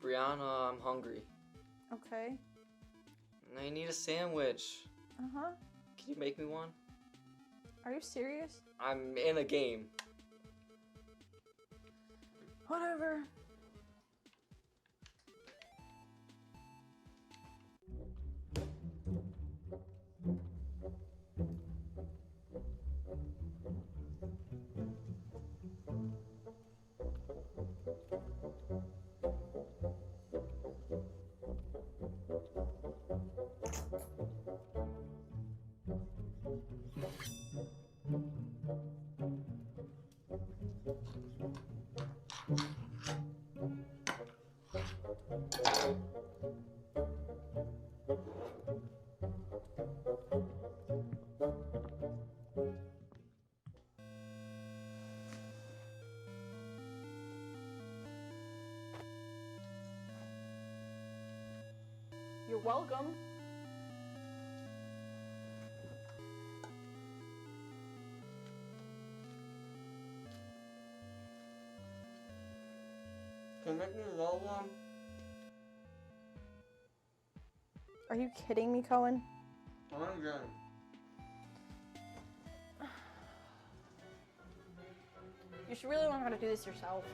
Brianna, I'm hungry. Okay. I need a sandwich. Uh-huh. Can you make me one? Are you serious? I'm in a game. Whatever. You're welcome. Can you make me a little one? Are you kidding me, Cohen? I'm done. You should really learn how to do this yourself.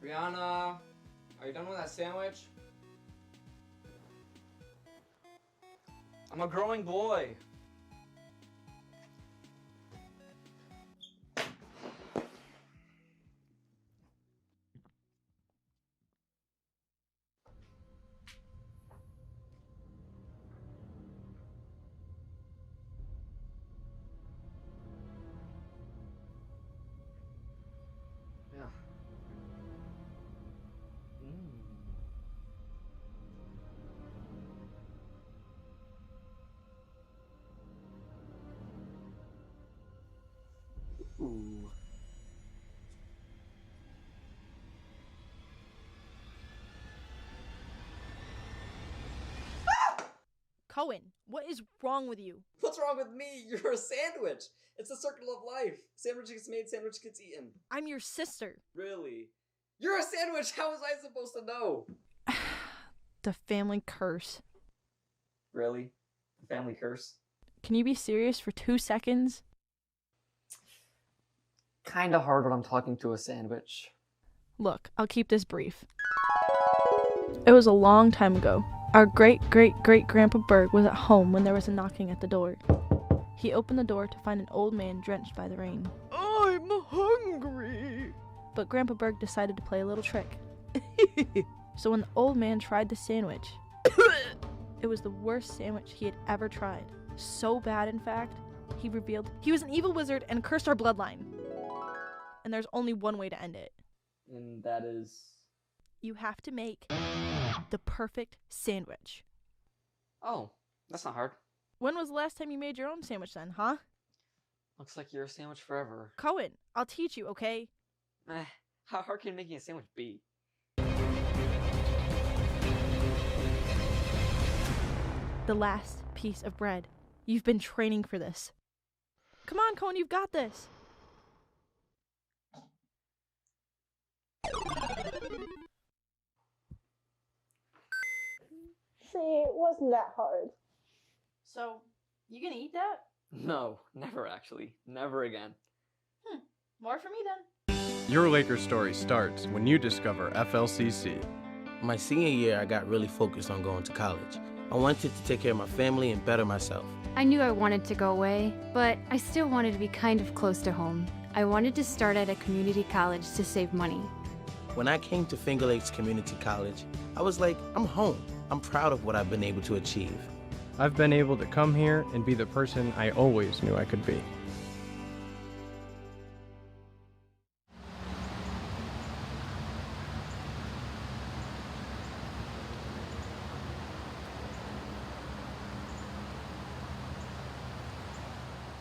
Brianna, are you done with that sandwich? I'm a growing boy. Yeah. Ooh. Cohen, what is wrong with you? What's wrong with me? You're a sandwich. It's a circle of life. Sandwich gets made, sandwich gets eaten. I'm your sister. Really? You're a sandwich. How was I supposed to know? The family curse. Really? The family curse? Can you be serious for 2 seconds? Kinda hard when I'm talking to a sandwich. Look, I'll keep this brief. It was a long time ago. Our great-great-great-grandpa Berg was at home when there was a knocking at the door. He opened the door to find an old man drenched by the rain. I'm hungry! But Grandpa Berg decided to play a little trick. So when the old man tried the sandwich, it was the worst sandwich he had ever tried. So bad, in fact, he revealed he was an evil wizard and cursed our bloodline. And there's only one way to end it. And that is... You have to make The perfect sandwich. Oh, that's not hard. When was the last time you made your own sandwich then, huh? Looks like you're a sandwich forever. Cohen, I'll teach you, okay? How hard can making a sandwich be? The last piece of bread. You've been training for this. Come on, Cohen, you've got this. See, it wasn't that hard. So, you gonna eat that? No, never actually. Never again. More for me then. Your Lakers story starts when you discover FLCC. My senior year, I got really focused on going to college. I wanted to take care of my family and better myself. I knew I wanted to go away, but I still wanted to be kind of close to home. I wanted to start at a community college to save money. When I came to Finger Lakes Community College, I was like, I'm home. I'm proud of what I've been able to achieve. I've been able to come here and be the person I always knew I could be.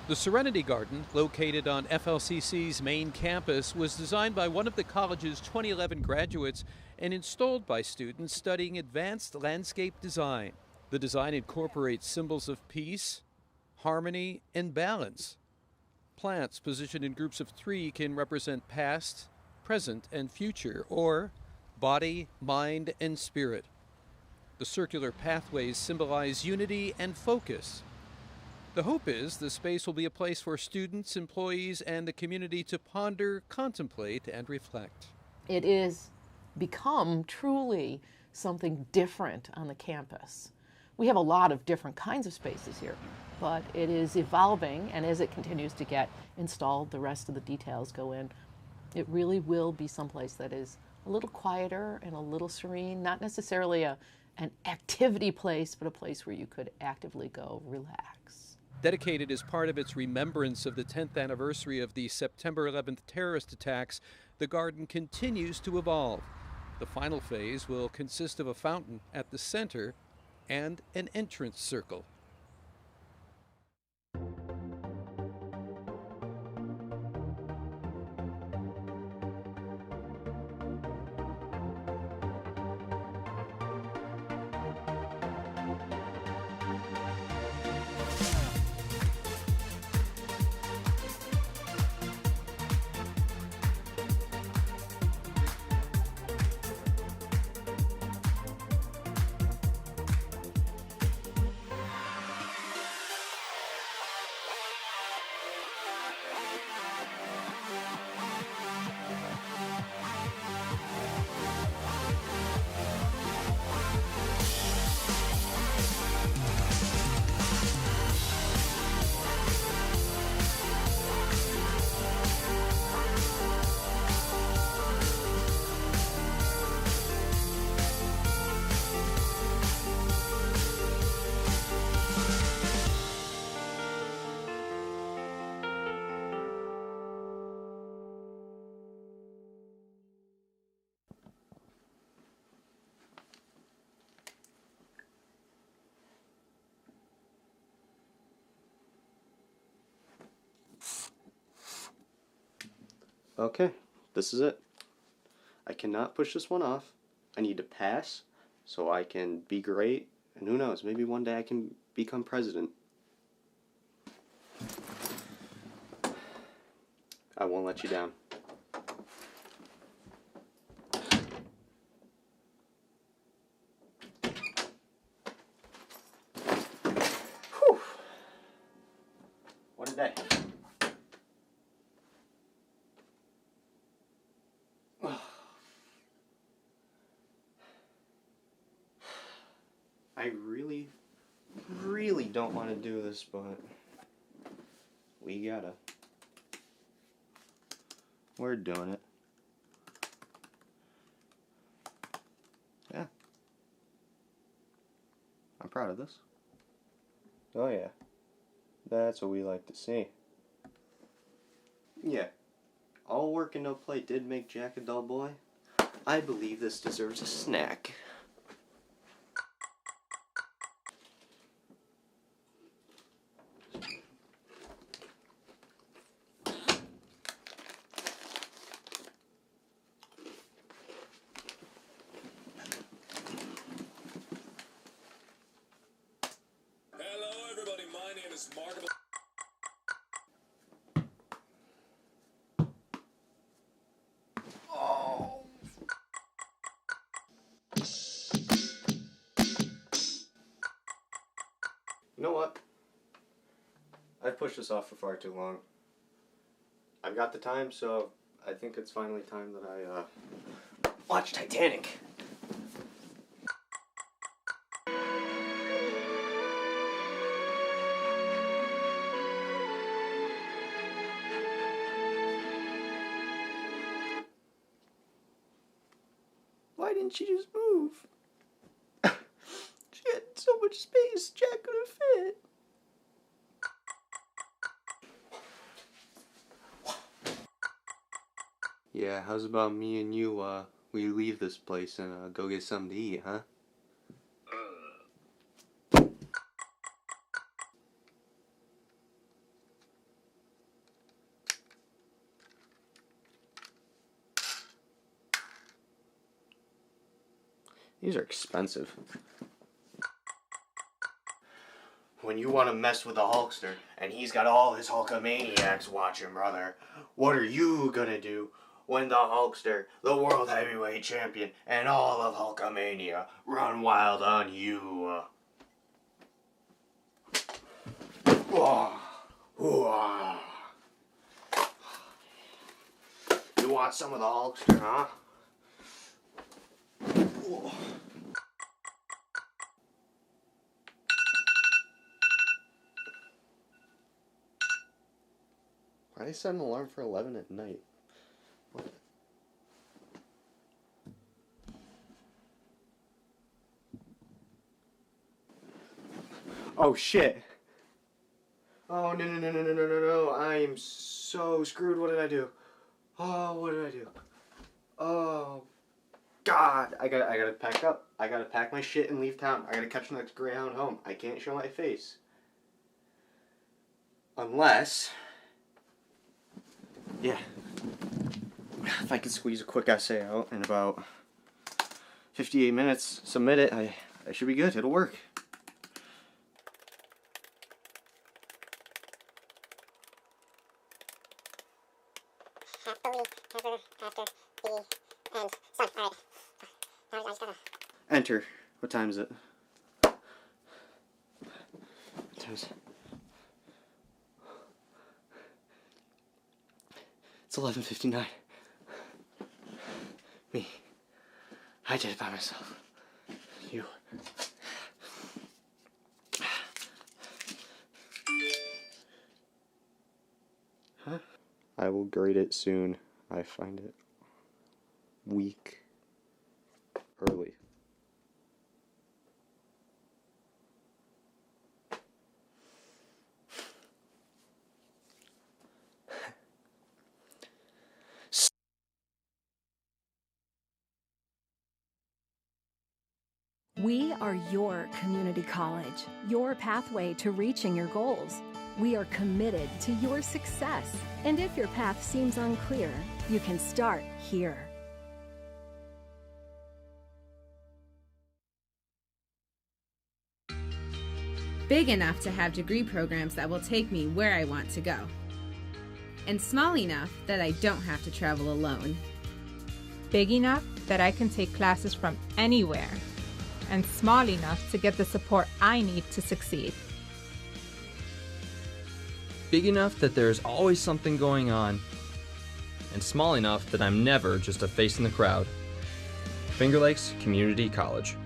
The Serenity Garden, located on FLCC's main campus, was designed by one of the college's 2011 graduates and installed by students studying advanced landscape design. The design incorporates symbols of peace, harmony, and balance. Plants positioned in groups of 3 can represent past, present, and future, or body, mind, and spirit. The circular pathways symbolize unity and focus. The hope is the space will be a place for students, employees, and the community to ponder, contemplate, and reflect. It is become truly something different on the campus. We have a lot of different kinds of spaces here, but it is evolving, and as it continues to get installed, the rest of the details go in. It really will be someplace that is a little quieter and a little serene, not necessarily an activity place, but a place where you could actively go relax. Dedicated as part of its remembrance of the 10th anniversary of the September 11th terrorist attacks, the garden continues to evolve. The final phase will consist of a fountain at the center and an entrance circle. Okay, this is it. I cannot push this one off. I need to pass so I can be great, and who knows, maybe one day I can become president. I won't let you down. Whew. What a day. I really don't want to do this, but we gotta. We're doing it. Yeah. I'm proud of this. Oh yeah. That's what we like to see. Yeah. All work and no play did make Jack a dull boy. I believe this deserves a snack. famous marketable. Oh. You know what? I've pushed this off for far too long. I've got the time, so I think it's finally time that I watch Titanic. Why didn't she just move? She had so much space, Jack could have fit. Yeah, how's about me and you, we leave this place and go get something to eat, huh? These are expensive. When you want to mess with the Hulkster, and he's got all his Hulkamaniacs watching, brother, what are you gonna do when the Hulkster, the World Heavyweight Champion, and all of Hulkamania run wild on you? Whoa. Whoa. You want some of the Hulkster, huh? Whoa. Why did I set an alarm for 11 at night? What? Oh shit. Oh no. I am so screwed. What did I do? Oh, what did I do? Oh God. I gotta pack up. I gotta pack my shit and leave town. I gotta catch the next Greyhound home. I can't show my face. Unless... yeah. If I could squeeze a quick essay out in about 58 minutes, submit it, I should be good. It'll work. Enter. What time is it? What time is it? It's 11:59. Me. I did it by myself. You. Huh? I will grade it soon. I find it weak early. We are your community college, your pathway to reaching your goals. We are committed to your success. And if your path seems unclear, you can start here. Big enough to have degree programs that will take me where I want to go. And small enough that I don't have to travel alone. Big enough that I can take classes from anywhere. And small enough to get the support I need to succeed. Big enough that there's always something going on. And small enough that I'm never just a face in the crowd. Finger Lakes Community College.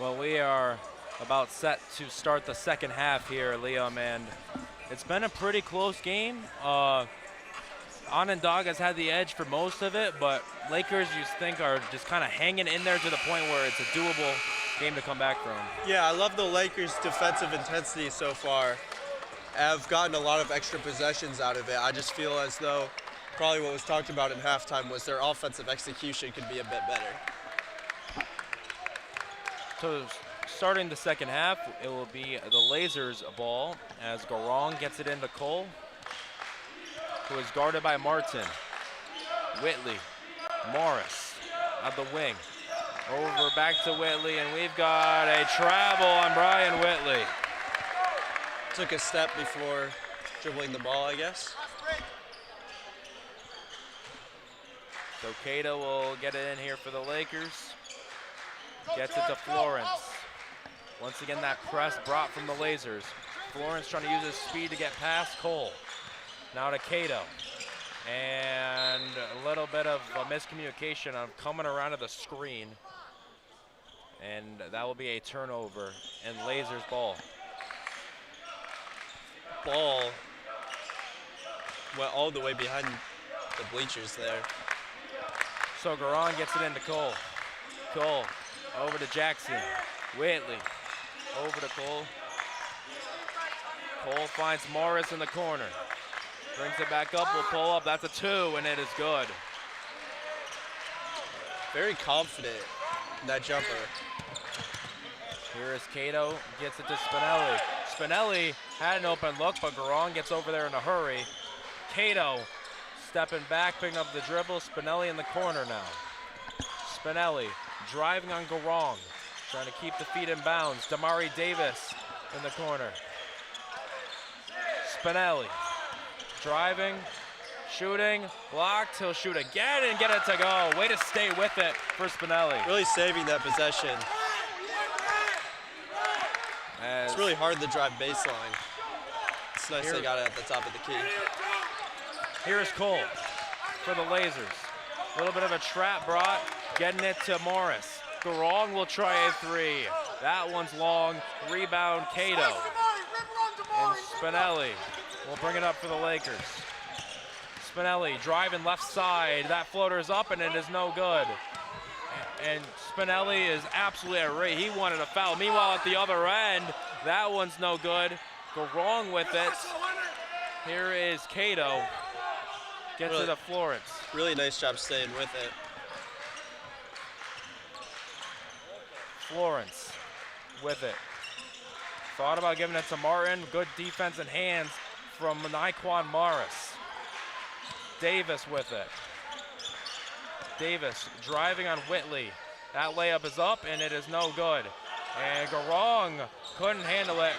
Well, we are about set to start the second half here, Liam, and it's been a pretty close game. Onondaga's had the edge for most of it, but Lakers, you think, are just kind of hanging in there to the point where it's a doable game to come back from. Yeah, I love the Lakers' defensive intensity so far. I've gotten a lot of extra possessions out of it. I just feel as though probably what was talked about in halftime was their offensive execution could be a bit better. So starting the second half, it will be the Lazers ball as Garong gets it into Cole, who is guarded by Martin. Whitley Morris at the wing. Over back to Whitley, and we've got a travel on Brian Whitley. Took a step before dribbling the ball, I guess. So Cato will get it in here for the Lakers. Gets it to Florence. Once again, that press brought from the Lazers. Florence trying to use his speed to get past Cole. Now to Cato. And a little bit of a miscommunication of coming around to the screen. And that will be a turnover and Lazers ball. Ball went all the way behind the bleachers there. So Garon gets it into Cole. Cole over to Jackson. Whitley over to Cole. Cole finds Morris in the corner. Brings it back up, will pull up. That's a 2, and it is good. Very confident in that jumper. Here is Cato, gets it to Spinelli. Spinelli had an open look, but Garon gets over there in a hurry. Cato stepping back, picking up the dribble. Spinelli in the corner now. Spinelli driving on Garon, trying to keep the feet in bounds. Damari Davis in the corner. Spinelli driving, shooting, blocked. He'll shoot again and get it to go. Way to stay with it for Spinelli. Really saving that possession. It's really hard to drive baseline. It's nice they got it at the top of the key. Here's Cole for the Lazers. A little bit of a trap brought, getting it to Morris. Garon will try a 3. That one's long. Rebound, Cato. And Spinelli will bring it up for the Lakers. Spinelli driving left side. That floater's up and it is no good. And Spinelli is absolutely irate. He wanted a foul. Meanwhile, at the other end, that one's no good. Go wrong with it. Here is Cato. Gets it to Florence. Really nice job staying with it. Florence with it. Thought about giving it to Martin. Good defense and hands from Naquan Morris. Davis with it. Davis driving on Whitley. That layup is up and it is no good. And Garong couldn't handle it.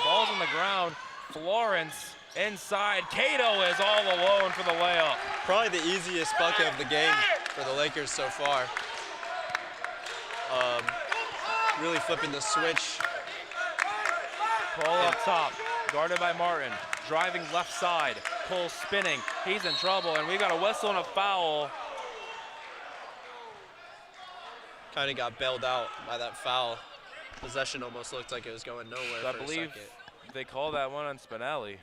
Ball's on the ground. Florence inside. Cato is all alone for the layup. Probably the easiest bucket of the game for the Lakers so far. Really flipping the switch. Cole up top, guarded by Martin. Driving left side. Cole spinning. He's in trouble, and we got a whistle and a foul. Kind of got bailed out by that foul. Possession almost looked like it was going nowhere So I for a believe second. they called that one on Spinelli.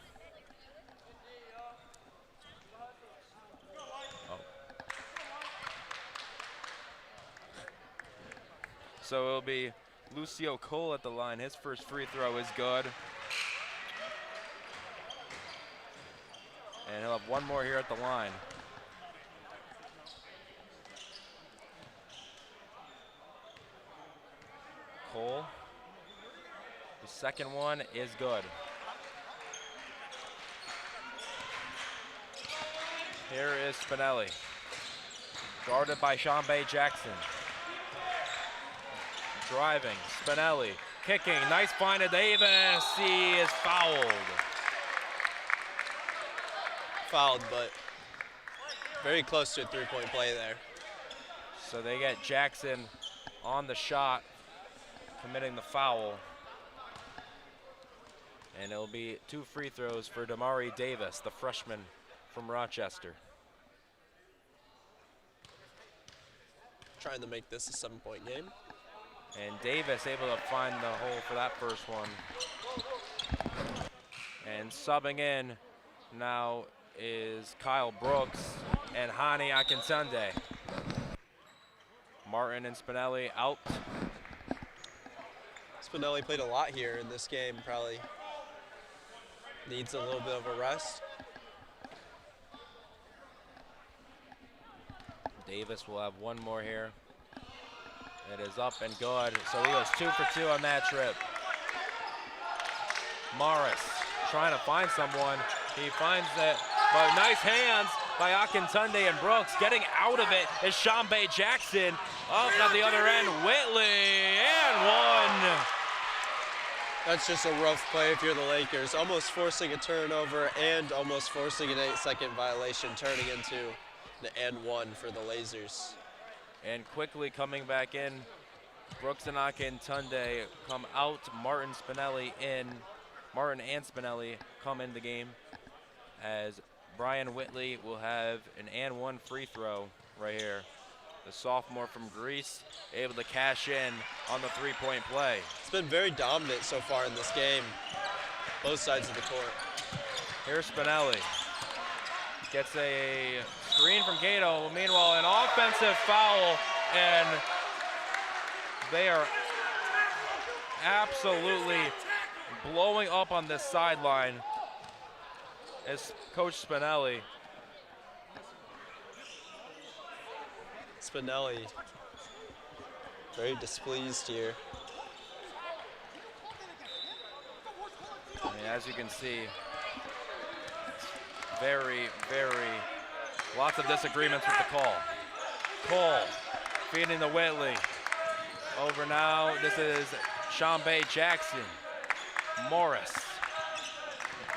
So it'll be Lucio Cole at the line. His first free throw is good. And he'll have one more here at the line. Cole. The second one is good. Here is Spinelli. Guarded by Sean Bay Jackson. Driving, Spinelli, kicking, nice find to Davis. He is fouled. Fouled, but very close to a three-point play there. So they get Jackson on the shot, committing the foul. And it'll be 2 free throws for Damari Davis, the freshman from Rochester. Trying to make this a 7-point game. And Davis able to find the hole for that first one. And subbing in now is Kyle Brooks and Hani Akinsande. Martin and Spinelli out. Spinelli played a lot here in this game, probably needs a little bit of a rest. Davis will have one more here. It is up and good. So he goes 2 for 2 on that trip. Morris trying to find someone. He finds it, but nice hands by Akintunde and Brooks. Getting out of it is Shambe Jackson. Up at the other end, Whitley, and one. That's just a rough play if you're the Lakers. Almost forcing a turnover and almost forcing an 8-second violation, turning into an and one for the Lazers. And quickly coming back in, Brooks and Akintunde come out, Martin and Spinelli come in the game as Brian Whitley will have an and one free throw right here. The sophomore from Greece able to cash in on the three-point play. It's been very dominant so far in this game, both sides of the court. Here's Spinelli. Gets a screen from Cato. Meanwhile, an offensive foul, and they are absolutely blowing up on this sideline as Coach Spinelli. Spinelli, very displeased here. And as you can see, very, lots of disagreements with the call. Cole feeding the Whitley. Over now, this is Shambe Jackson. Morris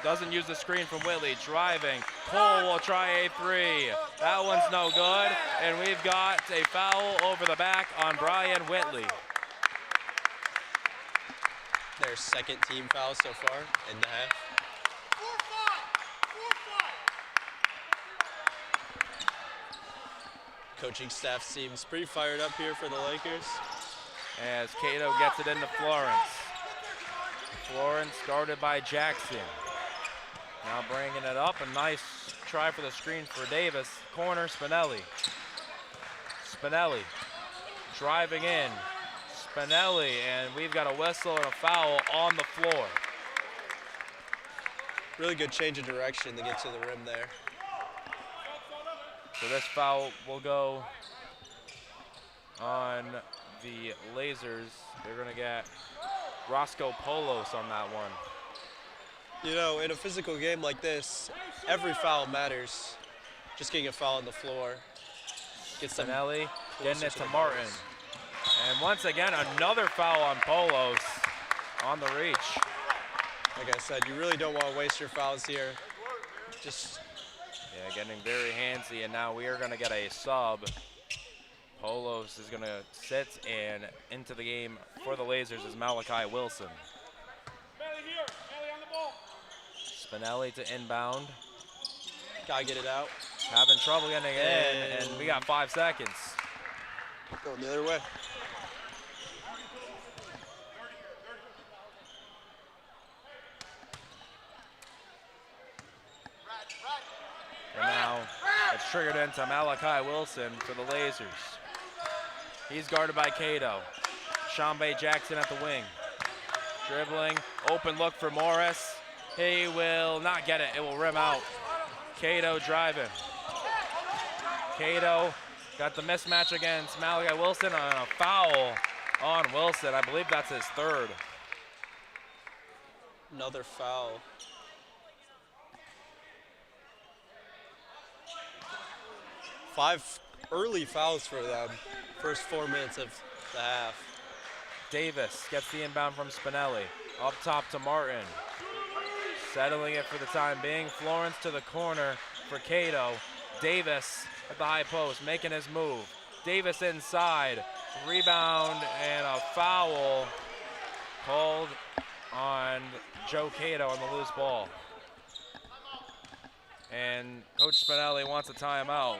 doesn't use the screen from Whitley, driving. Cole will try a three. That one's no good, and we've got a foul over the back on Brian Whitley. Their second team foul so far in the half. Coaching staff seems pretty fired up here for the Lakers. As Cato gets it into Florence. Florence guarded by Jackson. Now bringing it up, a nice try for the screen for Davis. Corner, Spinelli. Spinelli driving in. Spinelli, and we've got a whistle and a foul on the floor. Really good change of direction to get to the rim there. So this foul will go on the Lazers. They're gonna get Roscoe Polos on that one. You know, in a physical game like this, every foul matters. Just getting a foul on the floor. Gets them Spinelli getting it to the Martin. balls. And once again, another foul on Polos on the reach. Like I said, you really don't want to waste your fouls here. Just yeah, getting very handsy, and now we are gonna get a sub. Polos is gonna sit, and into the game for the Lazers is Malachi Wilson. Spinelli to inbound. Gotta get it out. Having trouble getting it in, and we got 5 seconds. Going the other way. And now it's triggered into Malachi Wilson for the Lazers. He's guarded by Cato. Shambe Jackson at the wing. Dribbling, open look for Morris. He will not get it, it will rim out. Cato driving. Cato got the mismatch against Malachi Wilson on a foul on Wilson. I believe that's his third. Another foul. Five early fouls for them. First 4 minutes of the half. Davis gets the inbound from Spinelli. Up top to Martin. Settling it for the time being. Florence to the corner for Cato. Davis at the high post, making his move. Davis inside. Rebound and a foul called on Joe Cato on the loose ball. And Coach Spinelli wants a timeout.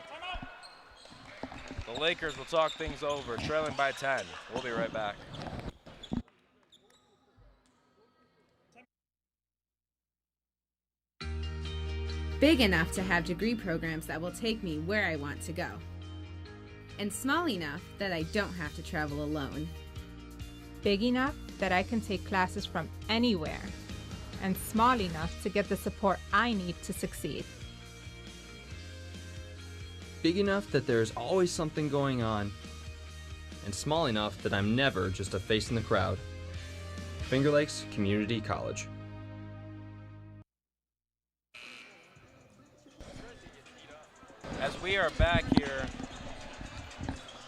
The Lakers will talk things over, trailing by 10. We'll be right back. Big enough to have degree programs that will take me where I want to go. And small enough that I don't have to travel alone. Big enough that I can take classes from anywhere. And small enough to get the support I need to succeed. Big enough that there's always something going on, and small enough that I'm never just a face in the crowd. Finger Lakes Community College. We are back here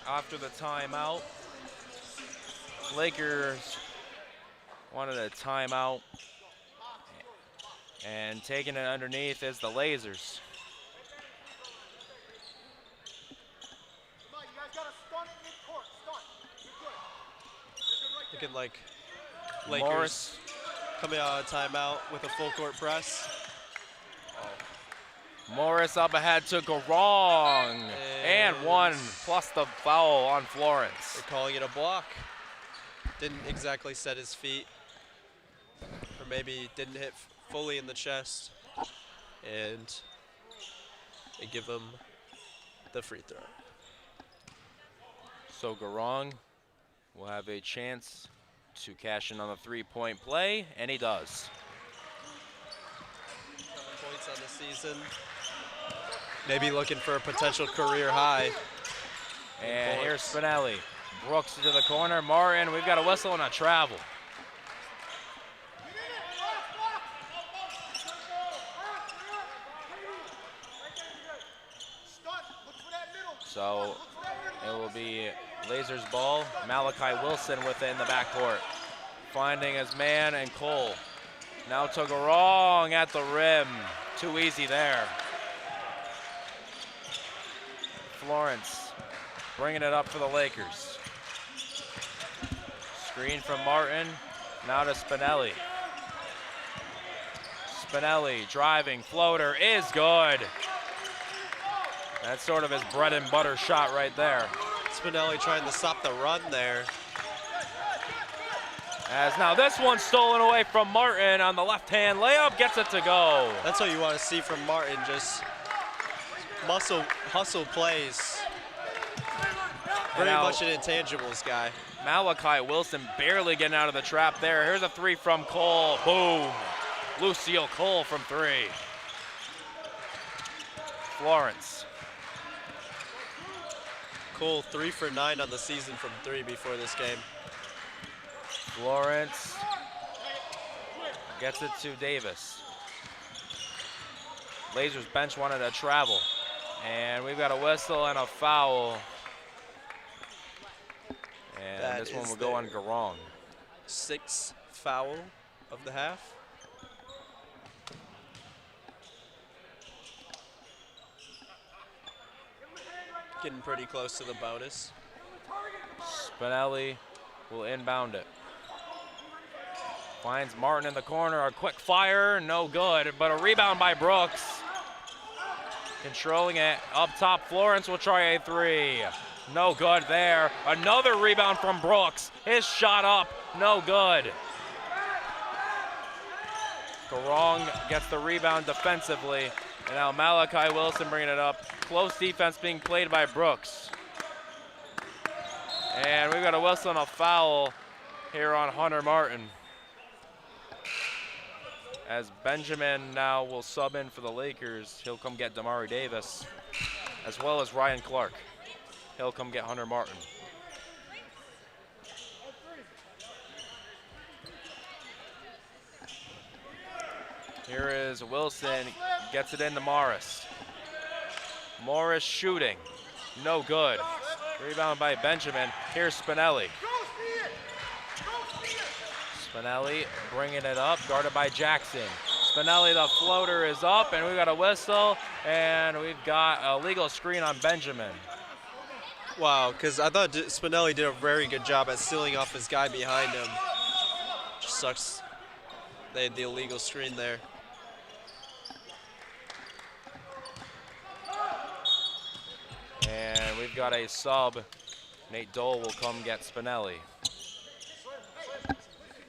after the timeout. Lakers wanted a timeout, and taking it underneath is the Lazers. Looking like Lakers Morris coming out of timeout with a full court press. Morris up ahead to Garong, and one plus the foul on Florence. They're calling it a block. Didn't exactly set his feet, or maybe didn't hit fully in the chest, and they give him the free throw. So Garong will have a chance to cash in on the three-point play, and he does. 7 points on the season. Maybe looking for a potential career high. And here's Spinelli. Brooks to the corner. Martin, we've got a whistle and a travel. So it will be Lazers ball. Malachi Wilson within the backcourt. Finding his man and Cole. Now to Garong at the rim. Too easy there. Florence bringing it up for the Lakers. Screen from Martin, now to Spinelli. Spinelli driving, floater is good. That's sort of his bread and butter shot right there. Spinelli trying to stop the run there. As now this one's stolen away from Martin on the left-hand layup, gets it to go. That's what you want to see from Martin, just hustle plays. Very much an intangibles guy. Malachi Wilson barely getting out of the trap there. Here's a three from Cole. Boom. Lucio Cole from three. Florence. Cole 3 for 9 on the season from three before this game. Florence gets it to Davis. Lazers bench wanted a travel. And we've got a whistle and a foul. And That this one is will go on Garong. 6th foul of the half. Getting pretty close to the bonus. Spinelli will inbound it. Finds Martin in the corner, a quick fire, no good, but a rebound by Brooks. Controlling it, up top, Florence will try a three. No good there. Another rebound from Brooks. His shot up, no good. Garong gets the rebound defensively. And now Malachi Wilson bringing it up. Close defense being played by Brooks. And we've got a whistle and a foul here on Hunter Martin. As Benjamin now will sub in for the Lakers, he'll come get Damari Davis, as well as Ryan Clark. He'll come get Hunter Martin. Here is Wilson, gets it into Morris. Morris shooting, no good. Rebound by Benjamin. Here's Spinelli. Spinelli bringing it up, guarded by Jackson. Spinelli, the floater is up, and we've got a whistle, and we've got a legal screen on Benjamin. Wow, because I thought Spinelli did a very good job at sealing off his guy behind him. Just sucks they had the illegal screen there. And we've got a sub. Nate Dole will come get Spinelli.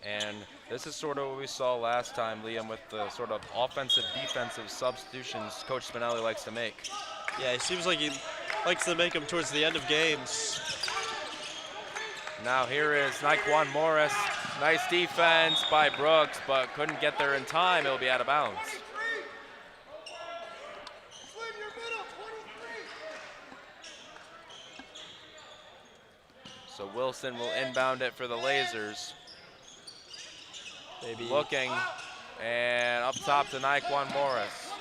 And this is sort of what we saw last time, Liam, with the sort of offensive, defensive substitutions Coach Spinelli likes to make. Yeah, it seems like he likes to make them towards the end of games. Now here is Naquan Morris. Nice defense by Brooks, but couldn't get there in time. It'll be out of bounds. So Wilson will inbound it for the Lazers. Maybe looking, and up top to Naquan Morris.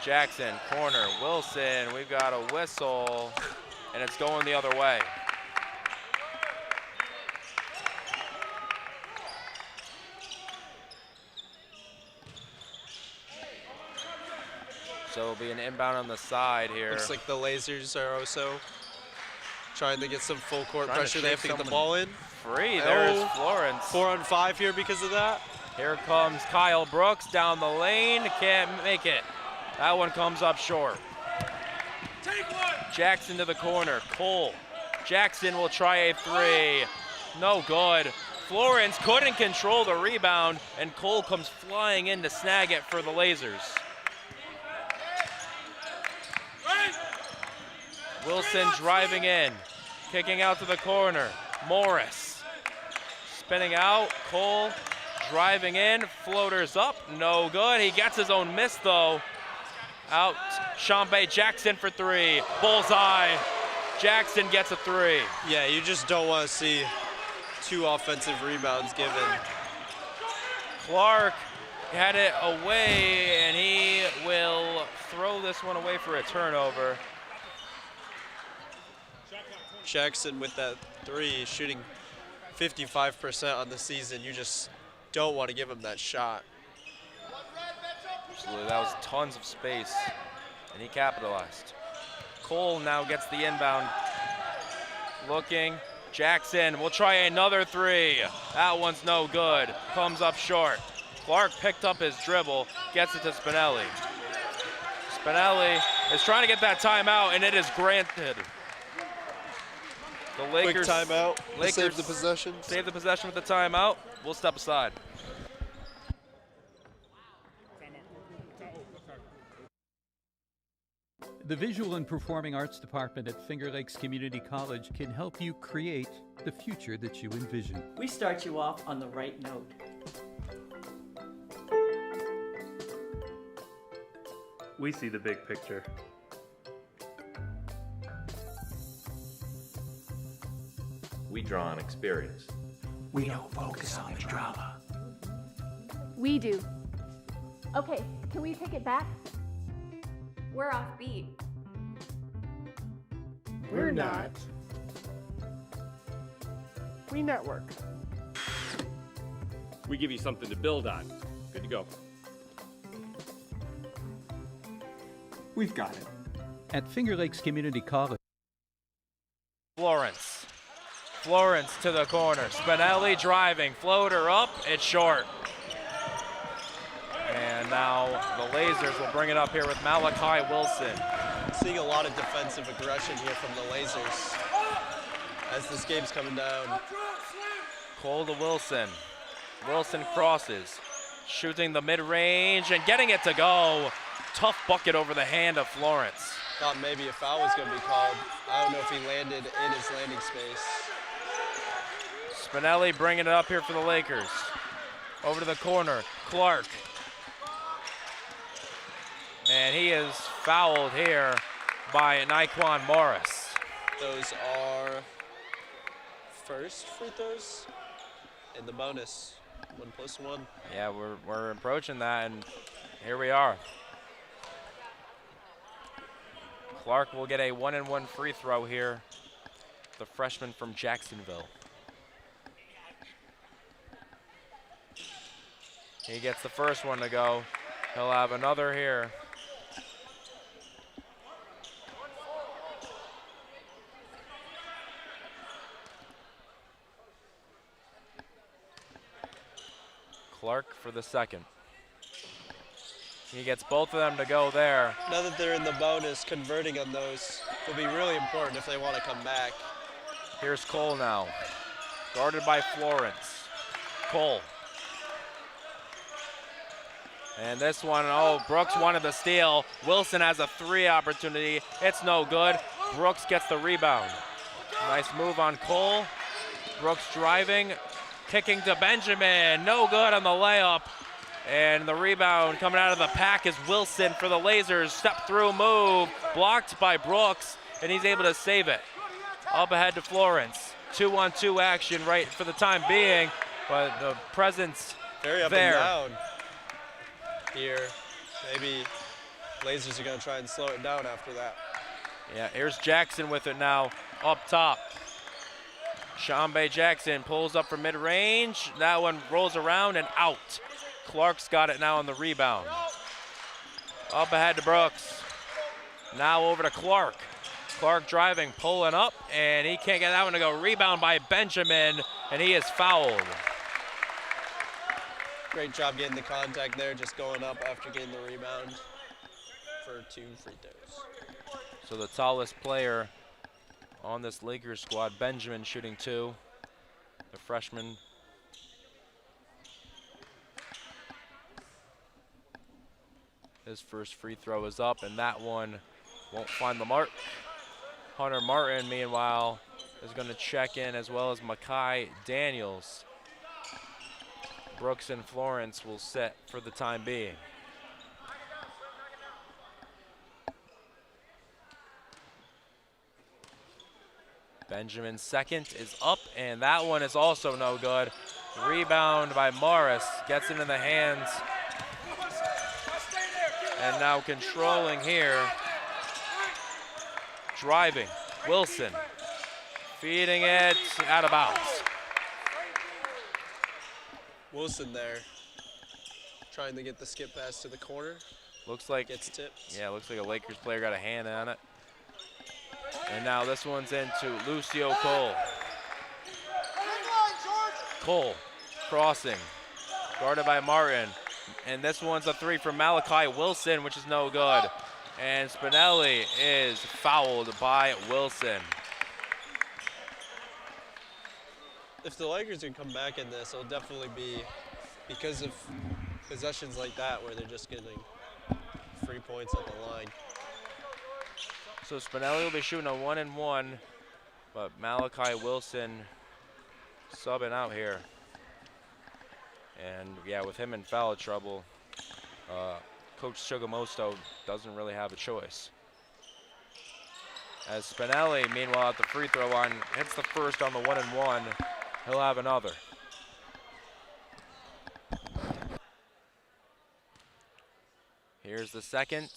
Jackson, corner, Wilson, we've got a whistle, and it's going the other way. So it'll be an inbound on the side here. Looks like the Lazers are also trying to get some full court pressure. They have to get the someone ball in. Free, there's Florence. 4 on 5 here because of that. Here comes Kyle Brooks down the lane, can't make it. That one comes up short. Jackson to the corner, Cole. Jackson will try a three, no good. Florence couldn't control the rebound, and Cole comes flying in to snag it for the Lazers. Wilson driving in, kicking out to the corner. Morris spinning out, Cole driving in, floaters up, no good. He gets his own miss though. Out, Shambe Jackson for three, bullseye. Jackson gets a three. Yeah, you just don't want to see 2 offensive rebounds given. Clark had it away, and he will throw this one away for a turnover. Jackson with that 3, shooting 55% on the season. You just don't want to give him that shot. Absolutely, that was tons of space, and he capitalized. Cole now gets the inbound. Looking, Jackson will try another 3. That one's no good, comes up short. Clark picked up his dribble, gets it to Spinelli. Spinelli is trying to get that timeout, and it is granted. The Lakers, quick timeout, Lakers save the possession. Save the possession with the timeout. We'll step aside. The Visual and Performing Arts Department at Finger Lakes Community College can help you create the future that you envision. We start you off on the right note. We see the big picture. We draw on experience. We don't focus on the drama. We do. Okay, can we take it back? We're off beat. We're not. We network. We give you something to build on. Good to go. We've got it. At Finger Lakes Community College. Florence. Florence to the corner. Spinelli driving. Floater up. It's short. And now the Lazers will bring it up here with Malachi Wilson. Seeing a lot of defensive aggression here from the Lazers as this game's coming down. Cole to Wilson. Wilson crosses. Shooting the mid-range and getting it to go. Tough bucket over the hand of Florence. Thought maybe a foul was going to be called. I don't know if he landed in his landing space. Spinelli bringing it up here for the Lakers. Over to the corner, Clark. And he is fouled here by Naquan Morris. Those are first free throws in the bonus. 1+1. Yeah, we're approaching that, and here we are. Clark will get a 1-and-1 free throw here. The freshman from Jacksonville. He gets the first one to go. He'll have another here. Clark for the second. He gets both of them to go there. Now that they're in the bonus, converting on those will be really important if they want to come back. Here's Cole now, guarded by Florence. Cole. And this one, oh, Brooks wanted the steal. Wilson has a 3 opportunity. It's no good. Brooks gets the rebound. Nice move on Cole. Brooks driving, kicking to Benjamin. No good on the layup. And the rebound coming out of the pack is Wilson for the Lazers. Step through move, blocked by Brooks, and he's able to save it. Up ahead to Florence. 2-on-2 action right for the time being, but the presence very up there. And down here. Maybe Lazers are going to try and slow it down after that. Yeah, here's Jackson with it now, up top. Shambe Jackson pulls up from mid-range. That one rolls around and out. Clark's got it now on the rebound. Up ahead to Brooks. Now over to Clark. Clark driving, pulling up, and he can't get that one to go. Rebound by Benjamin, and he is fouled. Great job getting the contact there, just going up after getting the rebound for 2 free throws. So the tallest player on this Lakers squad, Benjamin, shooting 2. The freshman. His first free throw is up, and that one won't find the mark. Hunter Martin, meanwhile, is going to check in, as well as Makai Daniels. Brooks and Florence will sit for the time being. Benjamin's second is up, and that one is also no good. Rebound by Morris, gets into the hands. And now controlling here. Driving, Wilson. Feeding it out of bounds. Wilson there, trying to get the skip pass to the corner. Looks like gets tipped. Yeah, looks like a Lakers player got a hand on it. And now this one's into Lucio Cole. Cole crossing, guarded by Martin. And this one's a 3 from Malachi Wilson, which is no good. And Spinelli is fouled by Wilson. If the Lakers can come back in this, it'll definitely be because of possessions like that where they're just getting free points at the line. So Spinelli will be shooting a 1-and-1, but Malachi Wilson subbing out here. And yeah, with him in foul trouble, Coach Chugamosto doesn't really have a choice. As Spinelli, meanwhile, at the free throw line, hits the first on the 1-and-1, he'll have another. Here's the second,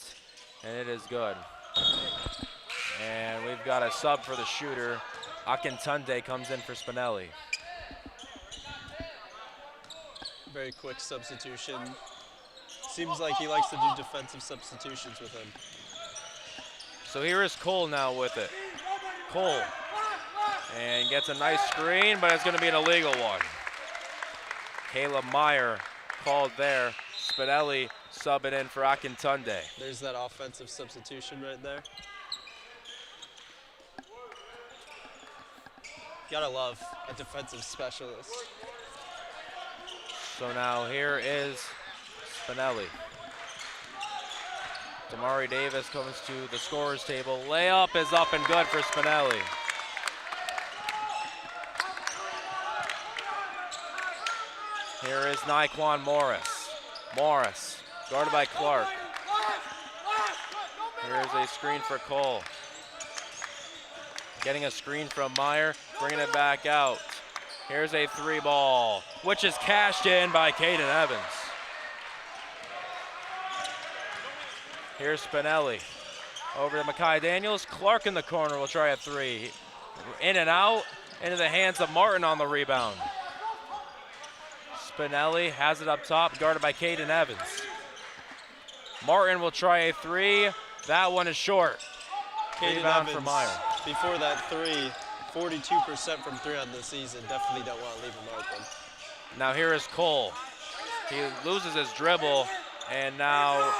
and it is good. And we've got a sub for the shooter. Akintunde comes in for Spinelli. Very quick substitution. Seems like he likes to do defensive substitutions with him. So here is Cole now with it. Cole, and gets a nice screen, but it's going to be an illegal one. Caleb Meyer called there. Spinelli subbing in for Akintunde. There's that offensive substitution right there. You gotta love a defensive specialist. So now here is Spinelli. Damari Davis comes to the scorer's table. Layup is up and good for Spinelli. Here is Naquan Morris. Morris, guarded by Clark. Here's a screen for Cole. Getting a screen from Meyer, bringing it back out. Here's a 3-ball, which is cashed in by Caden Evans. Here's Spinelli. Over to Makai Daniels. Clark in the corner will try a 3. In and out, into the hands of Martin on the rebound. Spinelli has it up top, guarded by Caden Evans. Martin will try a 3. That one is short. Rebound for Meyer. Before that 3, 42% from 3 on the season. Definitely don't want to leave him open. Now here is Cole. He loses his dribble, and now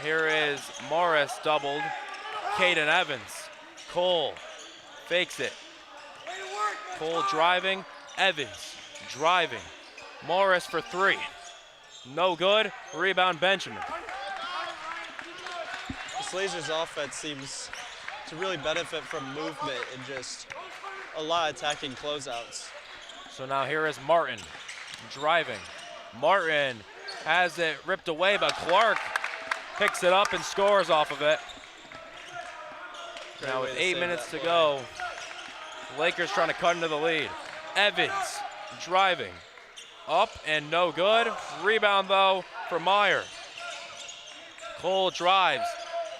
here is Morris doubled. Caden Evans. Cole fakes it. Cole driving. Evans driving. Morris for 3. No good. Rebound Benjamin. This Lazers offense seems to really benefit from movement and just a lot of attacking closeouts. So now here is Martin driving. Martin has it ripped away, but Clark picks it up and scores off of it. Now with 8 minutes to go, the Lakers trying to cut into the lead. Evans driving. Up and no good. Rebound though for Meyer. Cole drives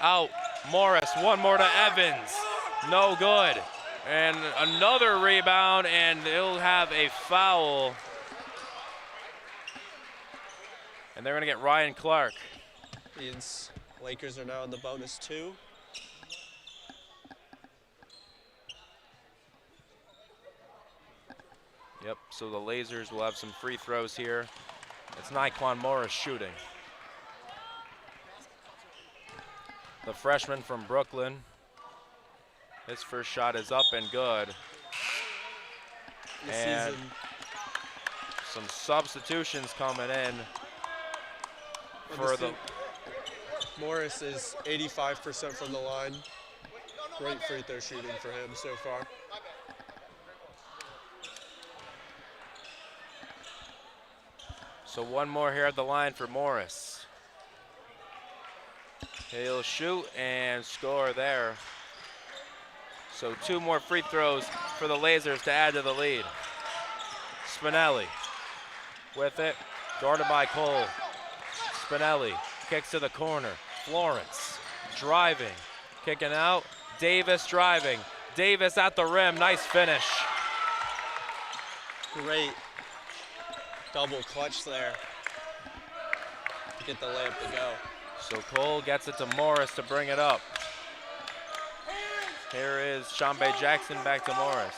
out. Morris, one more to Evans. No good. And another rebound, and they'll have a foul. And they're going to get Ryan Clark. Means Lakers are now in the bonus 2. Yep, so the Lazers will have some free throws here. It's Nyquan Morris shooting. The freshman from Brooklyn. His first shot is up and good. And some substitutions coming in for the... Morris is 85% from the line. Great free throw shooting for him so far. So one more here at the line for Morris. He'll shoot and score there. So 2 more free throws for the Lazers to add to the lead. Spinelli with it, guarded by Cole. Spinelli kicks to the corner. Florence driving, kicking out. Davis driving. Davis at the rim, nice finish. Great double clutch there to get the layup to go. So Cole gets it to Morris to bring it up. Here is Shambe Jackson back to Morris.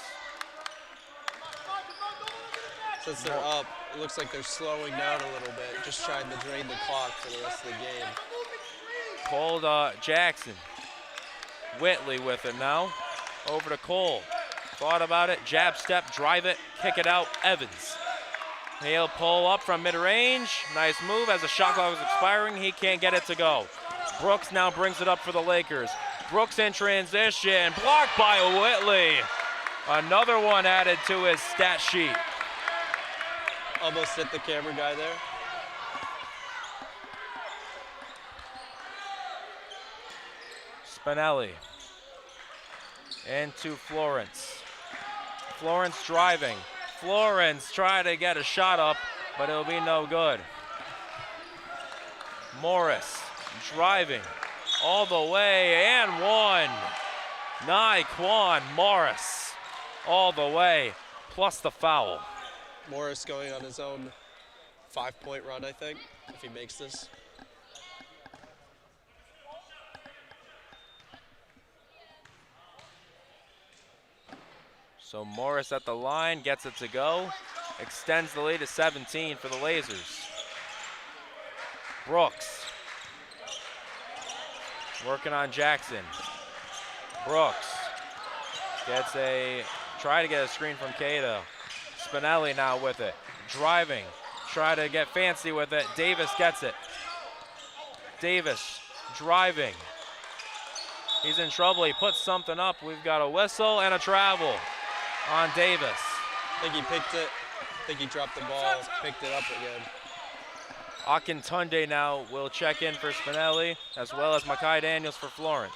Since they're up, it looks like they're slowing down a little bit, just trying to drain the clock for the rest of the game. Cole Jackson. Whitley with it now. Over to Cole. Thought about it, jab step, drive it, kick it out, Evans. He'll pull up from mid-range. Nice move as the shot clock was expiring. He can't get it to go. Brooks now brings it up for the Lakers. Brooks in transition, blocked by Whitley. Another one added to his stat sheet. Almost hit the camera guy there. Spinelli into Florence. Florence driving. Florence trying to get a shot up, but it'll be no good. Morris driving all the way and one. Nyquan Morris all the way, plus the foul. Morris going on his own 5-point run, I think, if he makes this. So Morris at the line, gets it to go, extends the lead to 17 for the Lazers. Brooks working on Jackson. Brooks gets try to get a screen from Cato. Spinelli now with it, driving, try to get fancy with it. Davis gets it. Davis driving. He's in trouble, he puts something up. We've got a whistle and a travel on Davis. I think he picked it. I think he dropped the ball, picked it up again. Akintunde now will check in for Spinelli, as well as Makai Daniels for Florence.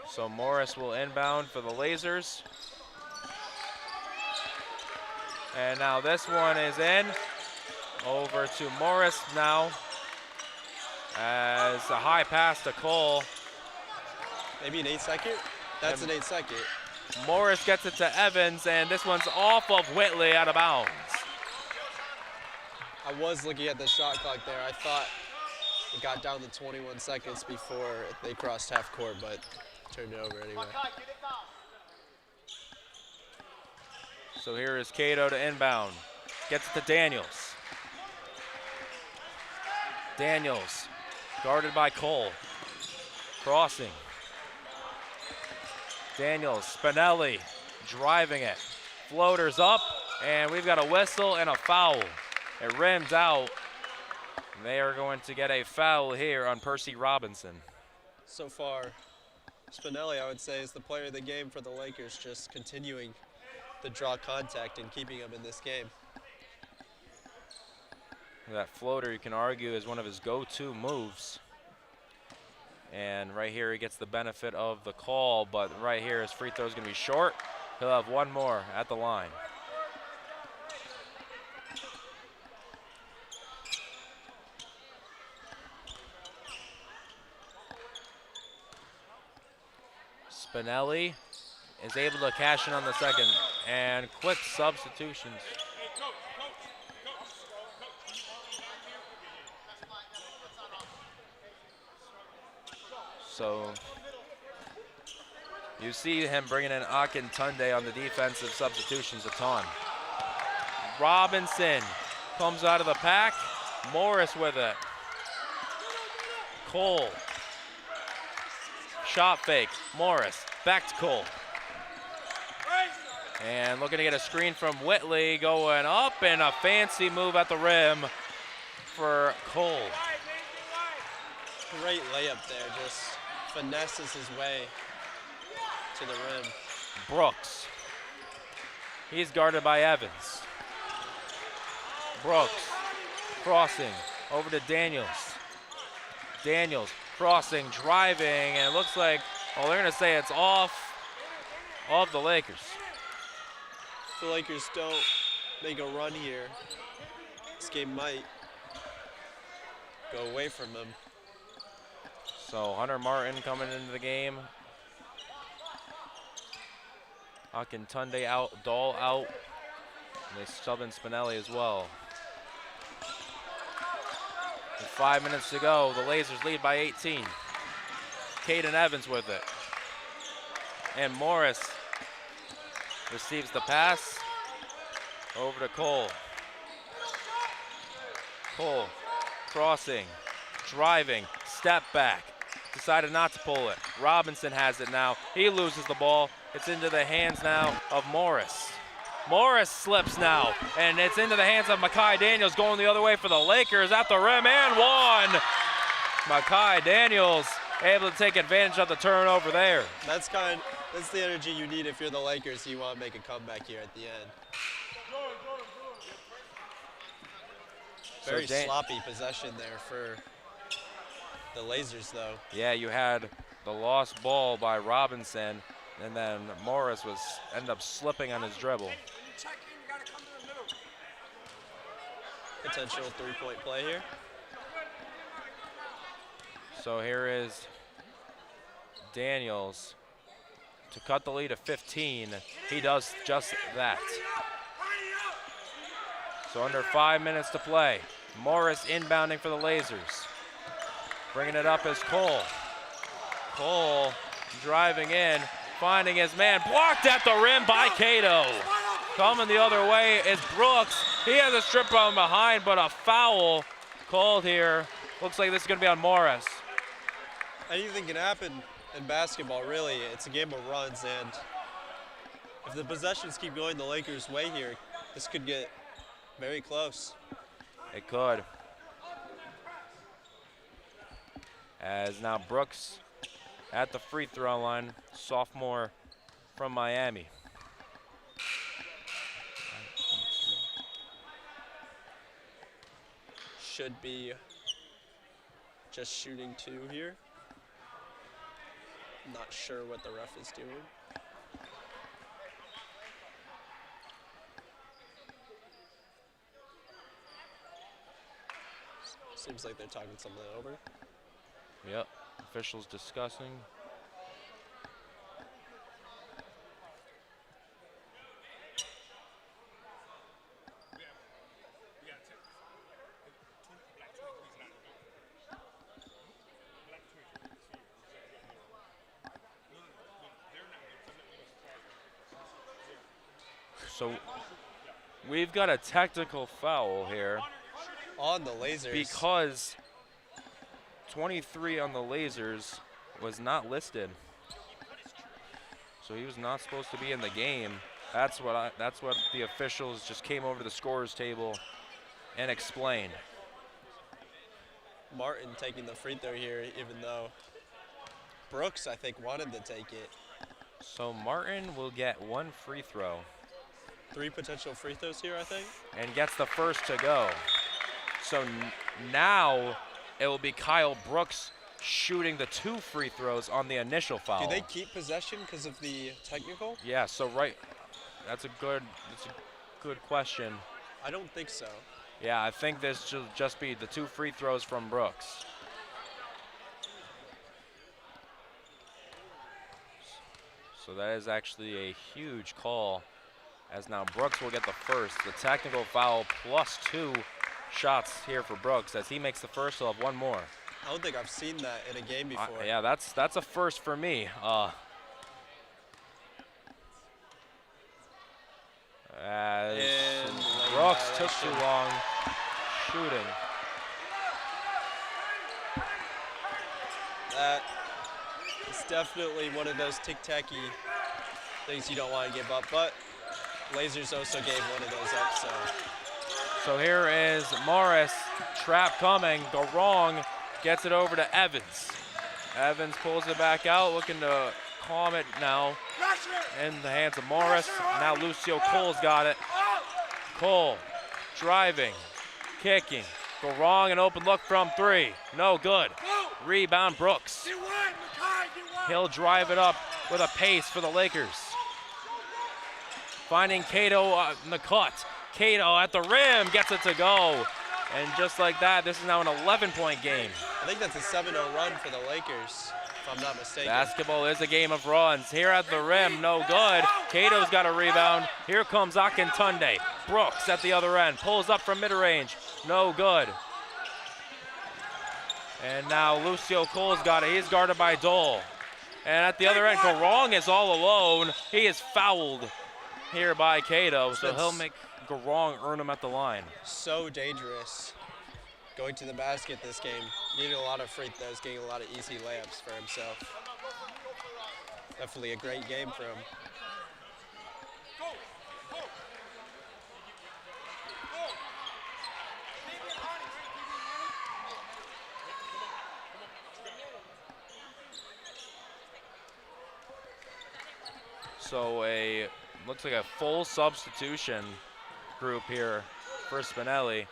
So Morris will inbound for the Lazers. And now this one is in. Over to Morris now. As a high pass to Cole. Maybe an 8-second? That's an 8-second. Morris gets it to Evans, and this one's off of Whitley out of bounds. I was looking at the shot clock there. I thought it got down to 21 seconds before they crossed half court, but turned it over anyway. So here is Cato to inbound. Gets it to Daniels. Daniels, guarded by Cole. Crossing. Daniels, Spinelli, driving it. Floaters up, and we've got a whistle and a foul. It rims out. They are going to get a foul here on Percy Robinson. So far, Spinelli, I would say, is the player of the game for the Lakers, just continuing to draw contact and keeping them in this game. That floater, you can argue, is one of his go-to moves. And right here, he gets the benefit of the call, but right here, his free throw is going to be short. He'll have one more at the line. Spinelli is able to cash in on the second, and quick substitutions. So you see him bringing in Akin Tunde on the defensive substitutions a ton. Robinson comes out of the pack. Morris with it. Cole. Shot fake. Morris. Back to Cole. And looking to get a screen from Whitley, going up, and a fancy move at the rim for Cole. Great layup there, just finesses his way to the rim. Brooks. He's guarded by Evans. Brooks crossing over to Daniels. Daniels crossing, driving, and it looks like, well, they're going to say it's off the Lakers. If the Lakers don't make a run here, this game might go away from them. So Hunter Martin coming into the game. Akin Tunde out, Dahl out. And they sub in Spinelli as well. With 5 minutes to go, the Lazers lead by 18. Caden Evans with it. And Morris receives the pass over to Cole. Cole crossing, driving, step back. Decided not to pull it. Robinson has it now. He loses the ball. It's into the hands now of Morris. Morris slips now, and it's into the hands of Mekhi Daniels going the other way for the Lakers at the rim, and one. Mekhi Daniels able to take advantage of the turnover there. That's the energy you need if you're the Lakers. You want to make a comeback here at the end. Very sloppy possession there for the Lazers, though. Yeah, you had the lost ball by Robinson, and then Morris ended up slipping on his dribble. Potential three-point play here. So here is Daniels to cut the lead to 15. He does just that. So under 5 minutes to play. Morris inbounding for the Lazers. Bringing it up is Cole. Cole driving in, finding his man, blocked at the rim by Cato. Coming the other way is Brooks. He has a strip on behind, but a foul called here. Looks like this is going to be on Morris. Anything can happen in basketball, really. It's a game of runs, and if the possessions keep going the Lakers' way here, this could get very close. It could. As now Brooks at the free throw line, sophomore from Miami. Should be just shooting two here. Not sure what the ref is doing. Seems like they're talking something over. Yep, officials discussing. So we've got a technical foul here. On the Lazers. Because 23 on the Lazers was not listed. So he was not supposed to be in the game. That's what the officials just came over to the scorers table and explained. Martin taking the free throw here, even though Brooks, I think, wanted to take it. So Martin will get one free throw. 3 potential free throws here, I think. And gets the first to go. So now it will be Kyle Brooks shooting the 2 free throws on the initial foul. Do they keep possession because of the technical? Yeah, so that's a good question. I don't think so. Yeah, I think this should just be the 2 free throws from Brooks. So that is actually a huge call, as now Brooks will get the first. The technical foul +2 shots here for Brooks. As he makes the first, he'll have one more. I don't think I've seen that in a game before. Yeah, that's a first for me. As Brooks took too long shooting. That is definitely one of those tic-tacky things you don't want to give up, but Lazers also gave one of those up, So here is Morris, trap coming, go wrong, gets it over to Evans. Evans pulls it back out, looking to calm it now in the hands of Morris. Now Lucio Cole's got it. Cole driving, kicking, go wrong, an open look from 3, no good. Rebound Brooks. He'll drive it up with a pace for the Lakers. Finding Cato in the cut. Cato at the rim, gets it to go. And just like that, this is now an 11-point game. I think that's a 7-0 run for the Lakers, if I'm not mistaken. Basketball is a game of runs. Here at the rim, no good. Cato's got a rebound. Here comes Akintunde. Brooks at the other end, pulls up from mid-range, no good. And now Lucio Cole's got it. He's guarded by Dole. And at the other end, Garong is all alone. He is fouled here by Cato, so he'll make Garong earn him at the line. So dangerous going to the basket this game. Needed a lot of free throws, getting a lot of easy layups for himself. Definitely a great game for him. So looks like a full substitution group here for Spinelli.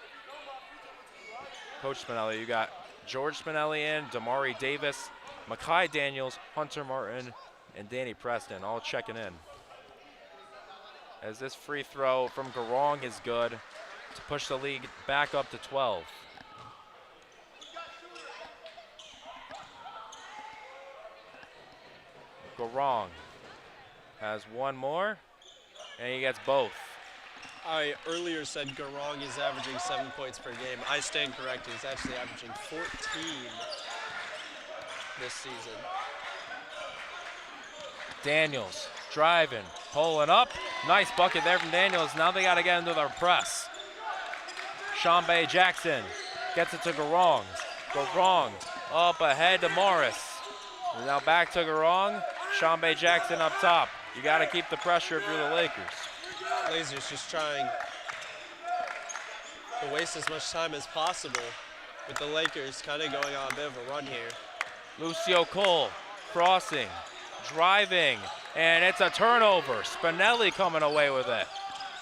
Coach Spinelli, you got George Spinelli in, Damari Davis, Makai Daniels, Hunter Martin, and Danny Preston all checking in. As this free throw from Garong is good to push the league back up to 12. Garong has one more, and he gets both. I earlier said Garong is averaging 7 points per game. I stand corrected. He's actually averaging 14 this season. Daniels driving, pulling up. Nice bucket there from Daniels. Now they got to get into their press. Shambe Jackson gets it to Garong. Garong up ahead to Morris. And now back to Garong. Shambe Jackson up top. You got to keep the pressure if you're the Lakers. Lazers just trying to waste as much time as possible, with the Lakers kind of going on a bit of a run here. Lucio Cole crossing, driving, and it's a turnover. Spinelli coming away with it.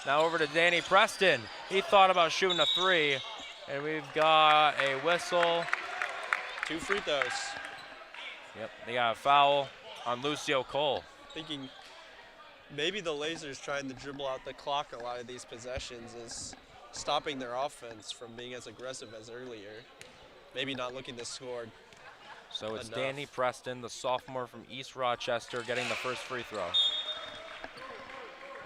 Now over to Danny Preston. He thought about shooting a 3, and we've got a whistle. 2 free throws. Yep, they got a foul on Lucio Cole. Thinking maybe the Lazers trying to dribble out the clock a lot of these possessions is stopping their offense from being as aggressive as earlier. Maybe not looking to score. So it's Danny Preston, the sophomore from East Rochester, getting the first free throw.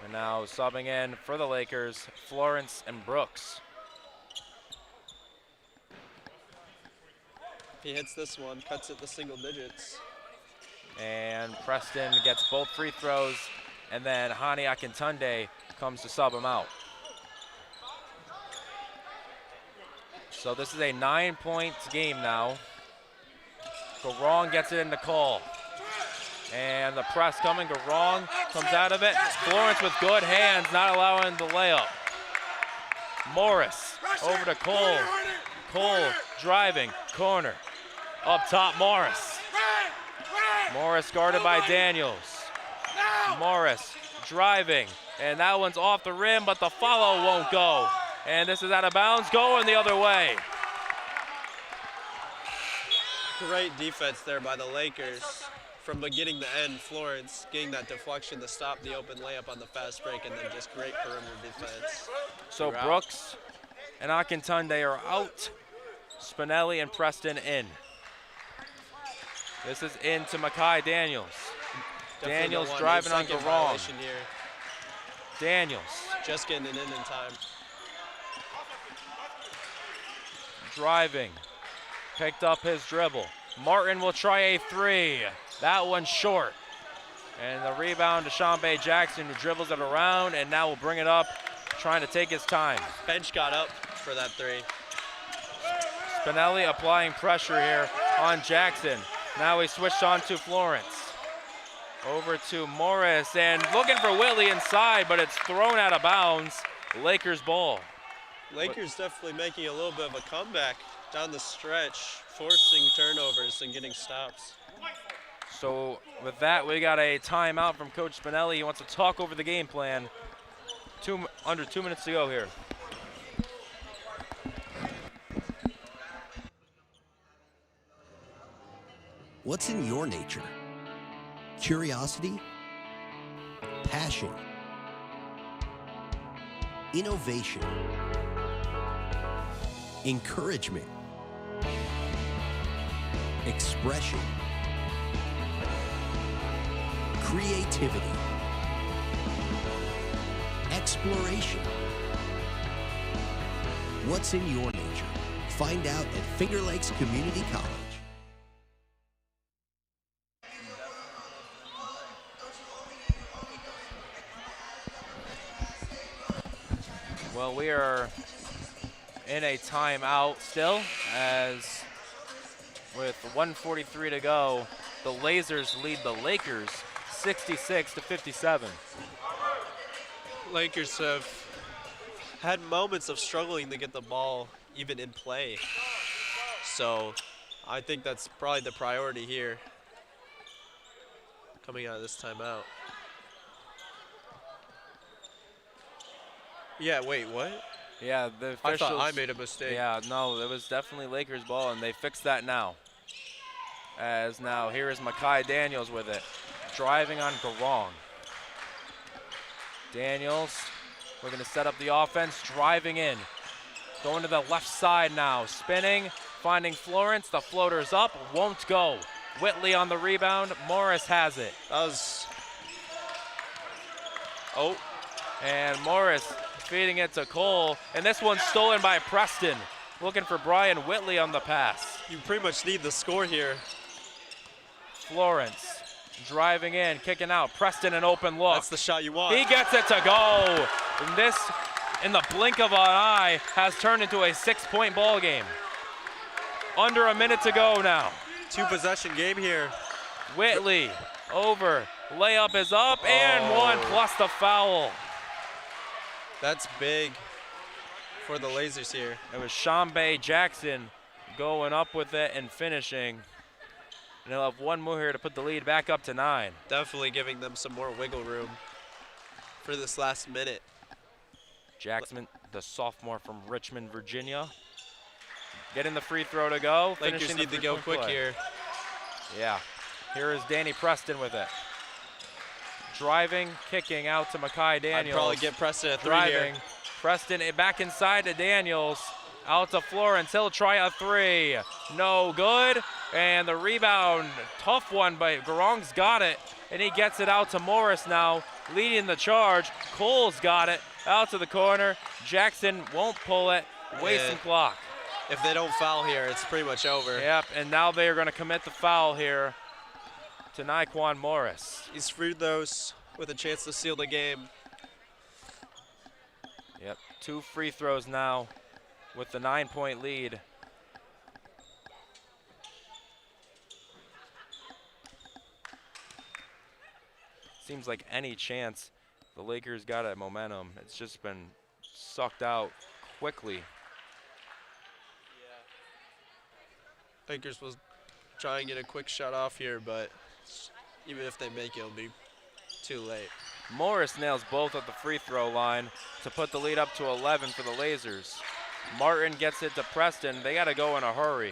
And now subbing in for the Lakers, Florence and Brooks. He hits this one, cuts it to single digits. And Preston gets both free throws, and then Hani Akintunde comes to sub him out. So this is a 9-point game now. Garong gets it into Cole. And the press coming, Garong comes out of it. Florence with good hands, not allowing the layup. Morris over to Cole. Cole driving, corner. Up top, Morris. Morris guarded by Daniels. Morris driving, and that one's off the rim, but the follow won't go. And this is out of bounds, going the other way. Great defense there by the Lakers. From beginning to end, Florence getting that deflection to stop the open layup on the fast break, and then just great perimeter defense. So Brooks and Akintunde are out. Spinelli and Preston in. This is into Makai Daniels. Daniels Definitely driving on second Garong. violation here. Daniels. Just getting it in time. Driving. Picked up his dribble. Martin will try a three. That one's short. And the rebound to Shambe Jackson, who dribbles it around and now will bring it up, trying to take his time. Bench got up for that three. Spinelli applying pressure here on Jackson. Now he switched on to Florence. Over to Morris and looking for Whitley inside, but it's thrown out of bounds. Lakers ball. Lakers definitely making a little bit of a comeback down the stretch, forcing turnovers and getting stops. So with that, we got a timeout from Coach Spinelli. He wants to talk over the game plan. Under 2 minutes to go here. What's in your nature? Curiosity, passion, innovation, encouragement, expression, creativity, exploration. What's in your nature? Find out at Finger Lakes Community College. Well, we are in a timeout still, as with 1:43 to go, the Lazers lead the Lakers 66-57. Lakers have had moments of struggling to get the ball even in play. So I think that's probably the priority here coming out of this timeout. Yeah, wait, what? Yeah, the officials. I thought I made a mistake. Yeah, no, it was definitely Lakers ball, and they fixed that now. As now, here is Makai Daniels with it. Driving on Garong. Daniels, we're going to set up the offense, driving in. Going to the left side now, spinning, finding Florence. The floater's up, won't go. Whitley on the rebound, Morris has it. That was... Oh. And Morris feeding it to Cole, and this one's stolen by Preston. Looking for Brian Whitley on the pass. You pretty much need the score here. Florence driving in, kicking out. Preston an open look. That's the shot you want. He gets it to go. And this, in the blink of an eye, has turned into a 6-point ball game. Under a minute to go now. 2-possession game here. Whitley over, layup is up, and one plus the foul. That's big for the Lazers here. It was Shambe Jackson going up with it and finishing. And they'll have one more here to put the lead back up to 9. Definitely giving them some more wiggle room for this last minute. Jackson, the sophomore from Richmond, Virginia. Getting the free throw to go. Lakers need to go quick here. Yeah. Here is Danny Preston with it. Driving, kicking out to Makai Daniels. I'd probably get Preston a three Driving. here. Preston back inside to Daniels. Out to Florence. He'll try a three. No good. And the rebound, tough one, but Garong's got it. And he gets it out to Morris now, leading the charge. Cole's got it. Out to the corner. Jackson won't pull it. Wasting clock. If they don't foul here, it's pretty much over. Yep, and now they are going to commit the foul here to Naquan Morris. He's free those with a chance to seal the game. Yep, 2 free throws now with the 9-point lead. Seems like any chance the Lakers got at momentum, it's just been sucked out quickly. Lakers will try and get a quick shot off here, but even if they make it, it'll be too late. Morris nails both at the free throw line to put the lead up to 11 for the Lazers. Martin gets it to Preston. They got to go in a hurry.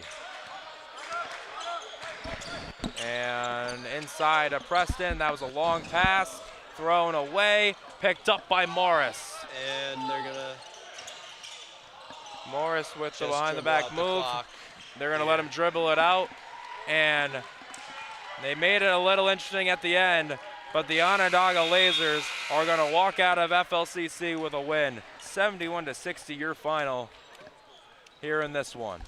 And inside of Preston, that was a long pass, thrown away, picked up by Morris. And they're gonna... Morris with the behind the back move. They're gonna let him dribble it out. And they made it a little interesting at the end. but the Onondaga Lazers are going to walk out of FLCC with a win. 71-60 your final here in this one.